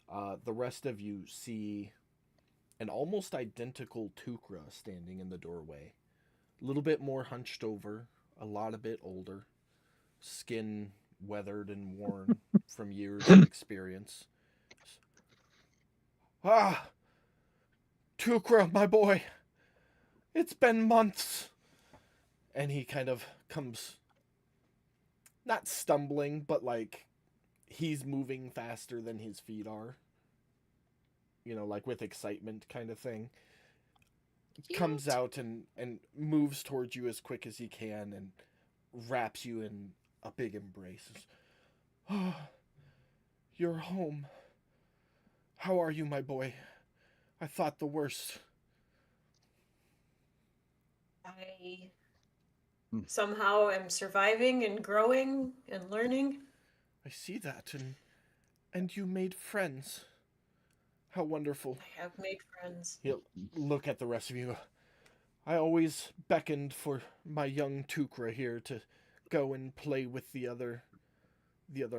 The rest of you see an almost identical Tukra standing in the doorway. A little bit more hunched over, a lot a bit older, skin weathered and worn from years of experience. Ah! Tukra, my boy! It's been months! And he kind of comes, not stumbling, but like he's moving faster than his feet are. You know, like with excitement kind of thing. Comes Cute. out and moves towards you as quick as he can and wraps you in a big embrace. Oh, you're home. How are you, my boy? I thought the worst. I Hmm. somehow am surviving and growing and learning. I see that, and you made friends. How wonderful. I have made friends. He'll look at the rest of you. I always beckoned for my young Tukra here to go and play with the other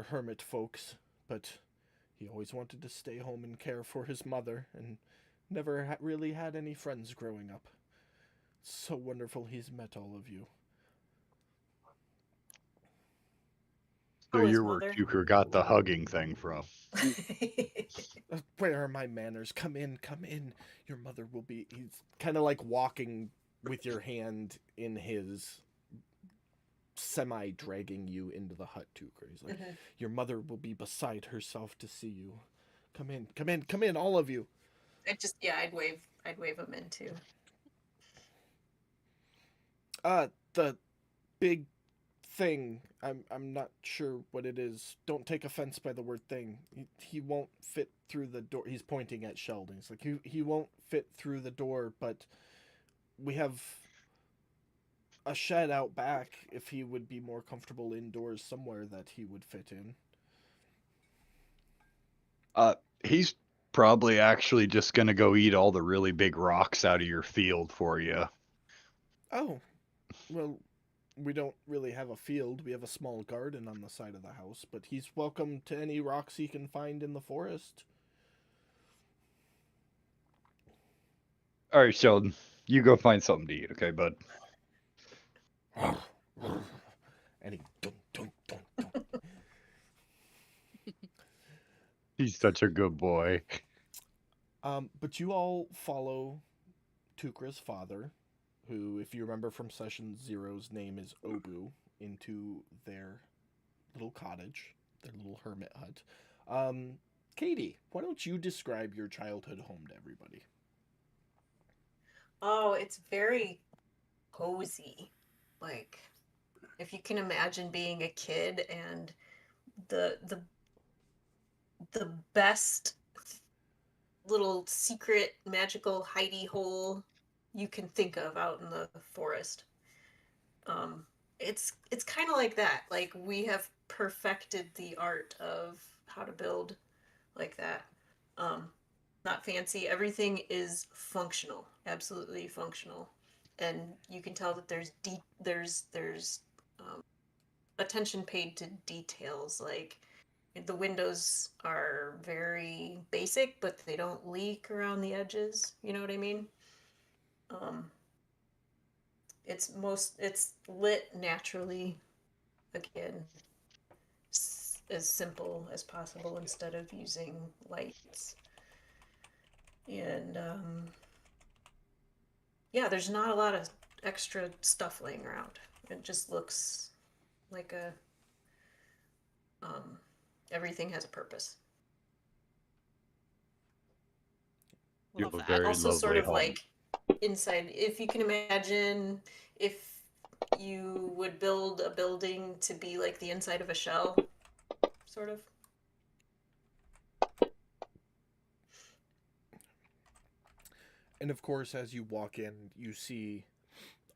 hermit folks, but he always wanted to stay home and care for his mother, and never really had any friends growing up. It's so wonderful he's met all of you. So Oh, his you're where mother. Tuker got the hugging thing from. Where are my manners? Come in, come in. Your mother will be. He's kind of like walking with your hand in his, semi dragging you into the hut, Tukra. He's like, your mother will be beside herself to see you. Come in, come in, come in, all of you. I'd wave him in too. The big thing. I'm not sure what it is. Don't take offense by the word thing. He won't fit through the door. He's pointing at Sheldon. He's like, he won't fit through the door, but we have a shed out back if he would be more comfortable indoors somewhere that he would fit in. He's probably actually just gonna go eat all the really big rocks out of your field for you. Oh, well, we don't really have a field. We have a small garden on the side of the house, but he's welcome to any rocks he can find in the forest. All right, Sheldon, you go find something to eat, okay, bud? And he dunk, dunk, dunk, dunk. He's such a good boy. But you all follow Tukra's father, who, if you remember from session 0's name is Obu, into their little cottage, their little hermit hut. Katie, why don't you describe your childhood home to everybody? Oh, it's very cozy. Like, if you can imagine being a kid and the best little secret magical hidey hole you can think of out in the forest. It's kind of like that. Like, we have perfected the art of how to build like that. Not fancy. Everything is functional, absolutely functional, and you can tell that there's attention paid to details. Like, the windows are very basic, but they don't leak around the edges. You know what I mean? It's lit naturally. Again, as simple as possible instead of using lights. And yeah, there's not a lot of extra stuff laying around. It just looks like everything has a purpose. You Love have a that. very Also, lovely sort of home. like inside, if you can imagine, if you would build a building to be like the inside of a shell, sort of. And of course, as you walk in, you see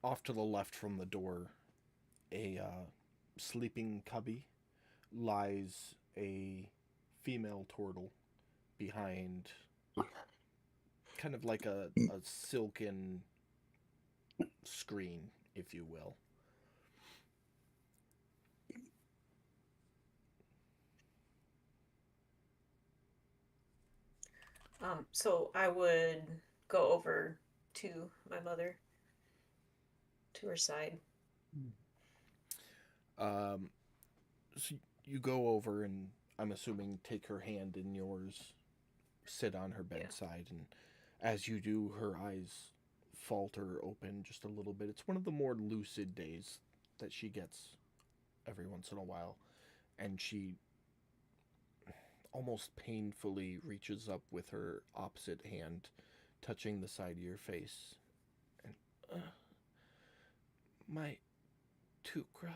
off to the left from the door a sleeping cubby lies a female turtle behind kind of like a silken screen, if you will. So I would go over to my mother, to her side. So you go over and I'm assuming take her hand in yours, sit on her bedside, and as you do, her eyes falter open just a little bit. It's one of the more lucid days that she gets every once in a while, and she almost painfully reaches up with her opposite hand, touching the side of your face. And, my Tukra,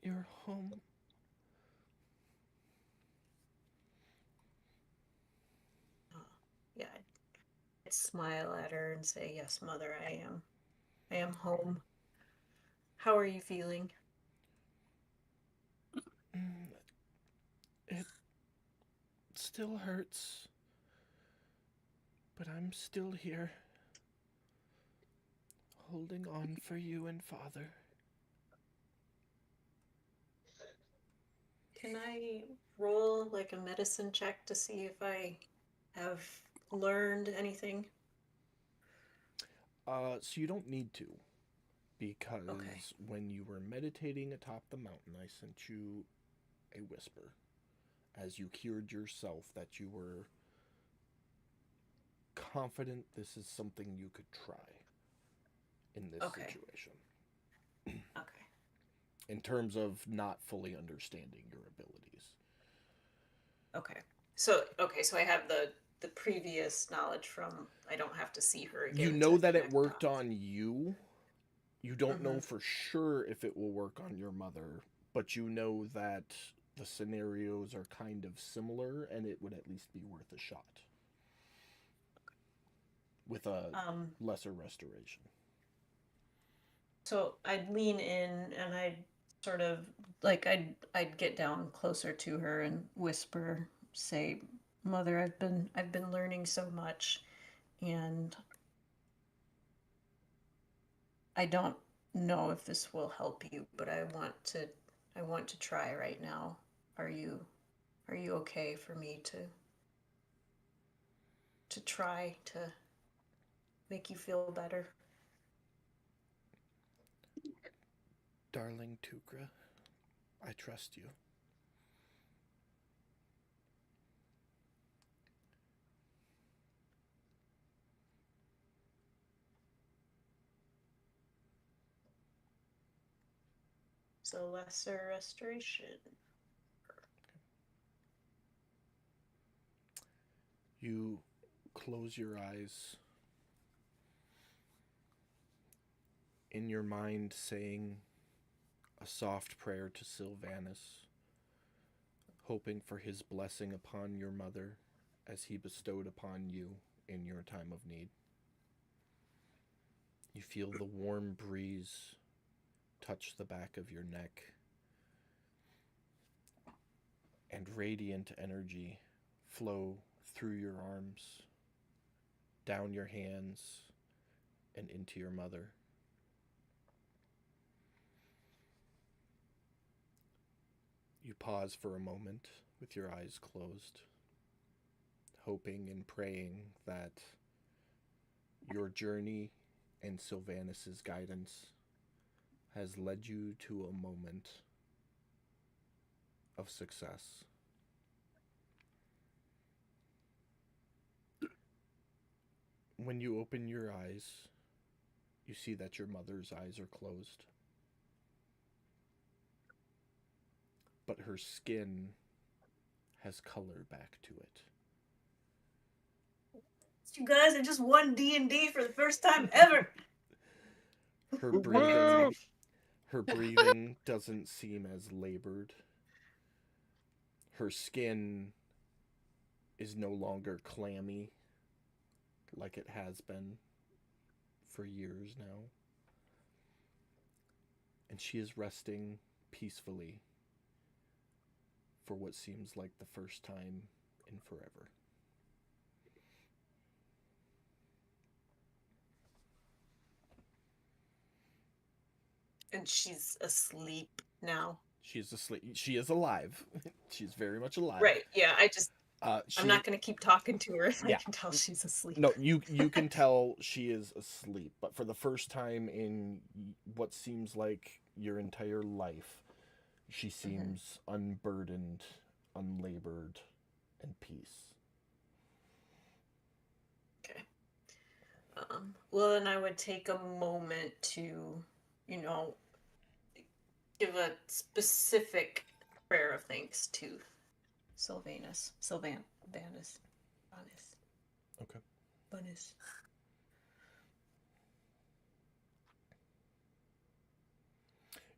you're home. Yeah, I'd smile at her and say, "Yes, mother, I am. I am home. How are you feeling?" It still hurts, but I'm still here, holding on for you and Father. Can I roll like a medicine check to see if I have learned anything? So you don't need to, because Okay. when you were meditating atop the mountain, I sent you a whisper as you cured yourself that you were confident this is something you could try in this Okay. situation. Okay. In terms of not fully understanding your abilities. Okay. So I have the previous knowledge from I don't have to see her again. You know to that it connect worked dots. on you. You don't know Mhm. for sure if it will work on your mother, but you know that the scenarios are kind of similar and it would at least be worth a shot. With a lesser restoration. So I'd lean in and I'd sort of like I'd get down closer to her and whisper, say, "Mother, I've been learning so much, and I don't know if this will help you, but I want to try right now. Are you okay for me to try to make you feel better?" Darling Tukra, I trust you. So lesser restoration. You close your eyes, in your mind saying a soft prayer to Sylvanus, hoping for his blessing upon your mother as he bestowed upon you in your time of need. You feel the warm breeze touch the back of your neck, and radiant energy flow through your arms, down your hands, and into your mother. You pause for a moment with your eyes closed, hoping and praying that your journey and Sylvanus's guidance has led you to a moment of success. When you open your eyes, you see that your mother's eyes are closed, but her skin has color back to it. You guys, I just won D&D for the first time ever. Her breathing doesn't seem as labored. Her skin is no longer clammy like it has been for years now. And she is resting peacefully, for what seems like the first time in forever. And she's asleep now. She's asleep. She is alive. She's very much alive. Right. Yeah. She, I'm not going to keep talking to her if Yeah. I can tell she's asleep. No, you can tell she is asleep, but for the first time in what seems like your entire life, she seems unburdened, unlabored, and peace. Okay. Well, then I would take a moment to, give a specific prayer of thanks to Sylvanus. Banus. Okay. Bunnis.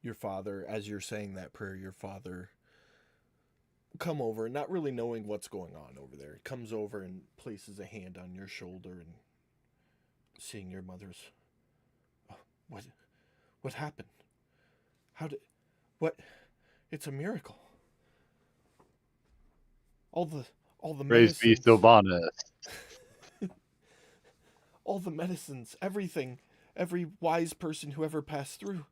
Your father, as you're saying that prayer, your father come over, not really knowing what's going on over there. Comes over and places a hand on your shoulder, and seeing your mother's. Oh, what happened? What? It's a miracle. All the Praise be medicines, Sylvanus. all the medicines, everything, every wise person who ever passed through.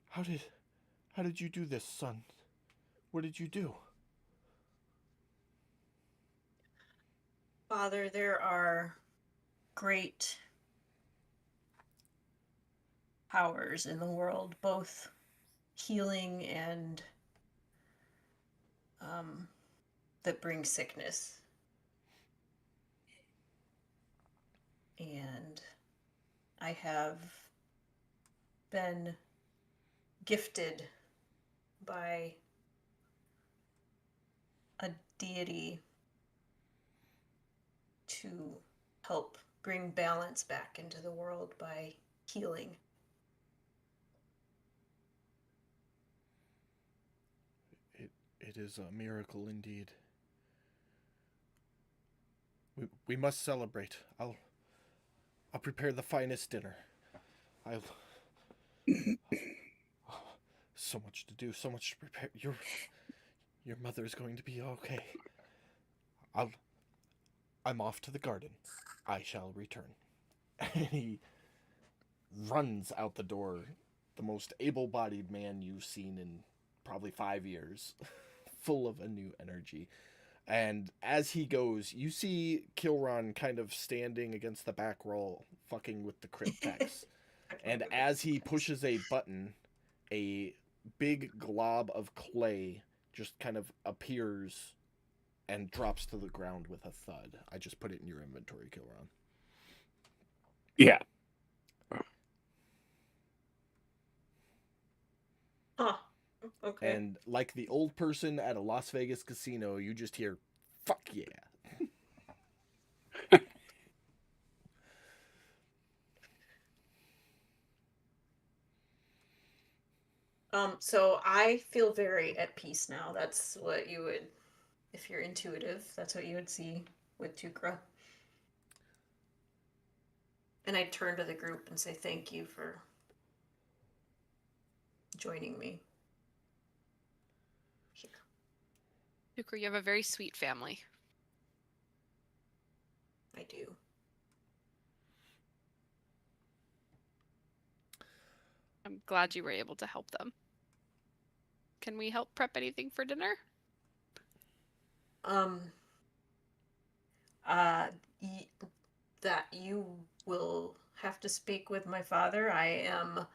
How did you do this, son? What did you do? Father, there are great powers in the world, both healing and that bring sickness. And I have been gifted by a deity to help bring balance back into the world by healing. It is a miracle indeed. We must celebrate. I'll prepare the finest dinner. So much to do, so much to prepare. Your mother is going to be okay. I'm off to the garden. I shall return. And he runs out the door, the most able-bodied man you've seen in probably 5 years, full of a new energy. And as he goes, you see Kilron kind of standing against the back wall, fucking with the cryptex. And as he pushes a button, a big glob of clay just kind of appears and drops to the ground with a thud. I just put it in your inventory, Kilron. Yeah. Huh. Okay. And like the old person at a Las Vegas casino, you just hear, "Fuck yeah." So I feel very at peace now. That's what you would, if you're intuitive, that's what you would see with Tukra. And I'd turn to the group and say thank you for joining me here. Tukra, you have a very sweet family. I do. I'm glad you were able to help them. Can we help prep anything for dinner? That you will have to speak with my father. I am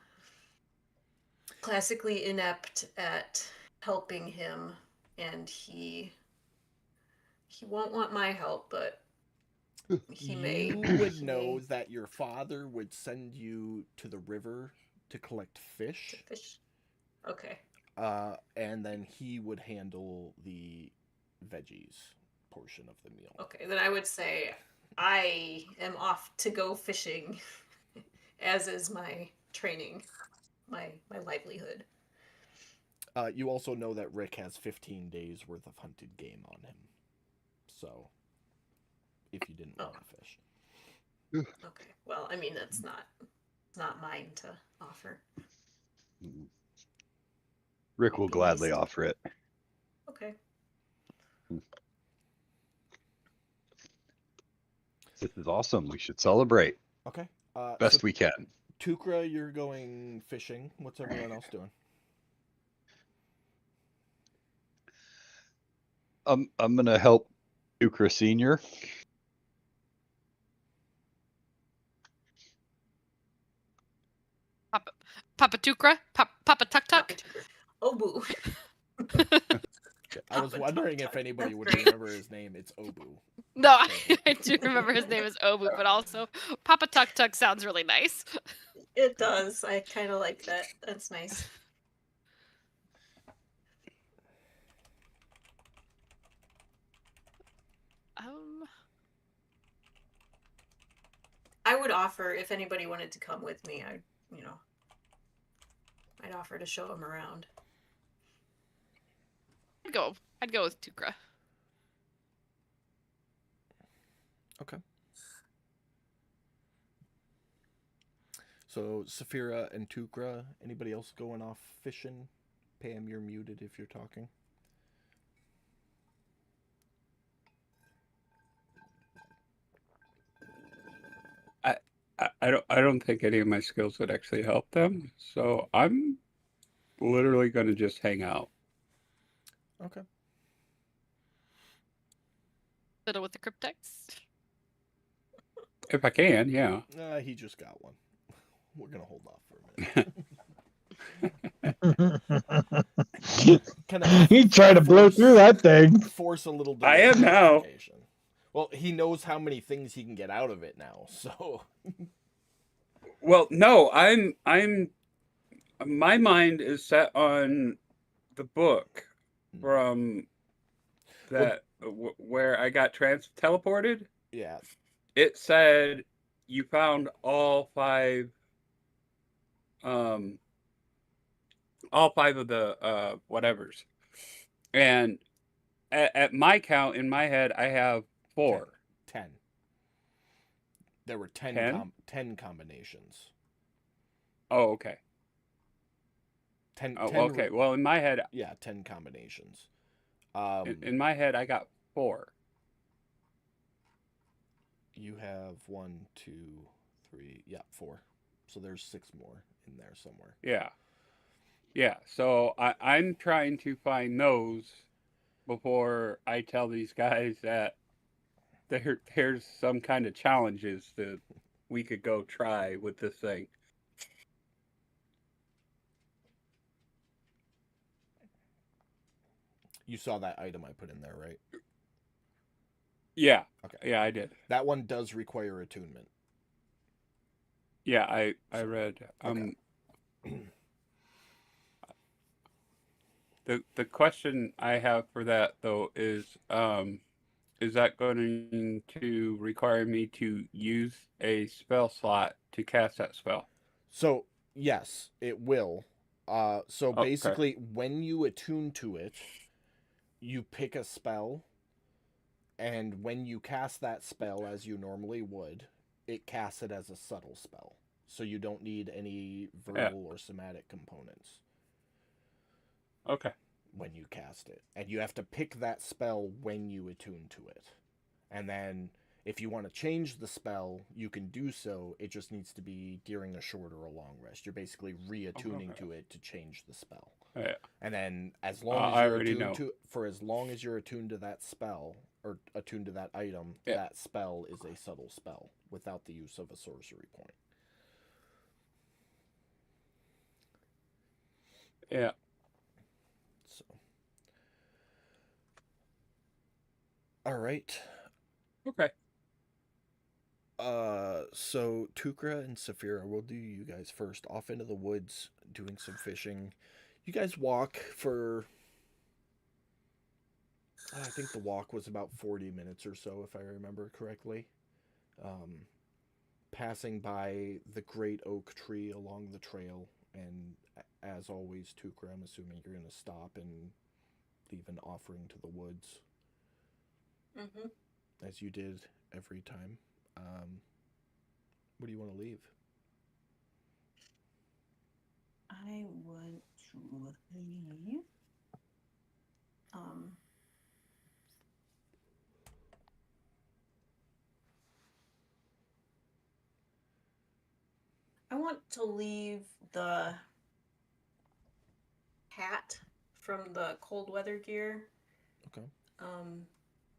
classically inept at helping him, and he won't want my help, but he may. You would know that your father would send you to the river to collect fish. Okay. And then he would handle the veggies portion of the meal. Okay, then I would say I am off to go fishing, as is my training, my livelihood. You also know that Rick has 15 days worth of hunted game on him. So, if you didn't want to fish. Okay. Well, I mean, it's not mine to offer. Rick will gladly offer it. Okay. This is awesome. We should celebrate Okay. best So we can. Tukra, you're going fishing. What's everyone else doing? I'm gonna help Ukra Senior. Papa Tukra? Papa Tuk Tuk? Oh boo. I was Papa wondering Tuk if Tuk, anybody that's would great. remember his name. It's Obu. No, I do remember his name is Obu, but also Papa Tuk Tuk sounds really nice. It does. I kind of like that. That's nice. I would offer if anybody wanted to come with me. I'd offer to show them around. I'd go with Tukra. Okay. So Saphira and Tukra, anybody else going off fishing? Pam, you're muted if you're talking. I don't think any of my skills would actually help them. So I'm literally going to just hang out. Okay. Fiddle with the cryptex. If I can, yeah. He just got one. We're gonna hold off for a minute. Kind of He tried to blow through that thing. force a little. I am now. clarification. Well, he knows how many things he can get out of it now. So Well, no, I'm my mind is set on the book from that where I got teleported. yeah, It said you found all five of the whatevers. And at my count in my head I have 4. 10. There were 10 10 combinations. Oh, okay. 10 Oh, 10 okay. Well, in my head, yeah, 10 combinations. in my head, I got 4. You have 1, 2, 3, 4. So there's 6 more in there somewhere. Yeah. Yeah. So I'm trying to find those before I tell these guys that there's some kind of challenges that we could go try with this thing. You saw that item I put in there, right? Yeah. Okay. Yeah, I did. That one does require attunement. Yeah, I read. Okay. The question I have for that though is that going to require me to use a spell slot to cast that spell? So yes, it will. So Okay. basically, when you attune to it, you pick a spell, and when you cast that spell as you normally would, it casts it as a subtle spell. So you don't need any verbal or somatic components. Okay. When you cast it. And you have to pick that spell when you attune to it. And then if you want to change the spell, you can do so. It just needs to be during a short or a long rest. You're basically reattuning to it to change the spell. Yeah. And then as long as I you're already attuned know. to for as long as you're attuned to that spell or attuned to that item, Yeah. that spell is a subtle spell without the use of a sorcery point. Yeah. So all right. Okay. So Tukra and Saphira, we'll do you guys first. Off into the woods, doing some fishing. You guys walk for, I think the walk was about 40 minutes or so, if I remember correctly. Passing by the great oak tree along the trail, and as always, Tukra, I'm assuming you're going to stop and leave an offering to the woods. Mm-hmm. As you did every time. What do you want to leave? I want to leave want to leave the hat from the cold weather gear. Okay.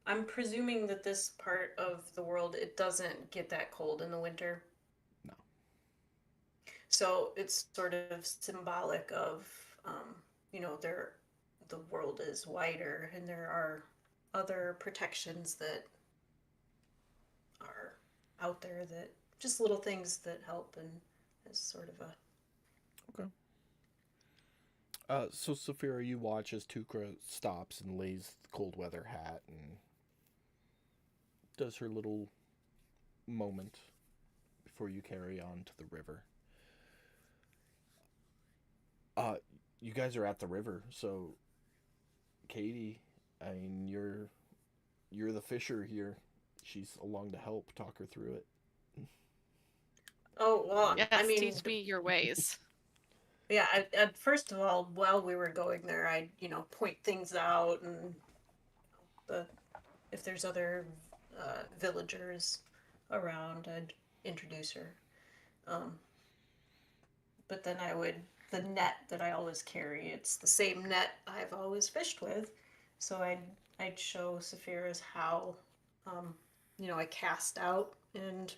I'm presuming that this part of the world, it doesn't get that cold in the winter. No. So it's sort of symbolic of, the world is wider and there are other protections that are out there, that just little things that help, and as sort of a... So Saphira, you watch as Tukra stops and lays the cold weather hat and does her little moment before you carry on to the river. You guys are at the river, so Katie, I mean, you're the fisher here. She's along to help. Talk her through it. Oh, well, Yes, I mean, teach me your ways. yeah, first of all, while we were going there, I'd, point things out, and if there's other villagers around, I'd introduce her. But then the net that I always carry, it's the same net I've always fished with. So I'd show Saphira's how, I cast out, and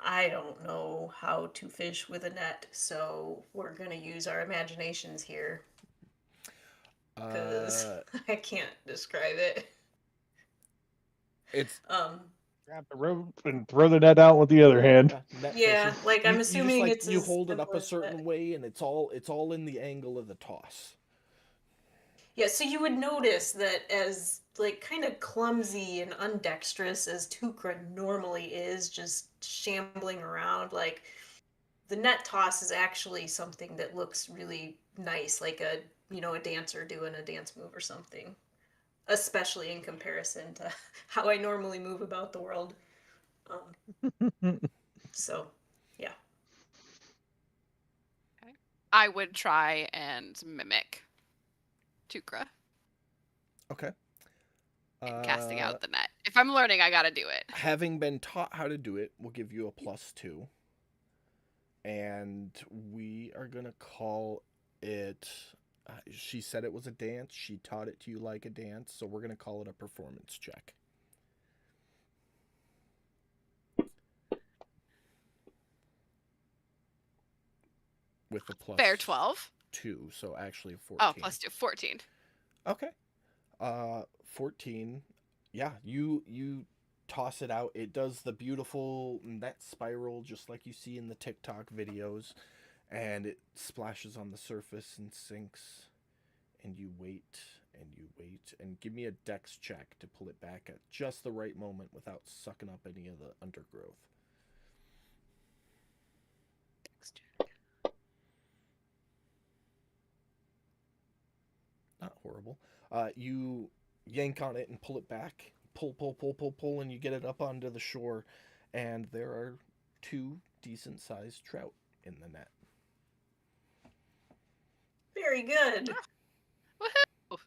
I don't know how to fish with a net, so we're going to use our imaginations here, because I can't describe it. It's Grab the rope and throw the net out with the other hand. net Yeah, fishing. like, I'm You just, assuming like, it's you as hold it up simple a as certain that. way, and it's all in the angle of the toss. Yeah, so you would notice that as, like, kind of clumsy and undexterous as Tukra normally is, just shambling around, like, the net toss is actually something that looks really nice, like a dancer doing a dance move or something, especially in comparison to how I normally move about the world. So, yeah. I would try and mimic Tukra Okay. in casting out the net. If I'm learning, I gotta do it. Having been taught how to do it, we'll give you a +2. And we are going to call it... she said it was a dance. She taught it to you like a dance. So we're going to call it a performance check. With a +2. Fair 12. So actually 14. Oh, +2. 14. Okay. 14. Yeah, you toss it out. It does the beautiful net spiral just like you see in the TikTok videos, and it splashes on the surface and sinks, and you wait and give me a dex check to pull it back at just the right moment without sucking up any of the undergrowth. Not horrible. You yank on it and pull it back. Pull, and you get it up onto the shore, and there are 2 decent-sized trout in the net. Very good. Woohoo!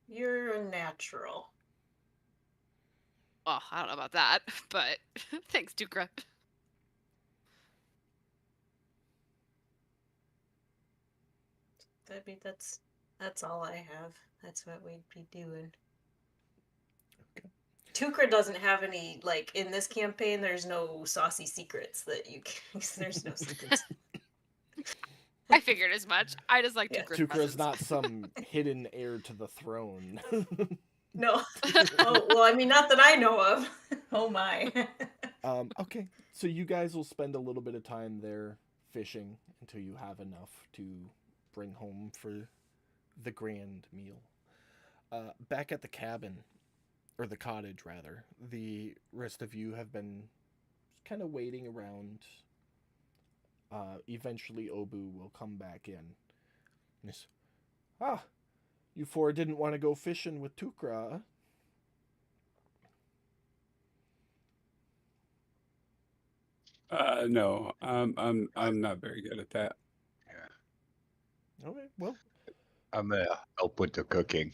You're a natural. Well, I don't know about that, but thanks, Tukra. That's all I have. That's what we'd be doing. Okay. Tukra doesn't have any, like, in this campaign, there's no saucy secrets that you can... There's no secrets. I figured as much. I just like Yeah. Tukra's Tukra's presence. not some hidden heir to the throne. No. Oh, well, I mean, not that I know of. Oh, my. Okay, so you guys will spend a little bit of time there fishing until you have enough to bring home for the grand meal. Back at the cabin, or the cottage rather, the rest of you have been kind of waiting around. Eventually Obu will come back in. You 4 didn't want to go fishing with Tukra. No, I'm not very good at that. Okay, well, I'm gonna help with the cooking.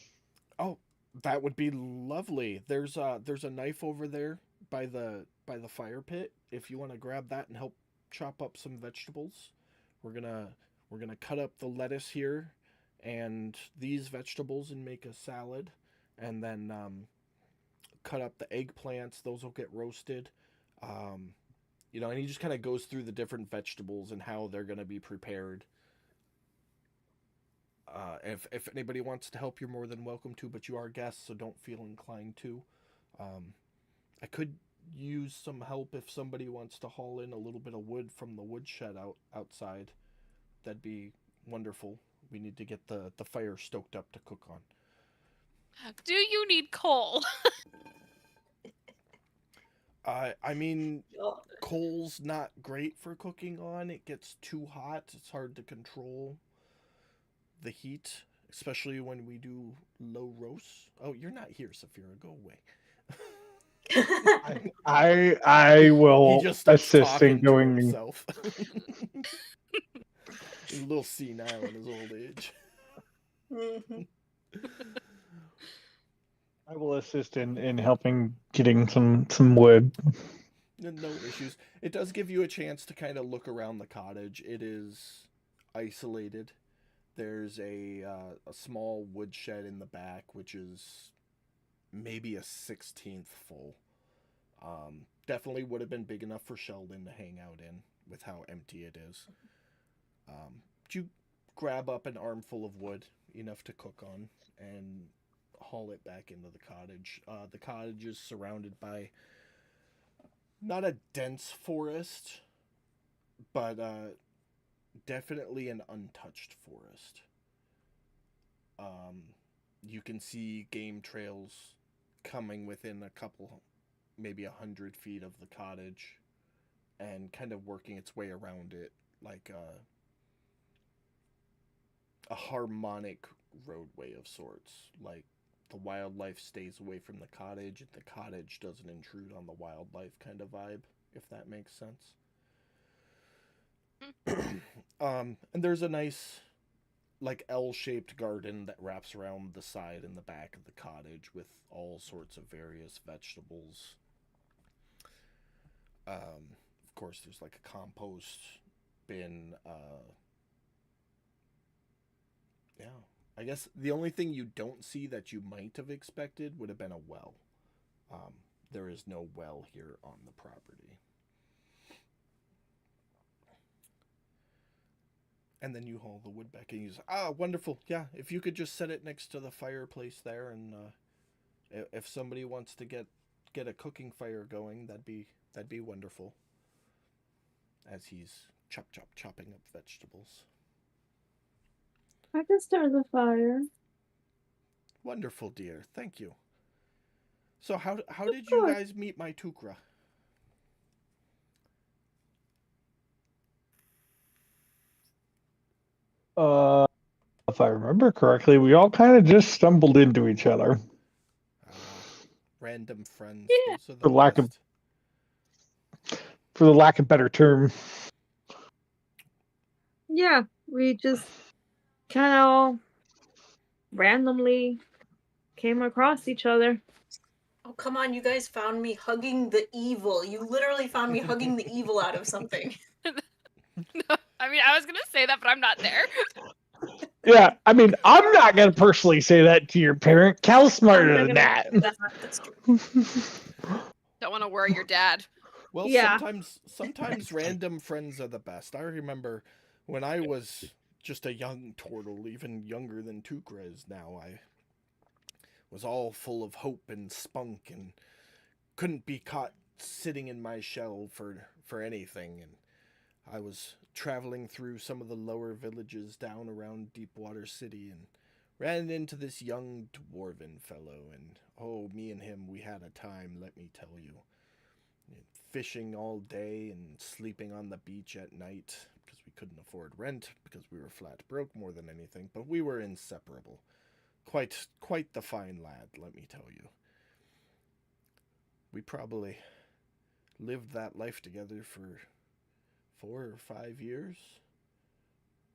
oh, that would be lovely. There's a knife over there by the fire pit. If you want to grab that and help chop up some vegetables. We're gonna cut up the lettuce here and these vegetables and make a salad, and then cut up the eggplants. Those will get roasted. And he just kind of goes through the different vegetables and how they're gonna be prepared. If anybody wants to help, you're more than welcome to, but you are guests, so don't feel inclined to. I could use some help if somebody wants to haul in a little bit of wood from the woodshed outside. That'd be wonderful. We need to get the fire stoked up to cook on. Do you need coal? I mean, coal's not great for cooking on. It gets too hot. It's hard to control the heat, especially when we do low roasts. Oh, you're not here, Saphira. Go away. I He will just starts assist in talking to going. himself. He's a little senile in his old age. Mhm. I will assist in helping getting some wood. No issues. It does give you a chance to kind of look around the cottage. It is isolated. There's a small woodshed in the back, which is maybe a 16th full. Definitely would have been big enough for Sheldon to hang out in with how empty it is. You grab up an armful of wood, enough to cook on, and haul it back into the cottage. The cottage is surrounded by not a dense forest, but definitely an untouched forest. You can see game trails coming within a couple, maybe 100 feet of the cottage, and kind of working its way around it like a harmonic roadway of sorts. Like the wildlife stays away from the cottage, and the cottage doesn't intrude on the wildlife kind of vibe, if that makes sense. And there's a nice, like, L-shaped garden that wraps around the side and the back of the cottage with all sorts of various vegetables. Of course, there's like a compost bin. Yeah. I guess the only thing you don't see that you might have expected would have been a well. There is no well here on the property. And then you haul the wood back and you say, wonderful. Yeah, if you could just set it next to the fireplace there, and if somebody wants to get a cooking fire going, that'd be wonderful. As he's chopping up vegetables. I can start the fire. Wonderful, dear. Thank you. So how did you guys meet my Tukra? If I remember correctly, we all kind of just stumbled into each other. Random friends. Yeah. Those are the For lack of- best. For the lack of better term. Yeah, we just kind of all randomly came across each other. Oh, come on, you guys found me hugging the evil. You literally found me hugging the evil out of something. No, I mean, I was gonna say that, but I'm not there. Yeah, I mean, I'm not going to personally say that to your parent. Cal's smarter I'm than not that. That's true. Don't want to worry your dad. Well, Yeah. sometimes random friends are the best. I remember when I was just a young turtle, even younger than Tukra is now. I was all full of hope and spunk and couldn't be caught sitting in my shell for anything. And I was traveling through some of the lower villages down around Deepwater City and ran into this young dwarven fellow. And oh, me and him, we had a time, let me tell you. Fishing all day and sleeping on the beach at night because we couldn't afford rent because we were flat broke more than anything, but we were inseparable. Quite the fine lad, let me tell you. We probably lived that life together for 4 or 5 years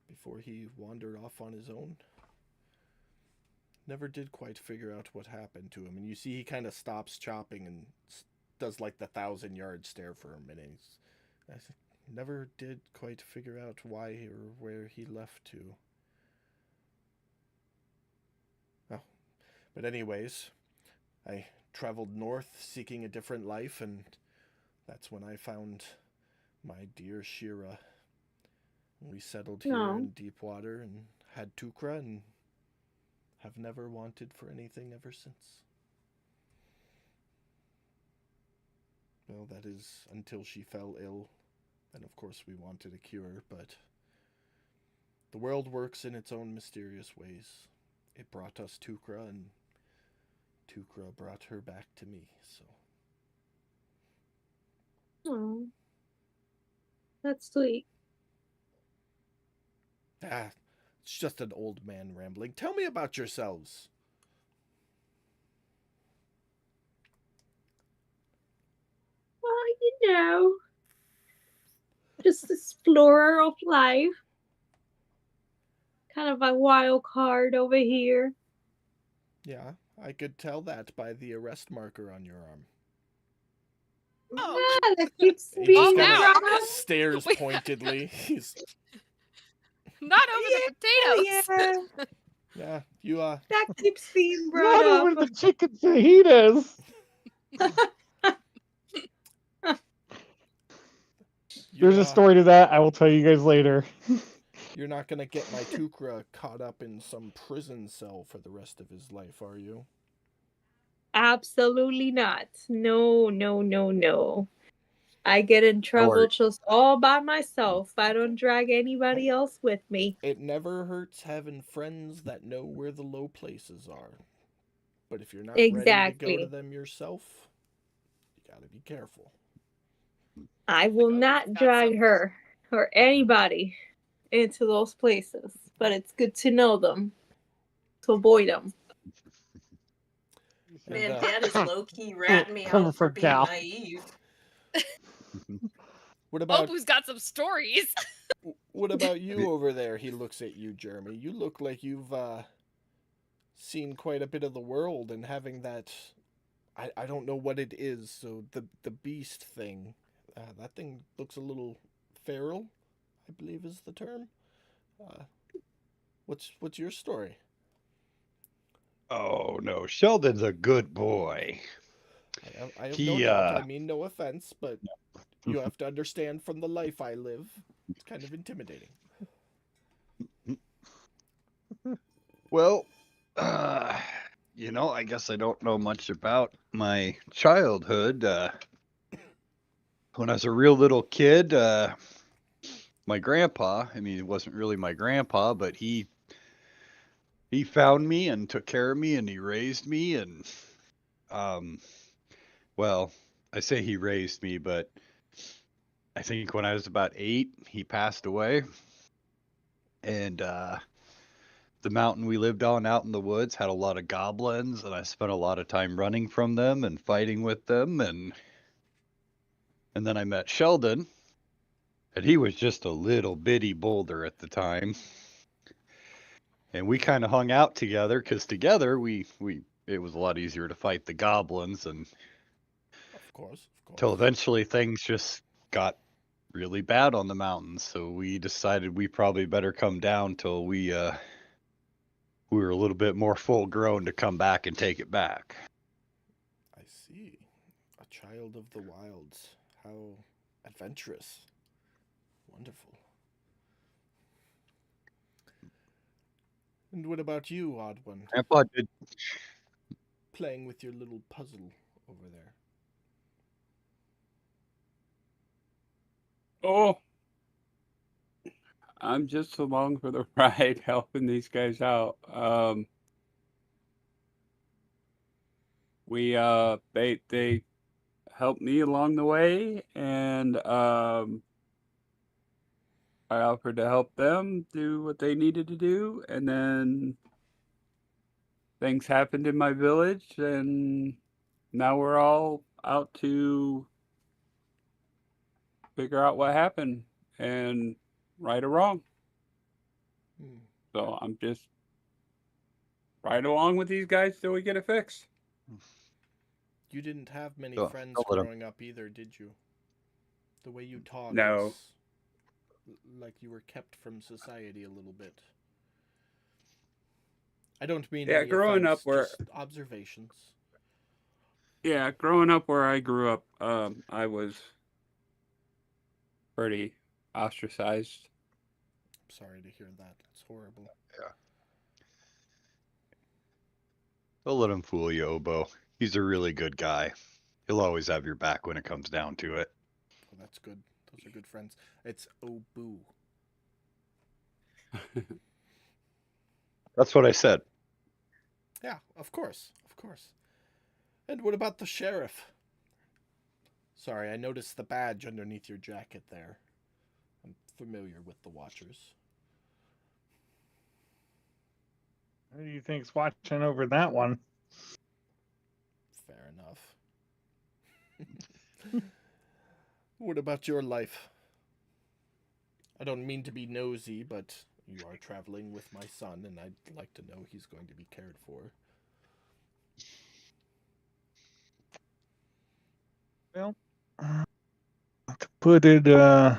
before he wandered off on his own. Never did quite figure out what happened to him, and you see he kind of stops chopping and does like the 1,000-yard stare for a minute. never did quite figure out why or where he left to. Oh, but anyways, I traveled north seeking a different life, and that's when I found my dear Shira. We settled here No. in Deepwater and had Tukra, and have never wanted for anything ever since. Well, that is until she fell ill. And of course we wanted a cure, but the world works in its own mysterious ways. It brought us Tukra, and Tukra brought her back to me, so. Oh, that's sweet. Ah, it's just an old man rambling. Tell me about yourselves. Well, you know, just explorer of life. Kind of a wild card over here. Yeah, I could tell that by the arrest marker on your arm. Oh. Yeah, that keeps He being just now. kinda brought up. stares We- pointedly. He's Not over the potatoes. Yeah, yeah, you that keeps being brought Not over up. the chicken fajitas. you're, There's a story to that. I will tell you guys later. You're not gonna get my Tukra caught up in some prison cell for the rest of his life, are you? Absolutely not. No, no, no, no. I get in trouble Or- just all by myself. I don't drag anybody else with me. It never hurts having friends that know where the low places are. But if you're not ready to go Exactly. to them yourself, you gotta be careful. I will Oh, not that's drag something. her or anybody into those places, but it's good to know them, to avoid them. Man, And, Dad is low key ratting me Coming out for from being Cal. naive. What about Obu's got some stories. what about you over there? He looks at you, Jeremy. You look like you've seen quite a bit of the world, and having that I don't know what it is, so the beast thing. That thing looks a little feral, I believe is the term. What's your story? Oh no, Sheldon's a good boy. I have no He, doubt. I mean no offense, but you have to understand from the life I live, it's kind of intimidating. Well, I guess I don't know much about my childhood. When I was a real little kid, my grandpa, I mean, it wasn't really my grandpa, but he found me and took care of me and he raised me and well, I say he raised me, but I think when I was about 8, he passed away. And the mountain we lived on out in the woods had a lot of goblins, and I spent a lot of time running from them and fighting with them. And then I met Sheldon, and he was just a little bitty boulder at the time. And we kind of hung out together because together it was a lot easier to fight the goblins. And Of course. till eventually things just got really bad on the mountains, so we decided we probably better come down till we were a little bit more full grown to come back and take it back. I see. A child of the wilds. How adventurous. Wonderful. And what about you, odd one? Grandpa did. Playing with your little puzzle over there. Oh, I'm just along for the ride, helping these guys out. They helped me along the way, and I offered to help them do what they needed to do, and then things happened in my village, and now we're all out to figure out what happened and right or wrong. Hmm. So I'm just right along with these guys till we get it fixed. You didn't have many Oh, friends don't let 'em- growing up either, did you? The way you talk No. is like you were kept from society a little bit. I don't mean Yeah, any growing offense, up where just observations. yeah, growing up where I grew up, I was pretty ostracized. I'm sorry to hear that. It's horrible. Don't let him fool you, Obo. He's a really good guy. He'll always have your back when it comes down to it. Well, that's good. Those are good friends. It's Obu. That's what I said. Yeah, of course. Of course. And what about the sheriff? Sorry, I noticed the badge underneath your jacket there. I'm familiar with the Watchers. Who do you think's watching over that one? Fair enough. What about your life? I don't mean to be nosy, but you are traveling with my son, and I'd like to know he's going to be cared for. Well, to put it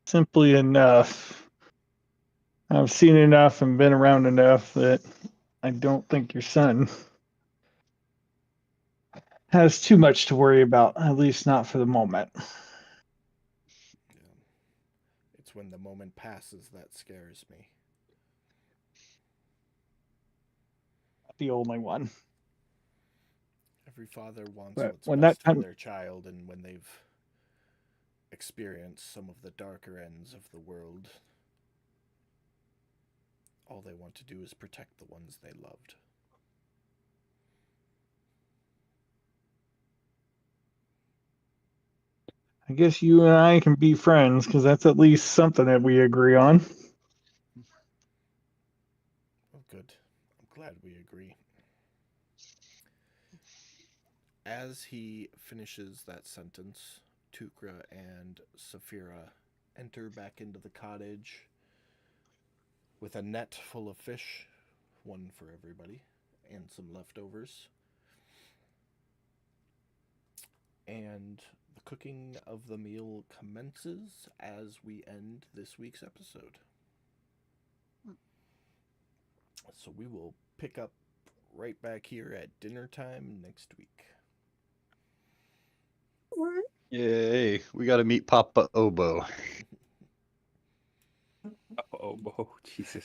simply enough, I've seen enough and been around enough that I don't think your son has too much to worry about, at least not for the moment. Yeah. It's when the moment passes that scares me. The only one. Every father wants But what's when best that time- for their child, and when they've experienced some of the darker ends of the world, all they want to do is protect the ones they loved. I guess you and I can be friends because that's at least something that we agree on. Oh, good. I'm glad we agree. As he finishes that sentence, Tukra and Saphira enter back into the cottage with a net full of fish, one for everybody, and some leftovers. And the cooking of the meal commences as we end this week's episode. So we will pick up right back here at dinner time next week. What? Yay. We got to meet Papa Obo. Oh, Jesus.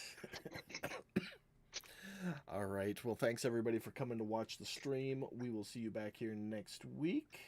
All right. Well, thanks everybody for coming to watch the stream. We will see you back here next week.